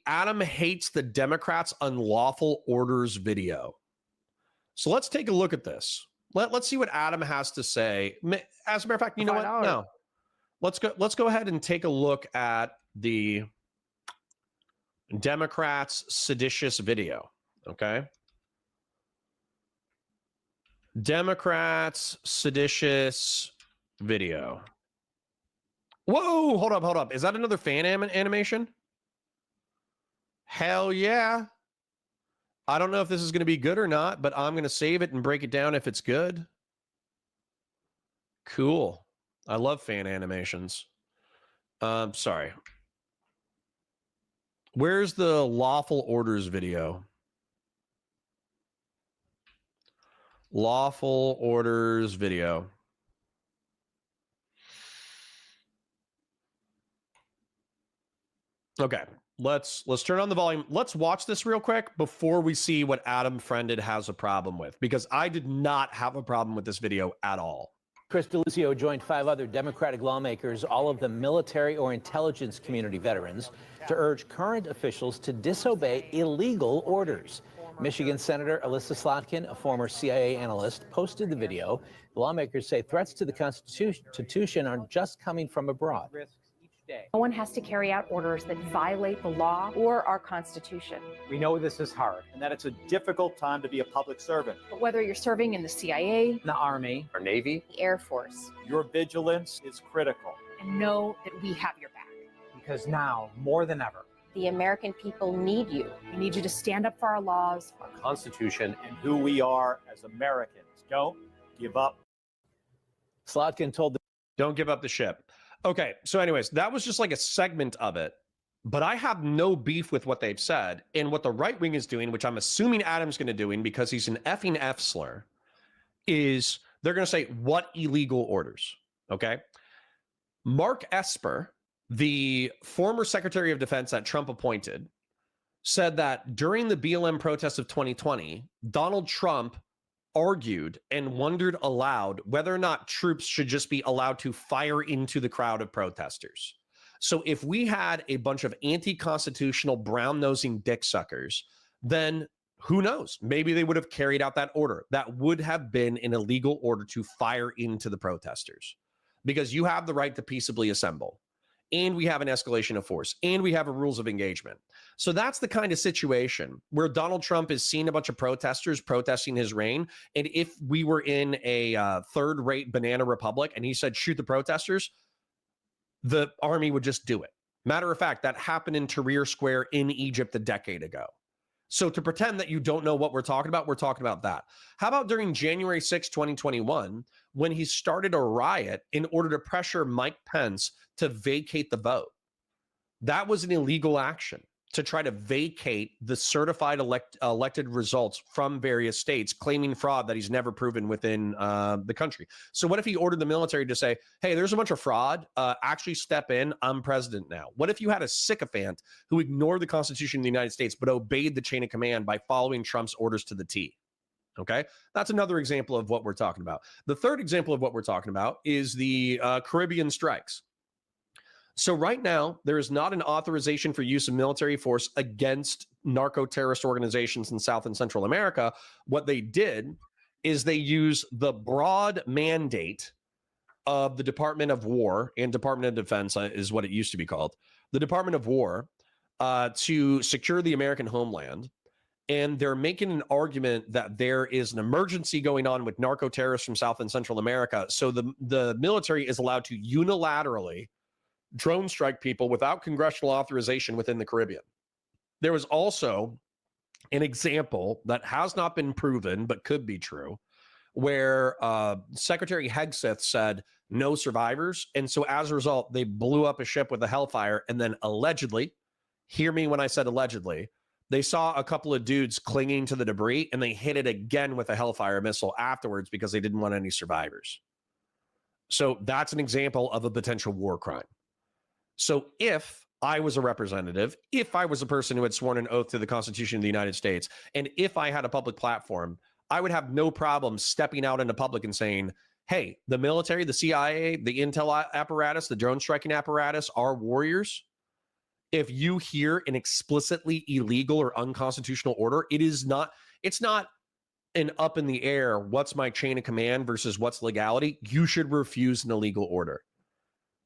Adam hates the Democrats' unlawful orders video. So let's take a look at this. Let's see what Adam has to say. As a matter of fact, you know what? No. Let's go ahead and take a look at the Democrats' seditious video. Okay. Democrats' seditious video. Whoa, hold up. Is that another fan animation? Hell yeah. I don't know if this is going to be good or not, but I'm going to save it and break it down if it's good. Cool. I love fan animations. Sorry. Where's the lawful orders video? Lawful orders video. Okay, let's turn on the volume. Let's watch this real quick before we see what Adam Friended has a problem with, because I did not have a problem with this video at all. Chris D'Elisio joined 5 other Democratic lawmakers, all of them military or intelligence community veterans, to urge current officials to disobey illegal orders. Michigan Senator Alyssa Slotkin, a former CIA analyst, posted the video. The lawmakers say threats to the Constitution aren't just coming from abroad. No one has to carry out orders that violate the law or our Constitution. We know this is hard and that it's a difficult time to be a public servant. But whether you're serving in the CIA, The Army, Our Navy. the Air Force, Your vigilance is critical and know that we have your back. because now, more than ever, The American people need you. We need you to stand up for our laws. Our Constitution. and who we are as Americans. Don't give up. Slotkin told the Don't give up the ship. Okay, so anyways, that was just like a segment of it, but I have no beef with what they've said. And what the right wing is doing, which I'm assuming Adam's going to doing because he's an effing F slur, is they're going to say, what illegal orders? Okay. Mark Esper, the former Secretary of Defense that Trump appointed, said that during the BLM protests of 2020, Donald Trump argued and wondered aloud whether or not troops should just be allowed to fire into the crowd of protesters. So if we had a bunch of anti-constitutional brown-nosing dick suckers, then who knows? Maybe they would have carried out that order. That would have been an illegal order to fire into the protesters, because you have the right to peaceably assemble. And we have an escalation of force, and we have a rules of engagement. So that's the kind of situation where Donald Trump is seeing a bunch of protesters protesting his reign. And if we were in a third-rate banana republic and he said, shoot the protesters, the army would just do it. Matter of fact, that happened in Tahrir Square in Egypt a decade ago. So to pretend that you don't know what we're talking about that. How about during January 6, 2021, when he started a riot in order to pressure Mike Pence to vacate the vote? That was an illegal action to try to vacate the certified elected results from various states, claiming fraud that he's never proven within the country. So what if he ordered the military to say, hey, there's a bunch of fraud, actually step in, I'm president now? What if you had a sycophant who ignored the Constitution of the United States but obeyed the chain of command by following Trump's orders to the T? Okay, that's another example of what we're talking about. The third example of what we're talking about is the Caribbean strikes. So right now, there is not an authorization for use of military force against narco-terrorist organizations in South and Central America. What they did is they use the broad mandate of the Department of War and Department of Defense is what it used to be called, the Department of War, to secure the American homeland. And they're making an argument that there is an emergency going on with narco-terrorists from South and Central America. So the military is allowed to unilaterally drone strike people without congressional authorization within the Caribbean. There was also an example that has not been proven but could be true, where Secretary Hegseth said no survivors. And so as a result, they blew up a ship with a Hellfire. And then allegedly, hear me when I said allegedly, they saw a couple of dudes clinging to the debris and they hit it again with a Hellfire missile afterwards because they didn't want any survivors. So that's an example of a potential war crime. So if I was a representative, if I was a person who had sworn an oath to the Constitution of the United States, and if I had a public platform, I would have no problem stepping out into public and saying, hey, the military, the CIA, the intel apparatus, the drone striking apparatus are warriors. If you hear an explicitly illegal or unconstitutional order, it's not an up in the air, what's my chain of command versus what's legality. You should refuse an illegal order.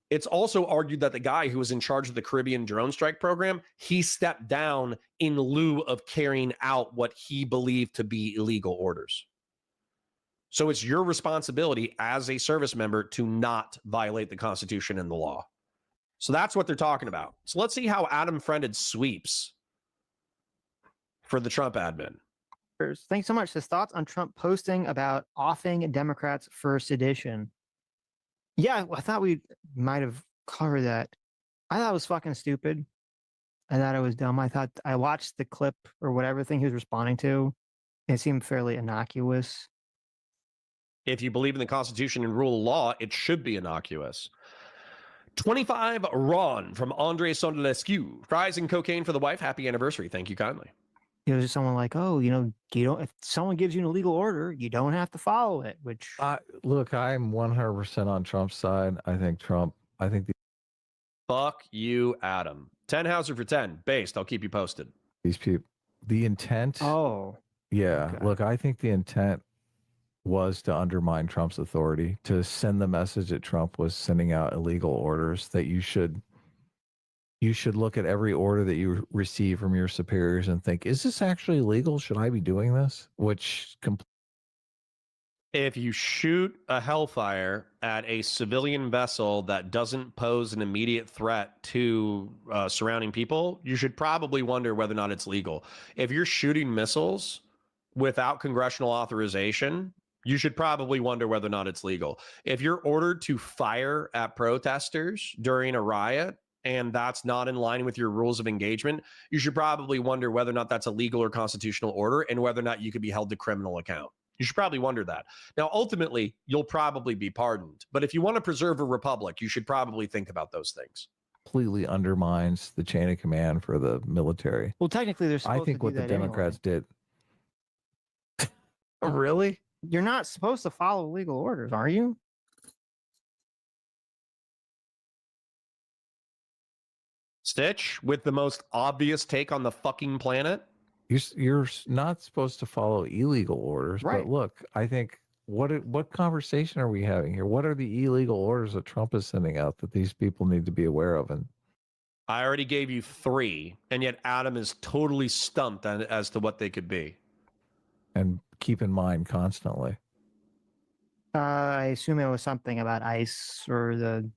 It's also argued that the guy who was in charge of the Caribbean drone strike program, he stepped down in lieu of carrying out what he believed to be illegal orders. So it's your responsibility as a service member to not violate the Constitution and the law. So that's what they're talking about. So let's see how Adam Friended sweeps for the Trump admin. Thanks so much. His thoughts on Trump posting about offing Democrats for sedition. Yeah, I thought we might have covered that. I thought it was fucking stupid. I thought it was dumb. I watched the clip or whatever thing he was responding to. It seemed fairly innocuous. If you believe in the Constitution and rule of law, it should be innocuous. 25 Ron from Andre Sondelescu. Fries and cocaine for the wife. Happy anniversary. Thank you kindly. There's someone like, oh, you don't. If someone gives you an illegal order, you don't have to follow it. Which Look, I'm 100% on Trump's side. I think Fuck you, Adam. 10 Hauser for 10. Based. I'll keep you posted. these people, the intent. oh, Yeah. Okay. Look, I think the intent was to undermine Trump's authority, to send the message that Trump was sending out illegal orders, that you should look at every order that you receive from your superiors and think, is this actually legal? Should I be doing this? Which If you shoot a Hellfire at a civilian vessel that doesn't pose an immediate threat to surrounding people, you should probably wonder whether or not it's legal. If you're shooting missiles without congressional authorization, you should probably wonder whether or not it's legal. If you're ordered to fire at protesters during a riot and that's not in line with your rules of engagement, you should probably wonder whether or not that's a legal or constitutional order and whether or not you could be held to criminal account. You should probably wonder that. Now, ultimately, you'll probably be pardoned. But if you want to preserve a republic, you should probably think about those things. completely undermines the chain of command for the military. well, technically, they're I supposed think to what do the that Democrats anyway. did. Really? You're not supposed to follow legal orders, are you? Stitch, with the most obvious take on the fucking planet. You're not supposed to follow illegal orders, Right. but look, I think what conversation are we having here? What are the illegal orders that Trump is sending out that these people need to be aware of? And I already gave you 3, and yet Adam is totally stumped as to what they could be. keep in mind constantly. I assume it was something about ICE or the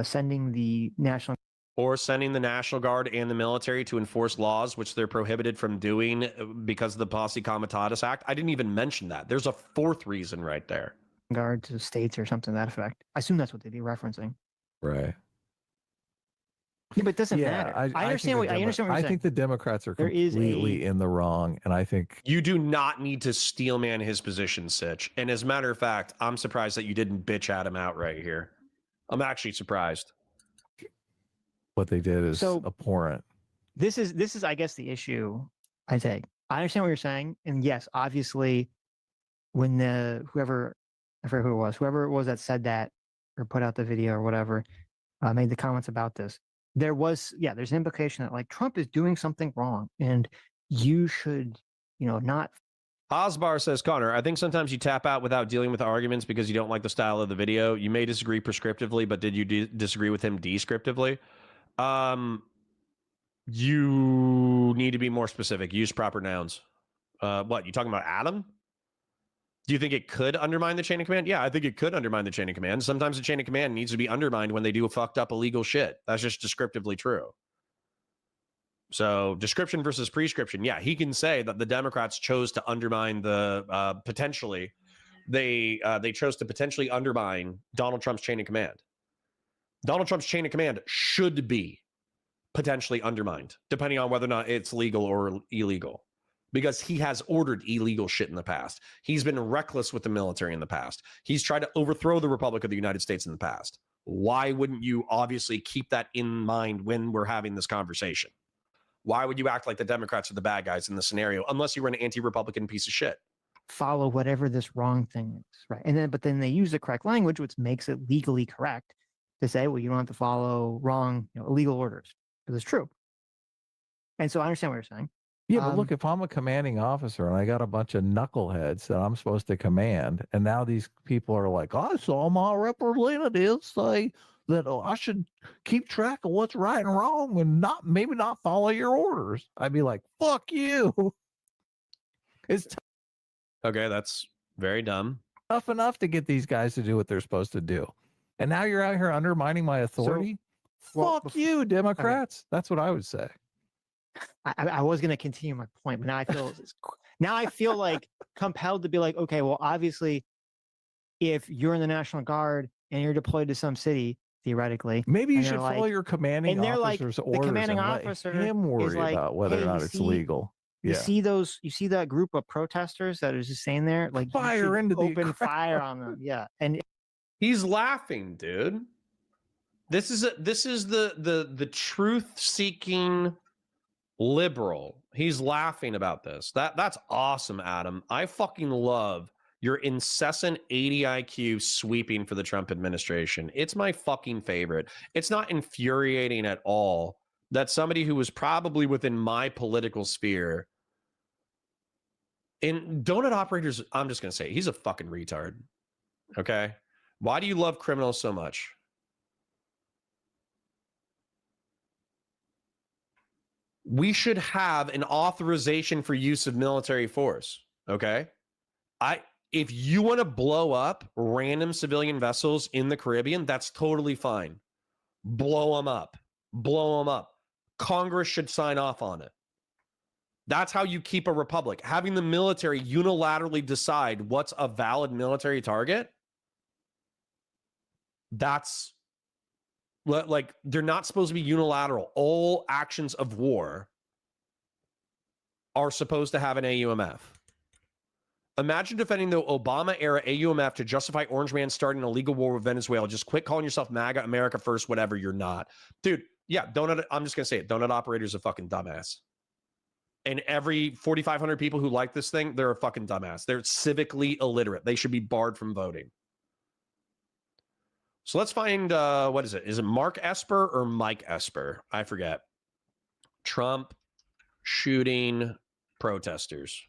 sending the national. Or sending the National Guard and the military to enforce laws which they're prohibited from doing because of the Posse Comitatus Act. I didn't even mention that. There's a 4th reason right there. Guard to states or something to that effect. I assume that's what they'd be referencing. Right. Yeah, but it doesn't matter. I understand what you're saying. I think the Democrats are There is completely in the wrong, and I think You do not need to steelman his position, Sitch. And as a matter of fact, I'm surprised that you didn't bitch Adam out right here. I'm actually surprised. what they did is So- abhorrent. This is I guess the issue. I think I understand what you're saying, and yes, obviously, when whoever I forget whoever it was that said that or put out the video or whatever made the comments about this, there's an implication that like Trump is doing something wrong, and you should not. Osbar says, Connor, I think sometimes you tap out without dealing with arguments because you don't like the style of the video. You may disagree prescriptively, but did you disagree with him descriptively? You need to be more specific. Use proper nouns. What, you talking about Adam? Do you think it could undermine the chain of command? Yeah, I think it could undermine the chain of command. Sometimes the chain of command needs to be undermined when they do fucked up illegal shit. That's just descriptively true. So description versus prescription. Yeah, he can say that the Democrats chose to undermine the potentially. They chose to potentially undermine Donald Trump's chain of command. Donald Trump's chain of command should be potentially undermined, depending on whether or not it's legal or illegal, because he has ordered illegal shit in the past. He's been reckless with the military in the past. He's tried to overthrow the Republic of the United States in the past. Why wouldn't you obviously keep that in mind when we're having this conversation? Why would you act like the Democrats are the bad guys in the scenario, unless you were an anti-Republican piece of shit? Follow whatever this wrong thing is, right? But then they use the correct language, which makes it legally correct to say, well, you don't have to follow wrong, illegal orders, because it's true. And so I understand what you're saying. Yeah, but look, if I'm a commanding officer and I got a bunch of knuckleheads that I'm supposed to command, and now these people are like, I saw my representatives say that I should keep track of what's right and wrong and maybe not follow your orders. I'd be like, fuck you. It's Okay, that's very dumb. tough enough to get these guys to do what they're supposed to do. And now you're out here undermining my authority? Fuck you, Democrats. That's what I would say. I was going to continue my point, but now I feel like compelled to be like, okay, well, obviously, if you're in the National Guard and you're deployed to some city, theoretically, Maybe you and should they're follow like- your commanding and they're like, officer's the orders commanding and let officer him worry is like, about whether hey, or not you it's see, legal. You Yeah. see those? You see that group of protesters that is just saying there, like you Fire should into the open crowd. fire on them. Yeah, and He's laughing, dude. This is the truth-seeking liberal. He's laughing about this. That's awesome, Adam. I fucking love your incessant 80 IQ sweeping for the Trump administration. It's my fucking favorite. It's not infuriating at all that somebody who was probably within my political sphere in donut operators, I'm just going to say he's a fucking retard. Okay? Why do you love criminals so much? We should have an authorization for use of military force. Okay? If you want to blow up random civilian vessels in the Caribbean, that's totally fine. Blow them up. Blow them up. Congress should sign off on it. That's how you keep a republic. Having the military unilaterally decide what's a valid military target, that's like, they're not supposed to be unilateral. All actions of war are supposed to have an AUMF. Imagine defending the Obama-era AUMF to justify Orange Man starting a legal war with Venezuela. Just quit calling yourself MAGA, America first, whatever. You're not. Dude, yeah, I'm just going to say it. Donut operator's a fucking dumbass. And every 4,500 people who like this thing, they're a fucking dumbass. They're civically illiterate. They should be barred from voting. So let's find, what is it? Is it Mark Esper or Mike Esper? I forget. Trump shooting protesters.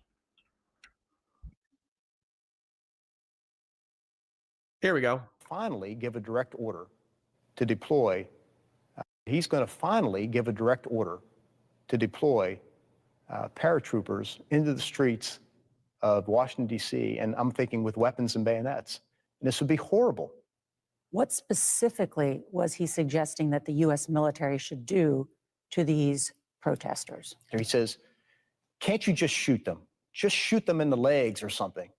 Here we go. Finally give a direct order to deploy. He's going to finally give a direct order to deploy paratroopers into the streets of Washington, D.C., and I'm thinking with weapons and bayonets. And this would be horrible. What specifically was he suggesting that the U.S. military should do to these protesters? And he says, can't you just shoot them? Just shoot them in the legs or something.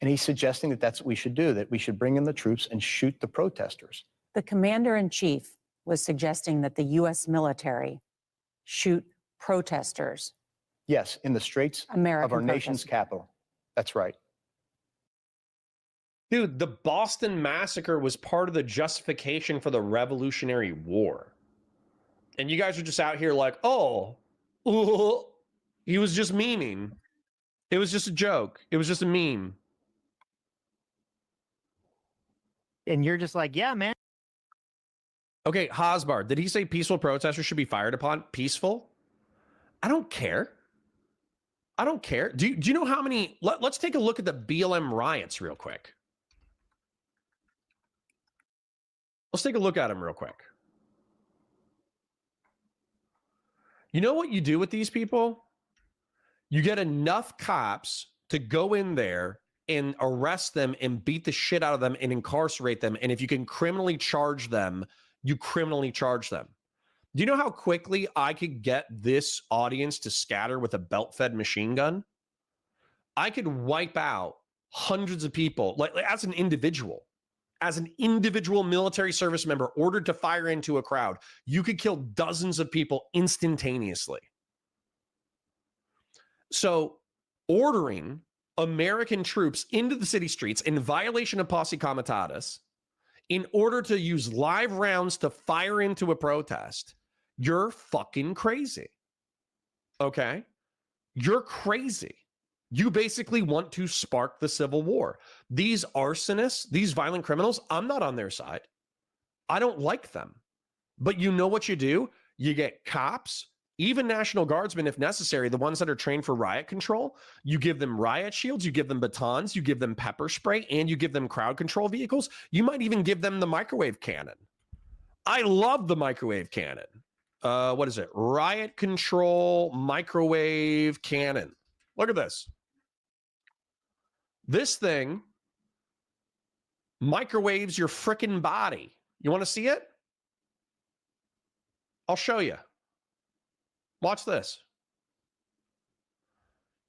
And he's suggesting that that's what we should do, that we should bring in the troops and shoot the protesters. The commander-in-chief was suggesting that the U.S. military shoot protesters. Yes, in the streets of our nation's capital. That's right. Dude, the Boston Massacre was part of the justification for the Revolutionary War. And you guys are just out here like, oh, he was just memeing. It was just a joke. It was just a meme. and you're just like, yeah, man. Okay, Hosbar, did he say peaceful protesters should be fired upon? Peaceful? I don't care. I don't care. Do you know how many? Let's take a look at the BLM riots real quick. Let's take a look at them real quick. You know what you do with these people? You get enough cops to go in there and arrest them and beat the shit out of them and incarcerate them. And if you can criminally charge them, you criminally charge them. Do you know how quickly I could get this audience to scatter with a belt-fed machine gun? I could wipe out hundreds of people, like as an individual military service member ordered to fire into a crowd. You could kill dozens of people instantaneously. So ordering American troops into the city streets in violation of posse comitatus in order to use live rounds to fire into a protest, you're fucking crazy. Okay? You're crazy. You basically want to spark the Civil War. These arsonists, these violent criminals, I'm not on their side. I don't like them. But you know what you do? You get cops, even National Guardsmen, if necessary, the ones that are trained for riot control. You give them riot shields, you give them batons, you give them pepper spray, and you give them crowd control vehicles. You might even give them the microwave cannon. I love the microwave cannon. What is it? Riot control microwave cannon. Look at this. This thing microwaves your frickin' body. You want to see it? I'll show you. Watch this.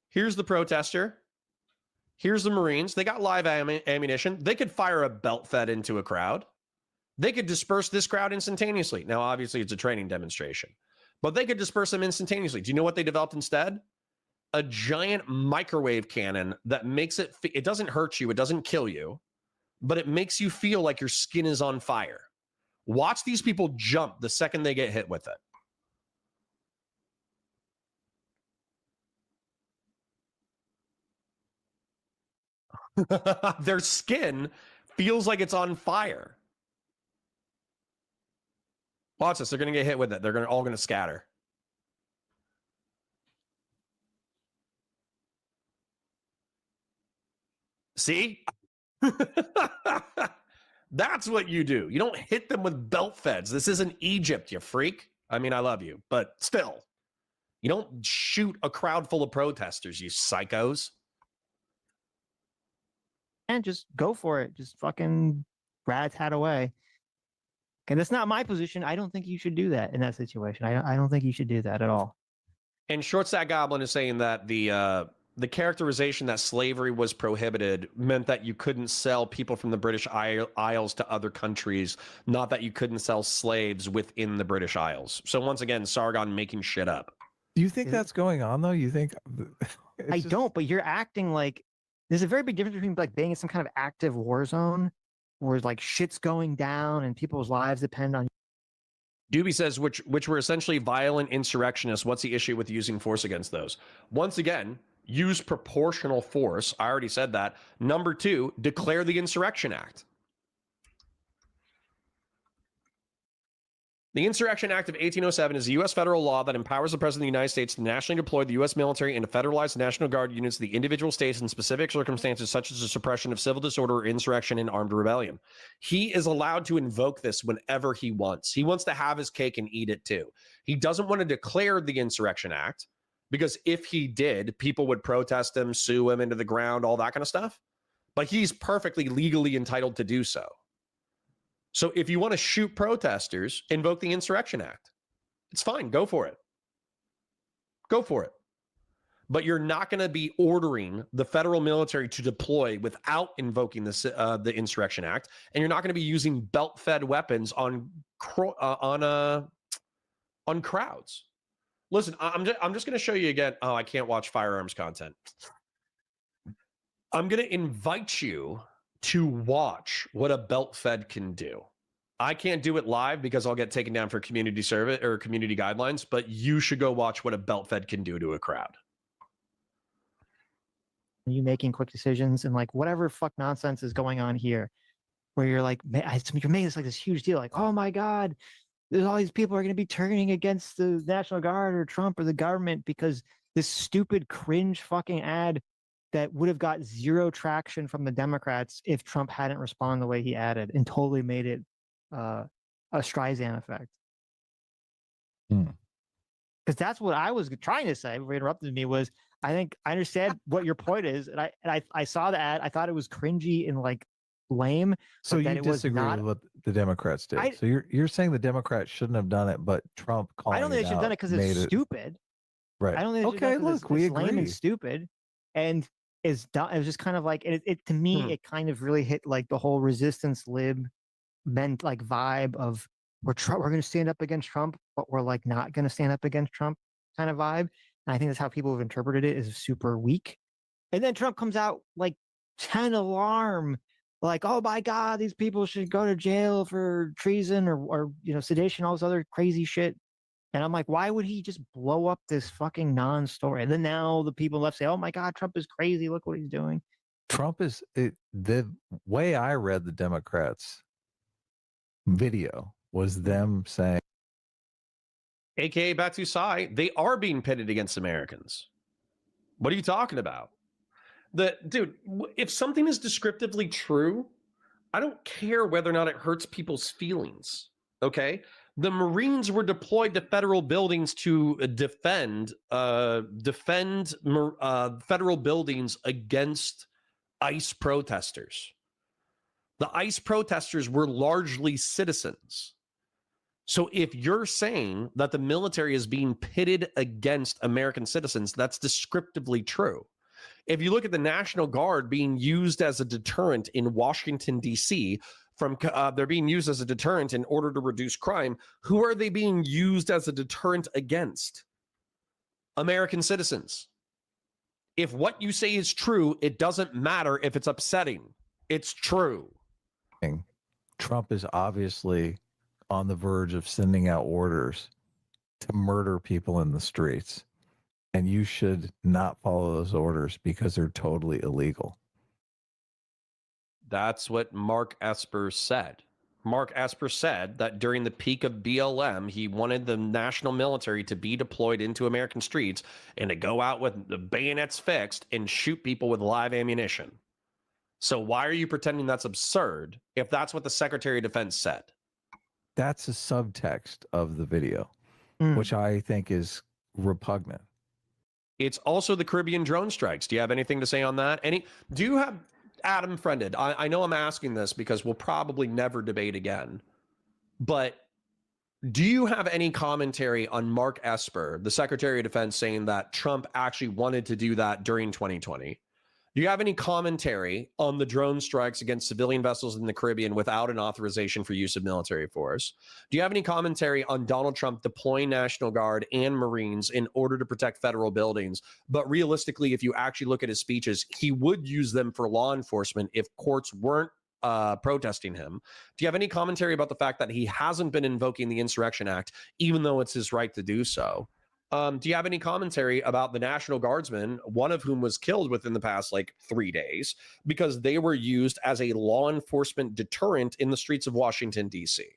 Here's the protester. Here's the Marines. They got live ammunition. They could fire a belt fed into a crowd. They could disperse this crowd instantaneously. Now, obviously, it's a training demonstration, but they could disperse them instantaneously. Do you know what they developed instead? a giant microwave cannon that makes it, it doesn't hurt you, it doesn't kill you, but it makes you feel like your skin is on fire. Watch these people jump the second they get hit with it. Their skin feels like it's on fire. Watch this. They're going to get hit with it. They're all going to scatter. See? That's what you do. You don't hit them with belt feds. This isn't Egypt, you freak. I mean, I love you, but still. You don't shoot a crowd full of protesters, you psychos. And just go for it. Just fucking rat-tat away. And that's not my position. I don't think you should do that in that situation. I don't think you should do that at all. And Short Stack Goblin is saying that the characterization that slavery was prohibited meant that you couldn't sell people from the British Isles to other countries, not that you couldn't sell slaves within the British Isles. So once again, Sargon making shit up. Do you think that's going on though? You think? I don't, but you're acting like there's a very big difference between like being in some kind of active war zone where like shit's going down and people's lives depend on. Doobie says, which were essentially violent insurrectionists. What's the issue with using force against those? Once again, use proportional force. I already said that. Number 2, declare the Insurrection Act. The Insurrection Act of 1807 is a U.S. federal law that empowers the President of the United States to nationally deploy the U.S. military and to federalize the National Guard units of the individual states in specific circumstances such as the suppression of civil disorder or insurrection and armed rebellion. He is allowed to invoke this whenever he wants. He wants to have his cake and eat it too. He doesn't want to declare the Insurrection Act because if he did, people would protest him, sue him into the ground, all that kind of stuff. But he's perfectly legally entitled to do so. So if you want to shoot protesters, invoke the Insurrection Act. It's fine. Go for it. Go for it. But you're not going to be ordering the federal military to deploy without invoking the Insurrection Act, and you're not going to be using belt-fed weapons on crowds. Listen, I'm just going to show you again. Oh, I can't watch firearms content. I'm going to invite you to watch what a belt fed can do. I can't do it live because I'll get taken down for community service or community guidelines, but you should go watch what a belt fed can do to a crowd. You making quick decisions and like whatever fuck nonsense is going on here, where you're like, you're making this like this huge deal, like, oh my God, there's all these people are going to be turning against the National Guard or Trump or the government because this stupid cringe fucking ad that would have got zero traction from the Democrats if Trump hadn't responded the way he added and totally made it a Streisand effect. Because that's what I was trying to say before you interrupted me was, I think I understand what your point is. And I saw the ad. I thought it was cringy and like lame. So you disagree with what the Democrats did. So you're saying the Democrats shouldn't have done it, but Trump calling I don't think they should have done it because it's stupid. Right. I don't think okay, look, we agree. Lame and stupid. And is done. It was just kind of like it to me. It kind of really hit like the whole resistance lib meant like vibe of we're going to stand up against Trump, but we're like not going to stand up against Trump kind of vibe. And I think that's how people have interpreted it as super weak. And then Trump comes out like 10 alarm, like, oh my God, these people should go to jail for treason or sedation, all this other crazy shit. And I'm like, why would he just blow up this fucking non-story? And then now the people left say, oh my God, Trump is crazy. Look what he's doing. Trump is the way I read the Democrats video was them saying, AKA Batu Sai, they are being pitted against Americans. What are you talking about? Dude, if something is descriptively true, I don't care whether or not it hurts people's feelings. Okay? The Marines were deployed to federal buildings to defend federal buildings against ICE protesters. The ICE protesters were largely citizens. So if you're saying that the military is being pitted against American citizens, that's descriptively true. If you look at the National Guard being used as a deterrent in Washington, D.C., they're being used as a deterrent in order to reduce crime. Who are they being used as a deterrent against? American citizens. If what you say is true, it doesn't matter if it's upsetting. It's true. Trump is obviously on the verge of sending out orders to murder people in the streets. And you should not follow those orders because they're totally illegal. That's what Mark Esper said. Mark Esper said that during the peak of BLM, he wanted the national military to be deployed into American streets and to go out with the bayonets fixed and shoot people with live ammunition. So why are you pretending that's absurd if that's what the Secretary of Defense said? That's a subtext of the video, which I think is repugnant. It's also the Caribbean drone strikes. Do you have anything to say on that? Do you have Adam Friended? I know I'm asking this because we'll probably never debate again, but do you have any commentary on Mark Esper, the Secretary of Defense, saying that Trump actually wanted to do that during 2020? Do you have any commentary on the drone strikes against civilian vessels in the Caribbean without an authorization for use of military force? Do you have any commentary on Donald Trump deploying National Guard and Marines in order to protect federal buildings? But realistically, if you actually look at his speeches, he would use them for law enforcement if courts weren't protesting him. Do you have any commentary about the fact that he hasn't been invoking the Insurrection Act, even though it's his right to do so? Do you have any commentary about the National Guardsmen, one of whom was killed within the past 3 days because they were used as a law enforcement deterrent in the streets of Washington, D.C.?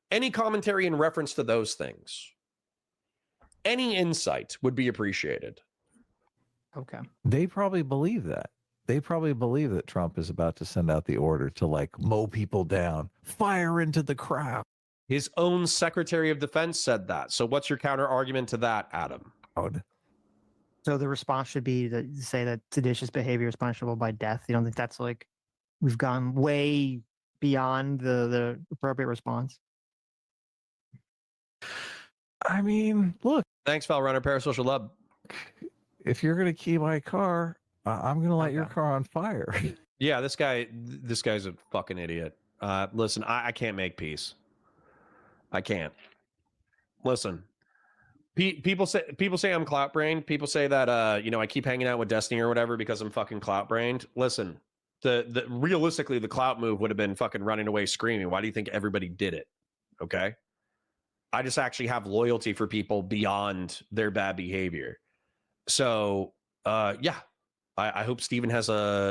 Any commentary in reference to those things? Any insight would be appreciated. Okay. They probably believe that. They probably believe that Trump is about to send out the order to mow people down, fire into the crowd. His own Secretary of Defense said that. So what's your counter argument to that, Adam? So the response should be to say that seditious behavior is punishable by death. You don't think that's we've gone way beyond the appropriate response? I mean, look. Thanks, Runner Parasocial Love. If you're going to key my car, I'm going to light your car on fire. Yeah, this guy's a fucking idiot. Listen, I can't make peace. I can't. Listen, people say I'm clout brained. People say that I keep hanging out with Destiny or whatever because I'm fucking clout brained. Listen, the realistically the clout move would have been fucking running away screaming. Why do you think everybody did it? Okay, I just actually have loyalty for people beyond their bad behavior. So yeah, I hope Steven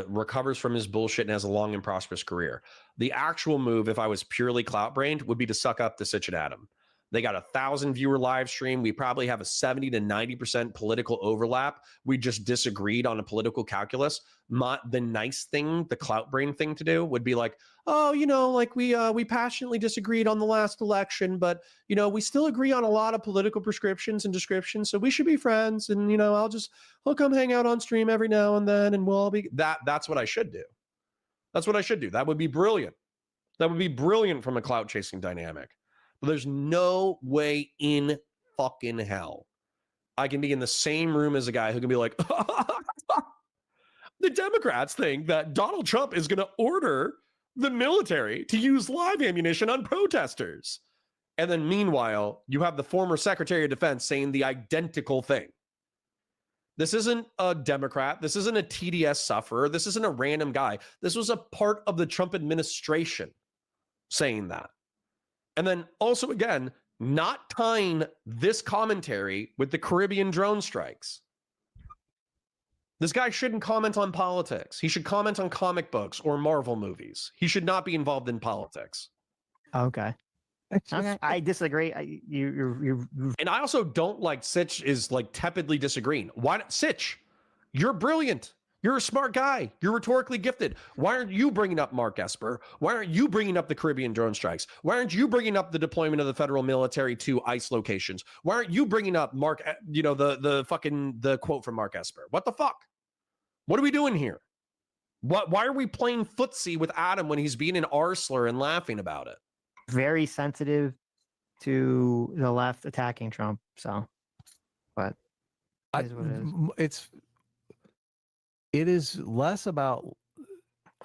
recovers from his bullshit and has a long and prosperous career. The actual move, if I was purely clout brained, would be to suck up the Sitch and Adam. They got 1,000 viewer live stream. We probably have a 70 to 90% political overlap. We just disagreed on a political calculus. The nice thing, the clout brain thing to do would be we passionately disagreed on the last election, but we still agree on a lot of political prescriptions and descriptions. So we should be friends. And I'll come hang out on stream every now and then, and we'll all be that's what I should do. That's what I should do. That would be brilliant. That would be brilliant from a clout chasing dynamic. But there's no way in fucking hell I can be in the same room as a guy who can be like, the Democrats think that Donald Trump is going to order the military to use live ammunition on protesters. And then meanwhile, you have the former Secretary of Defense saying the identical thing. This isn't a Democrat. This isn't a TDS sufferer. This isn't a random guy. This was a part of the Trump administration saying that. And then also, again, not tying this commentary with the Caribbean drone strikes. This guy shouldn't comment on politics. He should comment on comic books or Marvel movies. He should not be involved in politics. Okay. Okay. I disagree. And I also don't like Sitch is tepidly disagreeing. Why not? Sitch, you're brilliant. You're a smart guy. You're rhetorically gifted. Why aren't you bringing up Mark Esper? Why aren't you bringing up the Caribbean drone strikes? Why aren't you bringing up the deployment of the federal military to ICE locations? Why aren't you bringing up Mark, the quote from Mark Esper? What the fuck? What are we doing here? Why are we playing footsie with Adam when he's being an R-slur and laughing about it? Very sensitive to the left attacking Trump. So, but it is what it is. It is less about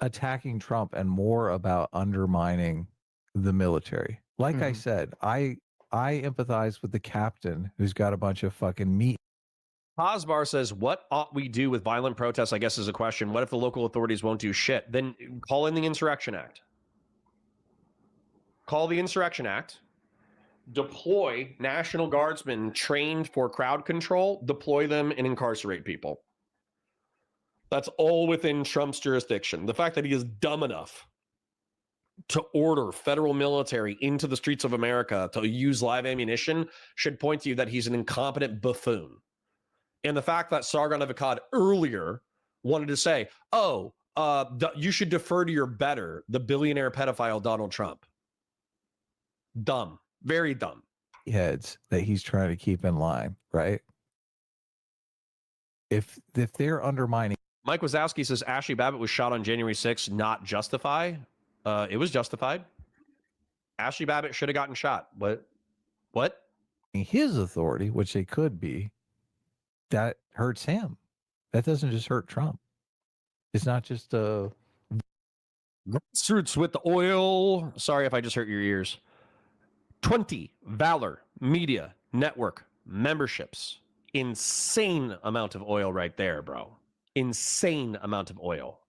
attacking Trump and more about undermining the military. Like I said, I empathize with the captain who's got a bunch of fucking meat Hosbar says, what ought we do with violent protests? I guess is a question. What if the local authorities won't do shit? Then call in the Insurrection Act. Call the Insurrection Act. Deploy National Guardsmen trained for crowd control. Deploy them and incarcerate people. That's all within Trump's jurisdiction. The fact that he is dumb enough to order federal military into the streets of America to use live ammunition should point to you that he's an incompetent buffoon. And the fact that Sargon of Akkad earlier wanted to say, you should defer to your better, the billionaire pedophile Donald Trump. Dumb. Very dumb. Heads that he's trying to keep in line, right? If they're undermining. Mike Wazowski says Ashley Babbitt was shot on January 6th, not justify. It was justified. Ashley Babbitt should have gotten shot. What? His authority, which they could be, that hurts him. That doesn't just hurt Trump. It's not just a grassroots with the oil. Sorry if I just hurt your ears. 20 Valor Media Network memberships. Insane amount of oil right there, bro. Insane amount of oil.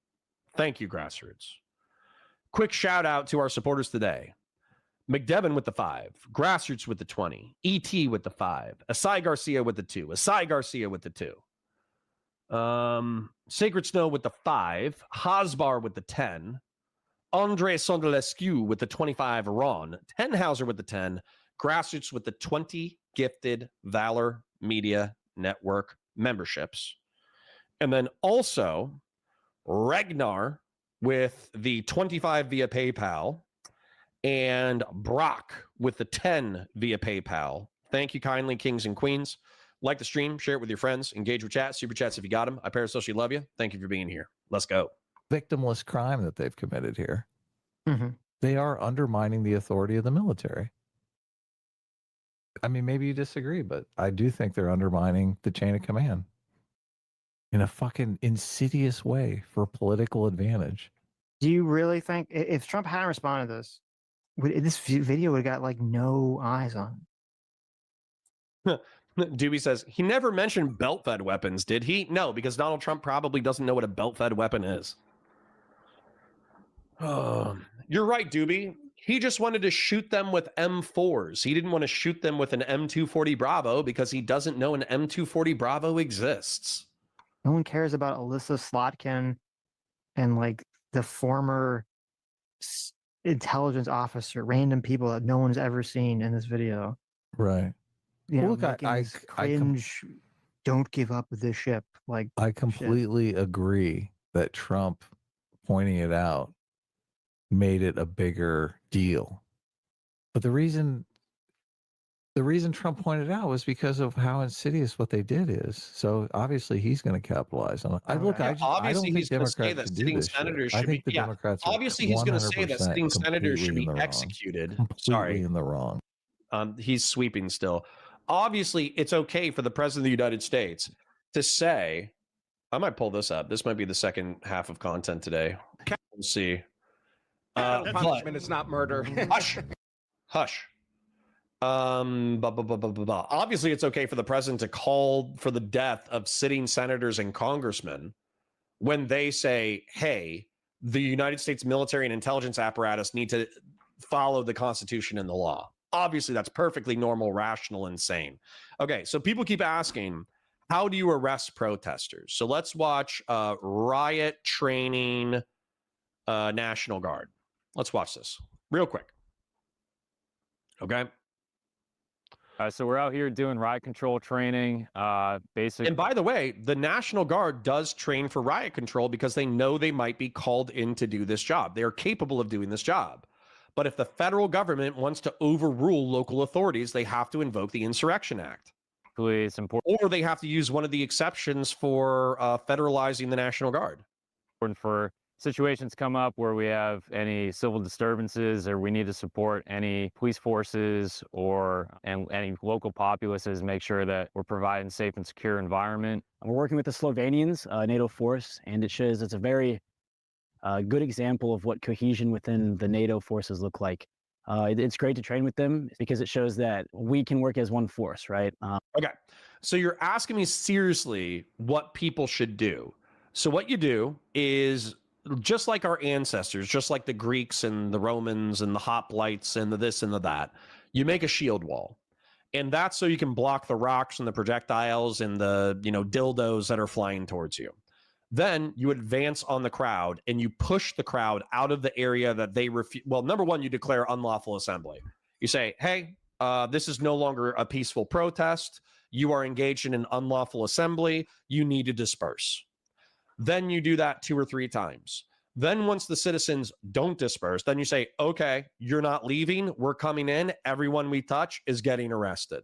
Thank you, Grassroots. Quick shout out to our supporters today. McDevitt with the 5, Grassroots with the 20, ET with the 5, Asai Garcia with the 2, Asai Garcia with the 2, Sacred Snow with the 5, Hosbar with the 10, Andre Sondelescu with the 25, Ron, Tenhauser with the 10, Grassroots with the 20 gifted Valor Media Network memberships. And then also Ragnar with the 25 via PayPal, and Brock with the 10 via PayPal. Thank you kindly, kings and queens. Like the stream, share it with your friends, engage with chat, super chats if you got them. I parasocially love you. Thank you for being here. Let's go. victimless crime that they've committed here. Mm-hmm. They are undermining the authority of the military. I mean, maybe you disagree, but I do think they're undermining the chain of command in a fucking insidious way for political advantage. Do you really think if Trump hadn't responded to this, this video would have got like no eyes on it? Doobie says, he never mentioned belt-fed weapons, did he? No, because Donald Trump probably doesn't know what a belt-fed weapon is. You're right, Doobie. He just wanted to shoot them with M4s. He didn't want to shoot them with an M240 Bravo because he doesn't know an M240 Bravo exists. No one cares about Alyssa Slotkin and like the former intelligence officer, random people that no one's ever seen in this video. Right. You know, Look, I cringe. Don't give up this ship. Like I completely agree that Trump pointing it out made it a bigger deal. But the reason Trump pointed it out was because of how insidious what they did is. So obviously he's going to capitalize on it. I don't think Democrats should do this shit. I think the Democrats are obviously he's going to say that sitting senators should be executed. Sorry, in the wrong. He's sweeping still. Obviously, it's okay for the president of the United States to say, I might pull this up. This might be the second half of content today. We'll see. Punishment is not murder. Hush. Obviously, it's okay for the president to call for the death of sitting senators and congressmen when they say, hey, the United States military and intelligence apparatus need to follow the Constitution and the law. Obviously, that's perfectly normal, rational, and sane. Okay, so people keep asking, how do you arrest protesters? So let's watch riot training National Guard. Let's watch this real quick. Okay. So we're out here doing riot control training. Basically, and by the way, the National Guard does train for riot control because they know they might be called in to do this job. They are capable of doing this job. But if the federal government wants to overrule local authorities, they have to invoke the Insurrection Act. It's important. Or they have to use one of the exceptions for federalizing the National Guard. Important for situations come up where we have any civil disturbances or we need to support any police forces or any local populaces, make sure that we're providing a safe and secure environment. We're working with the Slovenians, NATO force, and it shows it's a very good example of what cohesion within the NATO forces look like. It's great to train with them because it shows that we can work as one force, right? Okay. So you're asking me seriously what people should do. So what you do is just like our ancestors, just like the Greeks and the Romans and the hoplites and the this and the that, you make a shield wall. And that's so you can block the rocks and the projectiles and the, dildos that are flying towards you. Then you advance on the crowd and you push the crowd out of the area that they refuse. Well, number one, you declare unlawful assembly. You say, hey, this is no longer a peaceful protest. You are engaged in an unlawful assembly. You need to disperse. Then you do that 2 or 3 times. Then once the citizens don't disperse, then you say, okay, you're not leaving. We're coming in. Everyone we touch is getting arrested.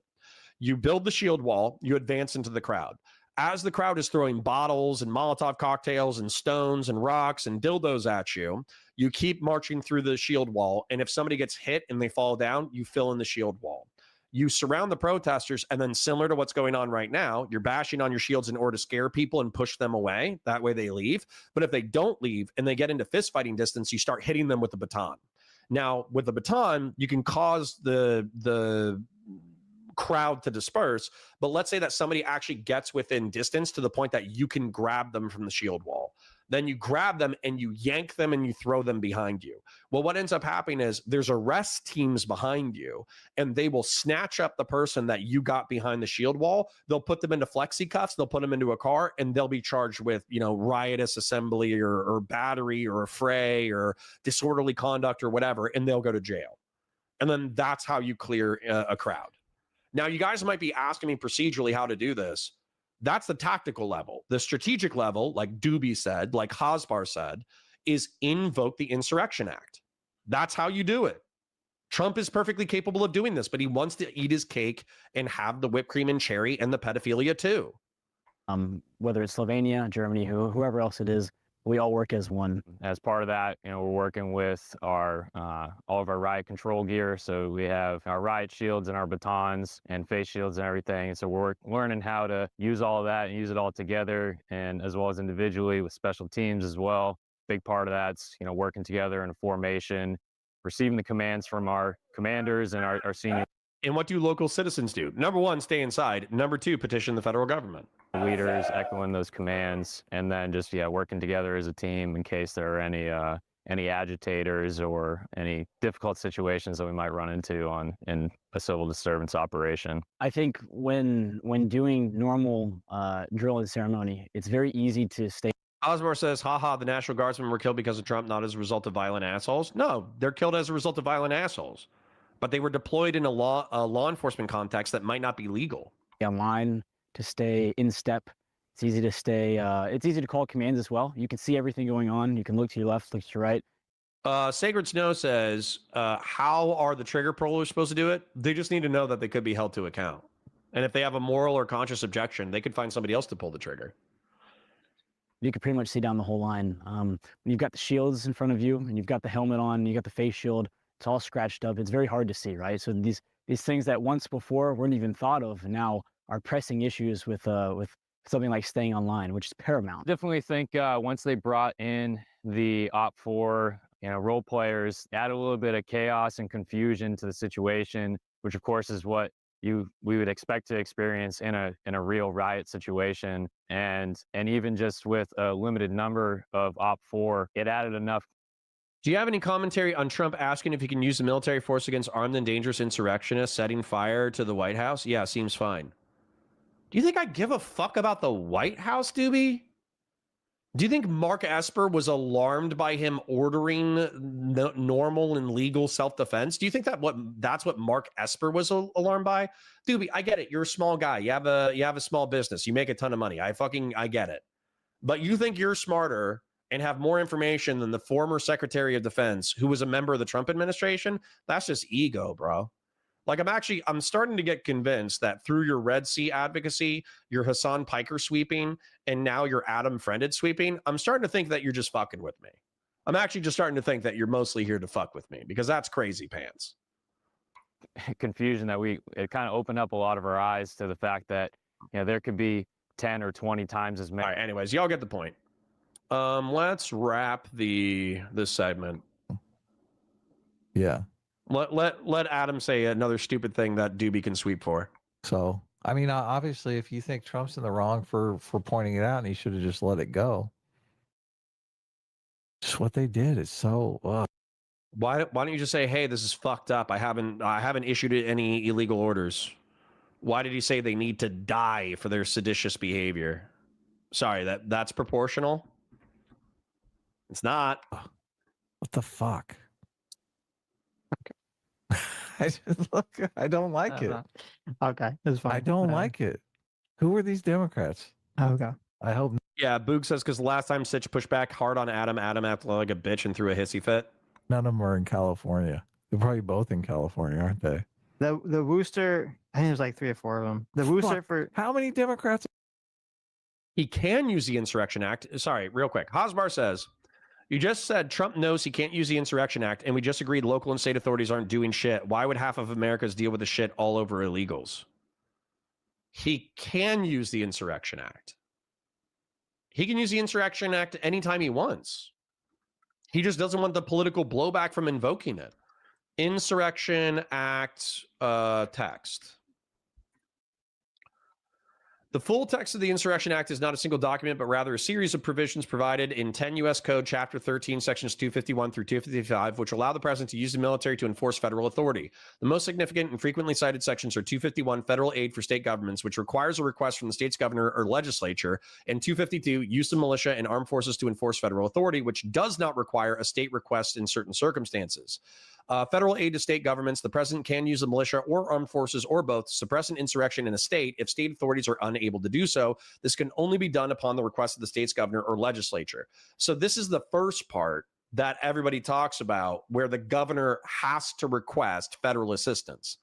You build the shield wall. You advance into the crowd. As the crowd is throwing bottles and Molotov cocktails and stones and rocks and dildos at you, you keep marching through the shield wall. And if somebody gets hit and they fall down, you fill in the shield wall. You surround the protesters, and then similar to what's going on right now, you're bashing on your shields in order to scare people and push them away. That way they leave. But if they don't leave and they get into fist fighting distance, you start hitting them with the baton. Now, with the baton, you can cause the crowd to disperse, but let's say that somebody actually gets within distance to the point that you can grab them from the shield wall. Then you grab them and you yank them and you throw them behind you. Well, what ends up happening is there's arrest teams behind you, and they will snatch up the person that you got behind the shield wall. They'll put them into flexi cuffs. They'll put them into a car, and they'll be charged with, riotous assembly or battery or affray or disorderly conduct or whatever, and they'll go to jail. And then that's how you clear a crowd. Now, you guys might be asking me procedurally how to do this. That's the tactical level. The strategic level, like Doobie said, like Hosbar said, is invoke the Insurrection Act. That's how you do it. Trump is perfectly capable of doing this, but he wants to eat his cake and have the whipped cream and cherry and the pedophilia too. Whether it's Slovenia, Germany, whoever else it is, we all work as one. As part of that, we're working with our all of our riot control gear. So we have our riot shields and our batons and face shields and everything. So we're learning how to use all of that and use it all together, and as well as individually with special teams as well. Big part of that's working together in a formation, receiving the commands from our commanders and our senior. And what do local citizens do? Number one, stay inside. Number two, petition the federal government. Leaders echoing those commands, and then just working together as a team in case there are any agitators or any difficult situations that we might run into in a civil disturbance operation. I think when doing normal drill and ceremony, it's very easy to stay. Osborne says, haha, the National Guardsmen were killed because of Trump, not as a result of violent assholes. No, they're killed as a result of violent assholes. But they were deployed in a law enforcement context that might not be legal. Online to stay in step. It's easy to stay. It's easy to call commands as well. You can see everything going on. You can look to your left, look to your right. Sacred Snow says, how are the trigger pullers supposed to do it? They just need to know that they could be held to account. And if they have a moral or conscious objection, they could find somebody else to pull the trigger. You can pretty much see down the whole line. When you've got the shields in front of you and you've got the helmet on, you got the face shield, it's all scratched up. It's very hard to see, right? So these things that once before weren't even thought of now are pressing issues with something like staying online, which is paramount. Definitely think once they brought in the OP4, role players, add a little bit of chaos and confusion to the situation, which of course is what we would expect to experience in a real riot situation, and even just with a limited number of OP4, it added enough. Do you have any commentary on Trump asking if he can use the military force against armed and dangerous insurrectionists setting fire to the White House? Yeah, seems fine. Do you think I give a fuck about the White House, Doobie? Do you think Mark Esper was alarmed by him ordering normal and legal self-defense? Do you think that's what Mark Esper was alarmed by? Doobie, I get it. You're a small guy. You have a small business. You make a ton of money. I get it. But you think you're smarter and have more information than the former Secretary of Defense, who was a member of the Trump administration? That's just ego, bro. Like, I'm starting to get convinced that through your Red Sea advocacy, your Hassan Piker sweeping, and now your Adam Friended sweeping, I'm starting to think that you're just fucking with me. I'm actually just starting to think that you're mostly here to fuck with me, because that's crazy pants. Confusion that it kind of opened up a lot of our eyes to the fact that there could be 10 or 20 times as many. All right, anyways, y'all get the point. Let's wrap this segment. Yeah. Let Adam say another stupid thing that Doobie can sweep for. So, I mean, obviously, if you think Trump's in the wrong for pointing it out, and he should have just let it go. Just what they did is so. Why don't you just say, hey, this is fucked up. I haven't issued any illegal orders. Why did he say they need to die for their seditious behavior? Sorry, that's proportional. It's not. What the fuck? I don't like it. Okay, that's fine. I don't like it. Who are these Democrats? Okay. I hope. Yeah, Boog says because the last time Sitch pushed back hard on Adam acted like a bitch and threw a hissy fit. None of them are in California. They're probably both in California, aren't they? The Wooster, I think there's like 3 or 4 of them. The Wooster for how many Democrats? He can use the Insurrection Act. Sorry, real quick. Hosbar says, you just said Trump knows he can't use the Insurrection Act, and we just agreed local and state authorities aren't doing shit. Why would half of America's deal with the shit all over illegals? He can use the Insurrection Act. He can use the Insurrection Act anytime he wants. He just doesn't want the political blowback from invoking it. Insurrection Act text. The full text of the Insurrection Act is not a single document, but rather a series of provisions provided in 10 U.S. Code, Chapter 13, Sections 251 through 255, which allow the president to use the military to enforce federal authority. The most significant and frequently cited sections are 251, Federal Aid for State Governments, which requires a request from the state's governor or legislature, and 252, Use of militia and armed forces to enforce federal authority, which does not require a state request in certain circumstances. Federal aid to state governments, the president can use the militia or armed forces or both to suppress an insurrection in a state if state authorities are unable to do so. This can only be done upon the request of the state's governor or legislature. So this is the first part that everybody talks about where the governor has to request federal assistance.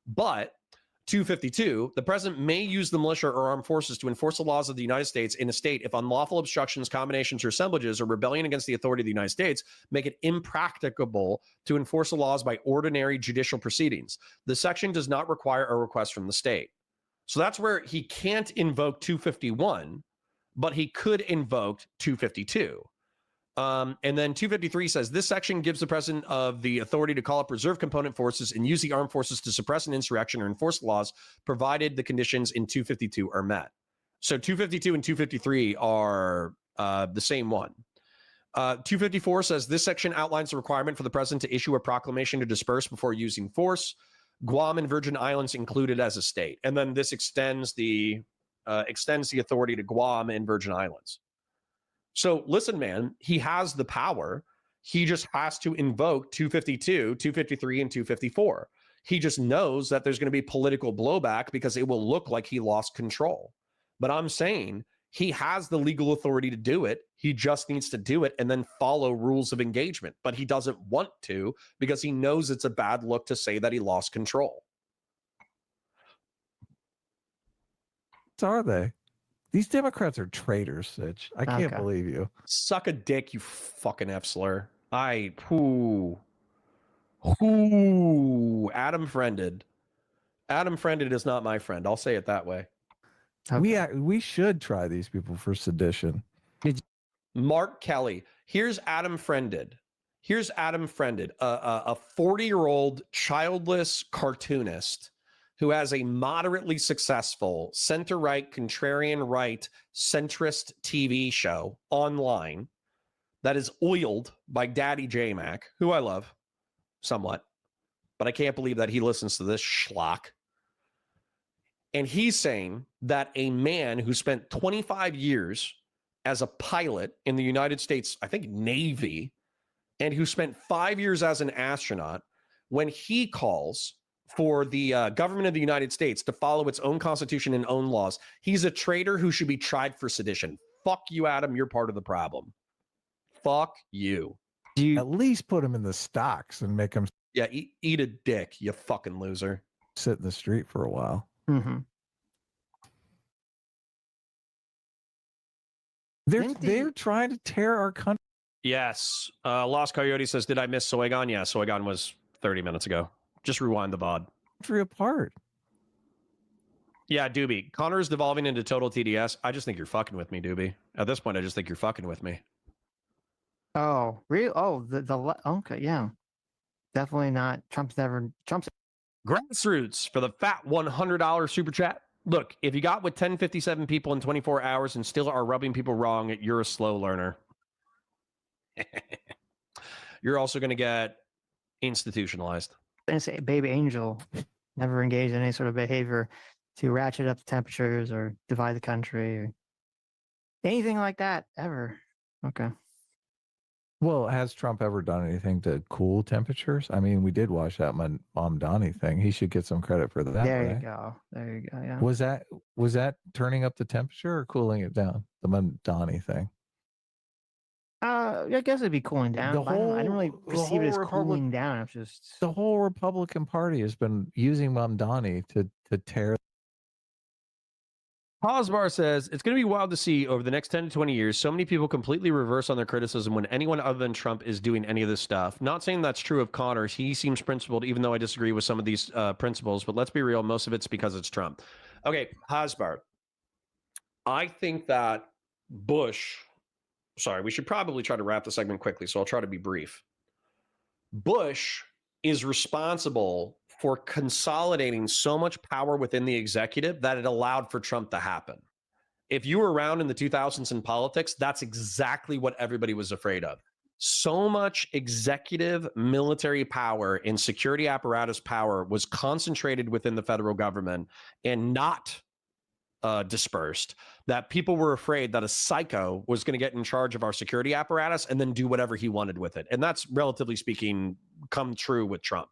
But 252, the president may use the militia or armed forces to enforce the laws of the United States in a state if unlawful obstructions, combinations, or assemblages or rebellion against the authority of the United States make it impracticable to enforce the laws by ordinary judicial proceedings. The section does not require a request from the state. So that's where he can't invoke 251, but he could invoke 252. And then 253 says this section gives the president of the authority to call up reserve component forces and use the armed forces to suppress an insurrection or enforce laws, provided the conditions in 252 are met. So 252 and 253 are the same one. 254 says this section outlines the requirement for the president to issue a proclamation to disperse before using force. Guam and Virgin Islands included as a state. And then this extends the authority to Guam and Virgin Islands. So listen, man, he has the power. He just has to invoke 252, 253, and 254. He just knows that there's going to be political blowback because it will look like he lost control. But I'm saying he has the legal authority to do it. He just needs to do it and then follow rules of engagement. But he doesn't want to because he knows it's a bad look to say that he lost control. What are they? These Democrats are traitors, Sitch. I can't believe you. Suck a dick, you fucking F-slur. Adam friended. Adam friended is not my friend. I'll say it that way. Okay. We should try these people for sedition. Mark Kelly. Here's Adam friended. Here's Adam friended, a 40-year-old childless cartoonist who has a moderately successful center-right, contrarian-right, centrist TV show online that is oiled by Daddy J-Mac, who I love somewhat, but I can't believe that he listens to this schlock. And he's saying that a man who spent 25 years as a pilot in the United States, I think Navy, and who spent 5 years as an astronaut, when he calls for the government of the United States to follow its own constitution and own laws, he's a traitor who should be tried for sedition. Fuck you, Adam. You're part of the problem. Fuck you. At least put him in the stocks and make him eat a dick, you fucking loser. Sit in the street for a while. Mm-hmm. They're trying to tear our country. Yes. Lost Coyote says, did I miss Sargon? Yeah, Sargon was 30 minutes ago. Just rewind the VOD. Apart. Yeah, Doobie. Connor is devolving into total TDS. I just think you're fucking with me, Doobie. At this point, I just think you're fucking with me. Oh, really? Oh, okay, yeah. definitely not. Trump's Grassroots for the fat $100 super chat. Look, if you got with 1057 people in 24 hours and still are rubbing people wrong, you're a slow learner. You're also going to get institutionalized. I say baby angel never engaged in any sort of behavior to ratchet up the temperatures or divide the country or anything like that ever. Okay. Well, has Trump ever done anything to cool temperatures? I mean, we did watch that Mamdani thing. He should get some credit for that. There right? you go. There you go. Yeah. Was that turning up the temperature or cooling it down? The Mamdani thing. I guess it'd be cooling down. I didn't really perceive it as cooling down. It's just the whole Republican Party has been using Mamdani to tear. Hosbar says, it's going to be wild to see over the next 10 to 20 years, so many people completely reverse on their criticism when anyone other than Trump is doing any of this stuff. Not saying that's true of Connors. He seems principled, even though I disagree with some of these principles. But let's be real, most of it's because it's Trump. Okay, Hosbar. I think that we should probably try to wrap the segment quickly, so I'll try to be brief. Bush is responsible for consolidating so much power within the executive that it allowed for Trump to happen. If you were around in the 2000s in politics, that's exactly what everybody was afraid of. So much executive military power and security apparatus power was concentrated within the federal government and not dispersed, that people were afraid that a psycho was going to get in charge of our security apparatus and then do whatever he wanted with it. And that's, relatively speaking, come true with Trump.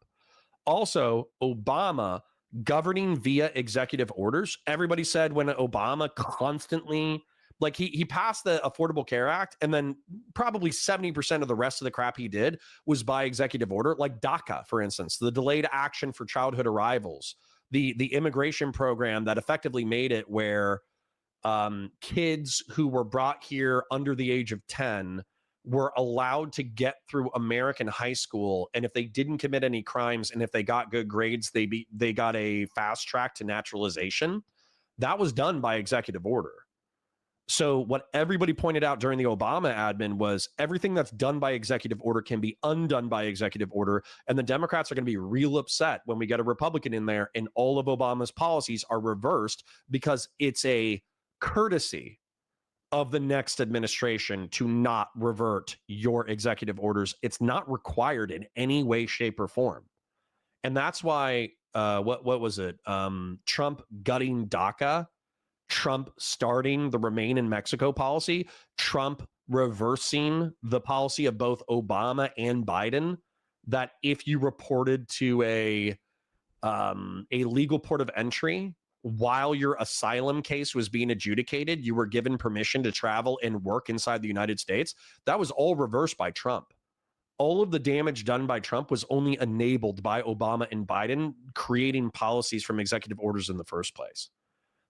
Also, Obama governing via executive orders. Everybody said when Obama constantly, like he passed the Affordable Care Act, and then probably 70% of the rest of the crap he did was by executive order, like DACA, for instance, the delayed action for childhood arrivals, the immigration program that effectively made it where kids who were brought here under the age of 10 were allowed to get through American high school, and if they didn't commit any crimes and if they got good grades, they got a fast track to naturalization. That was done by executive order. So what everybody pointed out during the Obama admin was everything that's done by executive order can be undone by executive order, and the Democrats are going to be real upset when we get a Republican in there and all of Obama's policies are reversed, because it's a courtesy of the next administration to not revert your executive orders. It's not required in any way, shape, or form. And that's why, what was it? Trump gutting DACA, Trump starting the Remain in Mexico policy, Trump reversing the policy of both Obama and Biden, that if you reported to a legal port of entry while your asylum case was being adjudicated, you were given permission to travel and work inside the United States. That was all reversed by Trump. All of the damage done by Trump was only enabled by Obama and Biden creating policies from executive orders in the first place.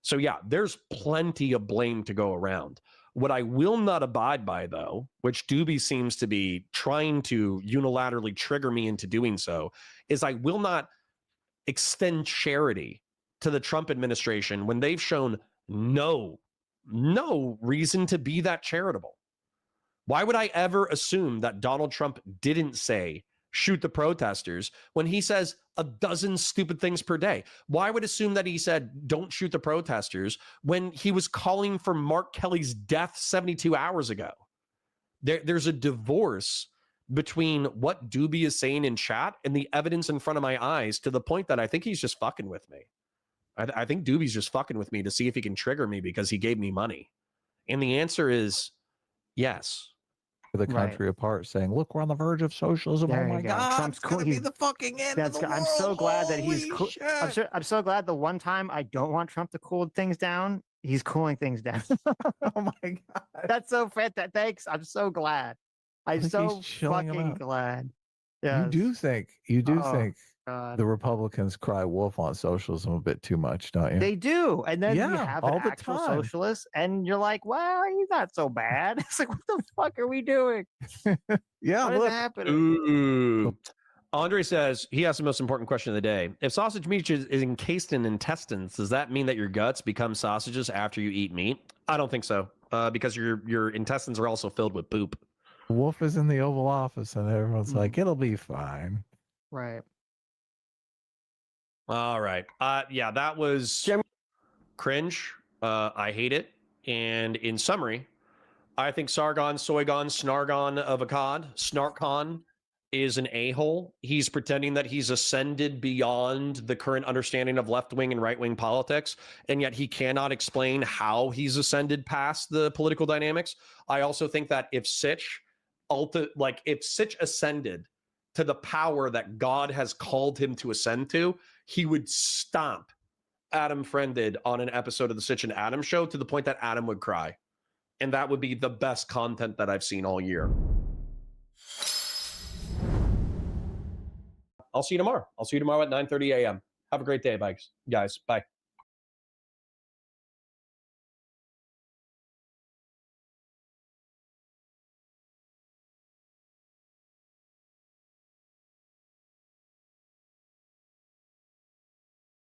So yeah, there's plenty of blame to go around. What I will not abide by, though, which Doobie seems to be trying to unilaterally trigger me into doing so, is I will not extend charity to the Trump administration when they've shown no reason to be that charitable. Why would I ever assume that Donald Trump didn't say shoot the protesters when he says a dozen stupid things per day? Why would assume that he said don't shoot the protesters when he was calling for Mark Kelly's death 72 hours ago? There's a divorce between what Doobie is saying in chat and the evidence in front of my eyes, to the point that I think he's just fucking with me. I think Doobie's just fucking with me to see if he can trigger me because he gave me money. And the answer is yes. The country apart, saying, look, we're on the verge of socialism. There oh my you go. God, Trump's it's going to be the fucking end of the world. I'm so glad that he's Holy shit. I'm so glad the one time I don't want Trump to cool things down, he's cooling things down. Oh my God. That's so fantastic. Thanks. I'm so glad. I'm so fucking glad. Yeah. You do think God. the Republicans cry wolf on socialism a bit too much, don't you? They do. And then you Yeah, have all an the actual time. socialist, and you're like, well, he's not so bad. It's like, what the fuck are we doing? Yeah, What is look. happening? Ooh. Andre says he has the most important question of the day. If sausage meat is encased in intestines, does that mean that your guts become sausages after you eat meat? I don't think so, because your intestines are also filled with poop. Wolf is in the Oval Office, and everyone's like, it'll be fine. Right. All right. Yeah, that was cringe. I hate it. And in summary, I think Sargon, Soygon, Snargon of Akkad, Snarkon is an a-hole. He's pretending that he's ascended beyond the current understanding of left-wing and right-wing politics, and yet he cannot explain how he's ascended past the political dynamics. I also think that if Sitch ascended to the power that God has called him to ascend to, he would stomp Adam Friended on an episode of the Sitch and Adam show to the point that Adam would cry. And that would be the best content that I've seen all year. I'll see you tomorrow. I'll see you tomorrow at 9:30 a.m. Have a great day, guys. Bye.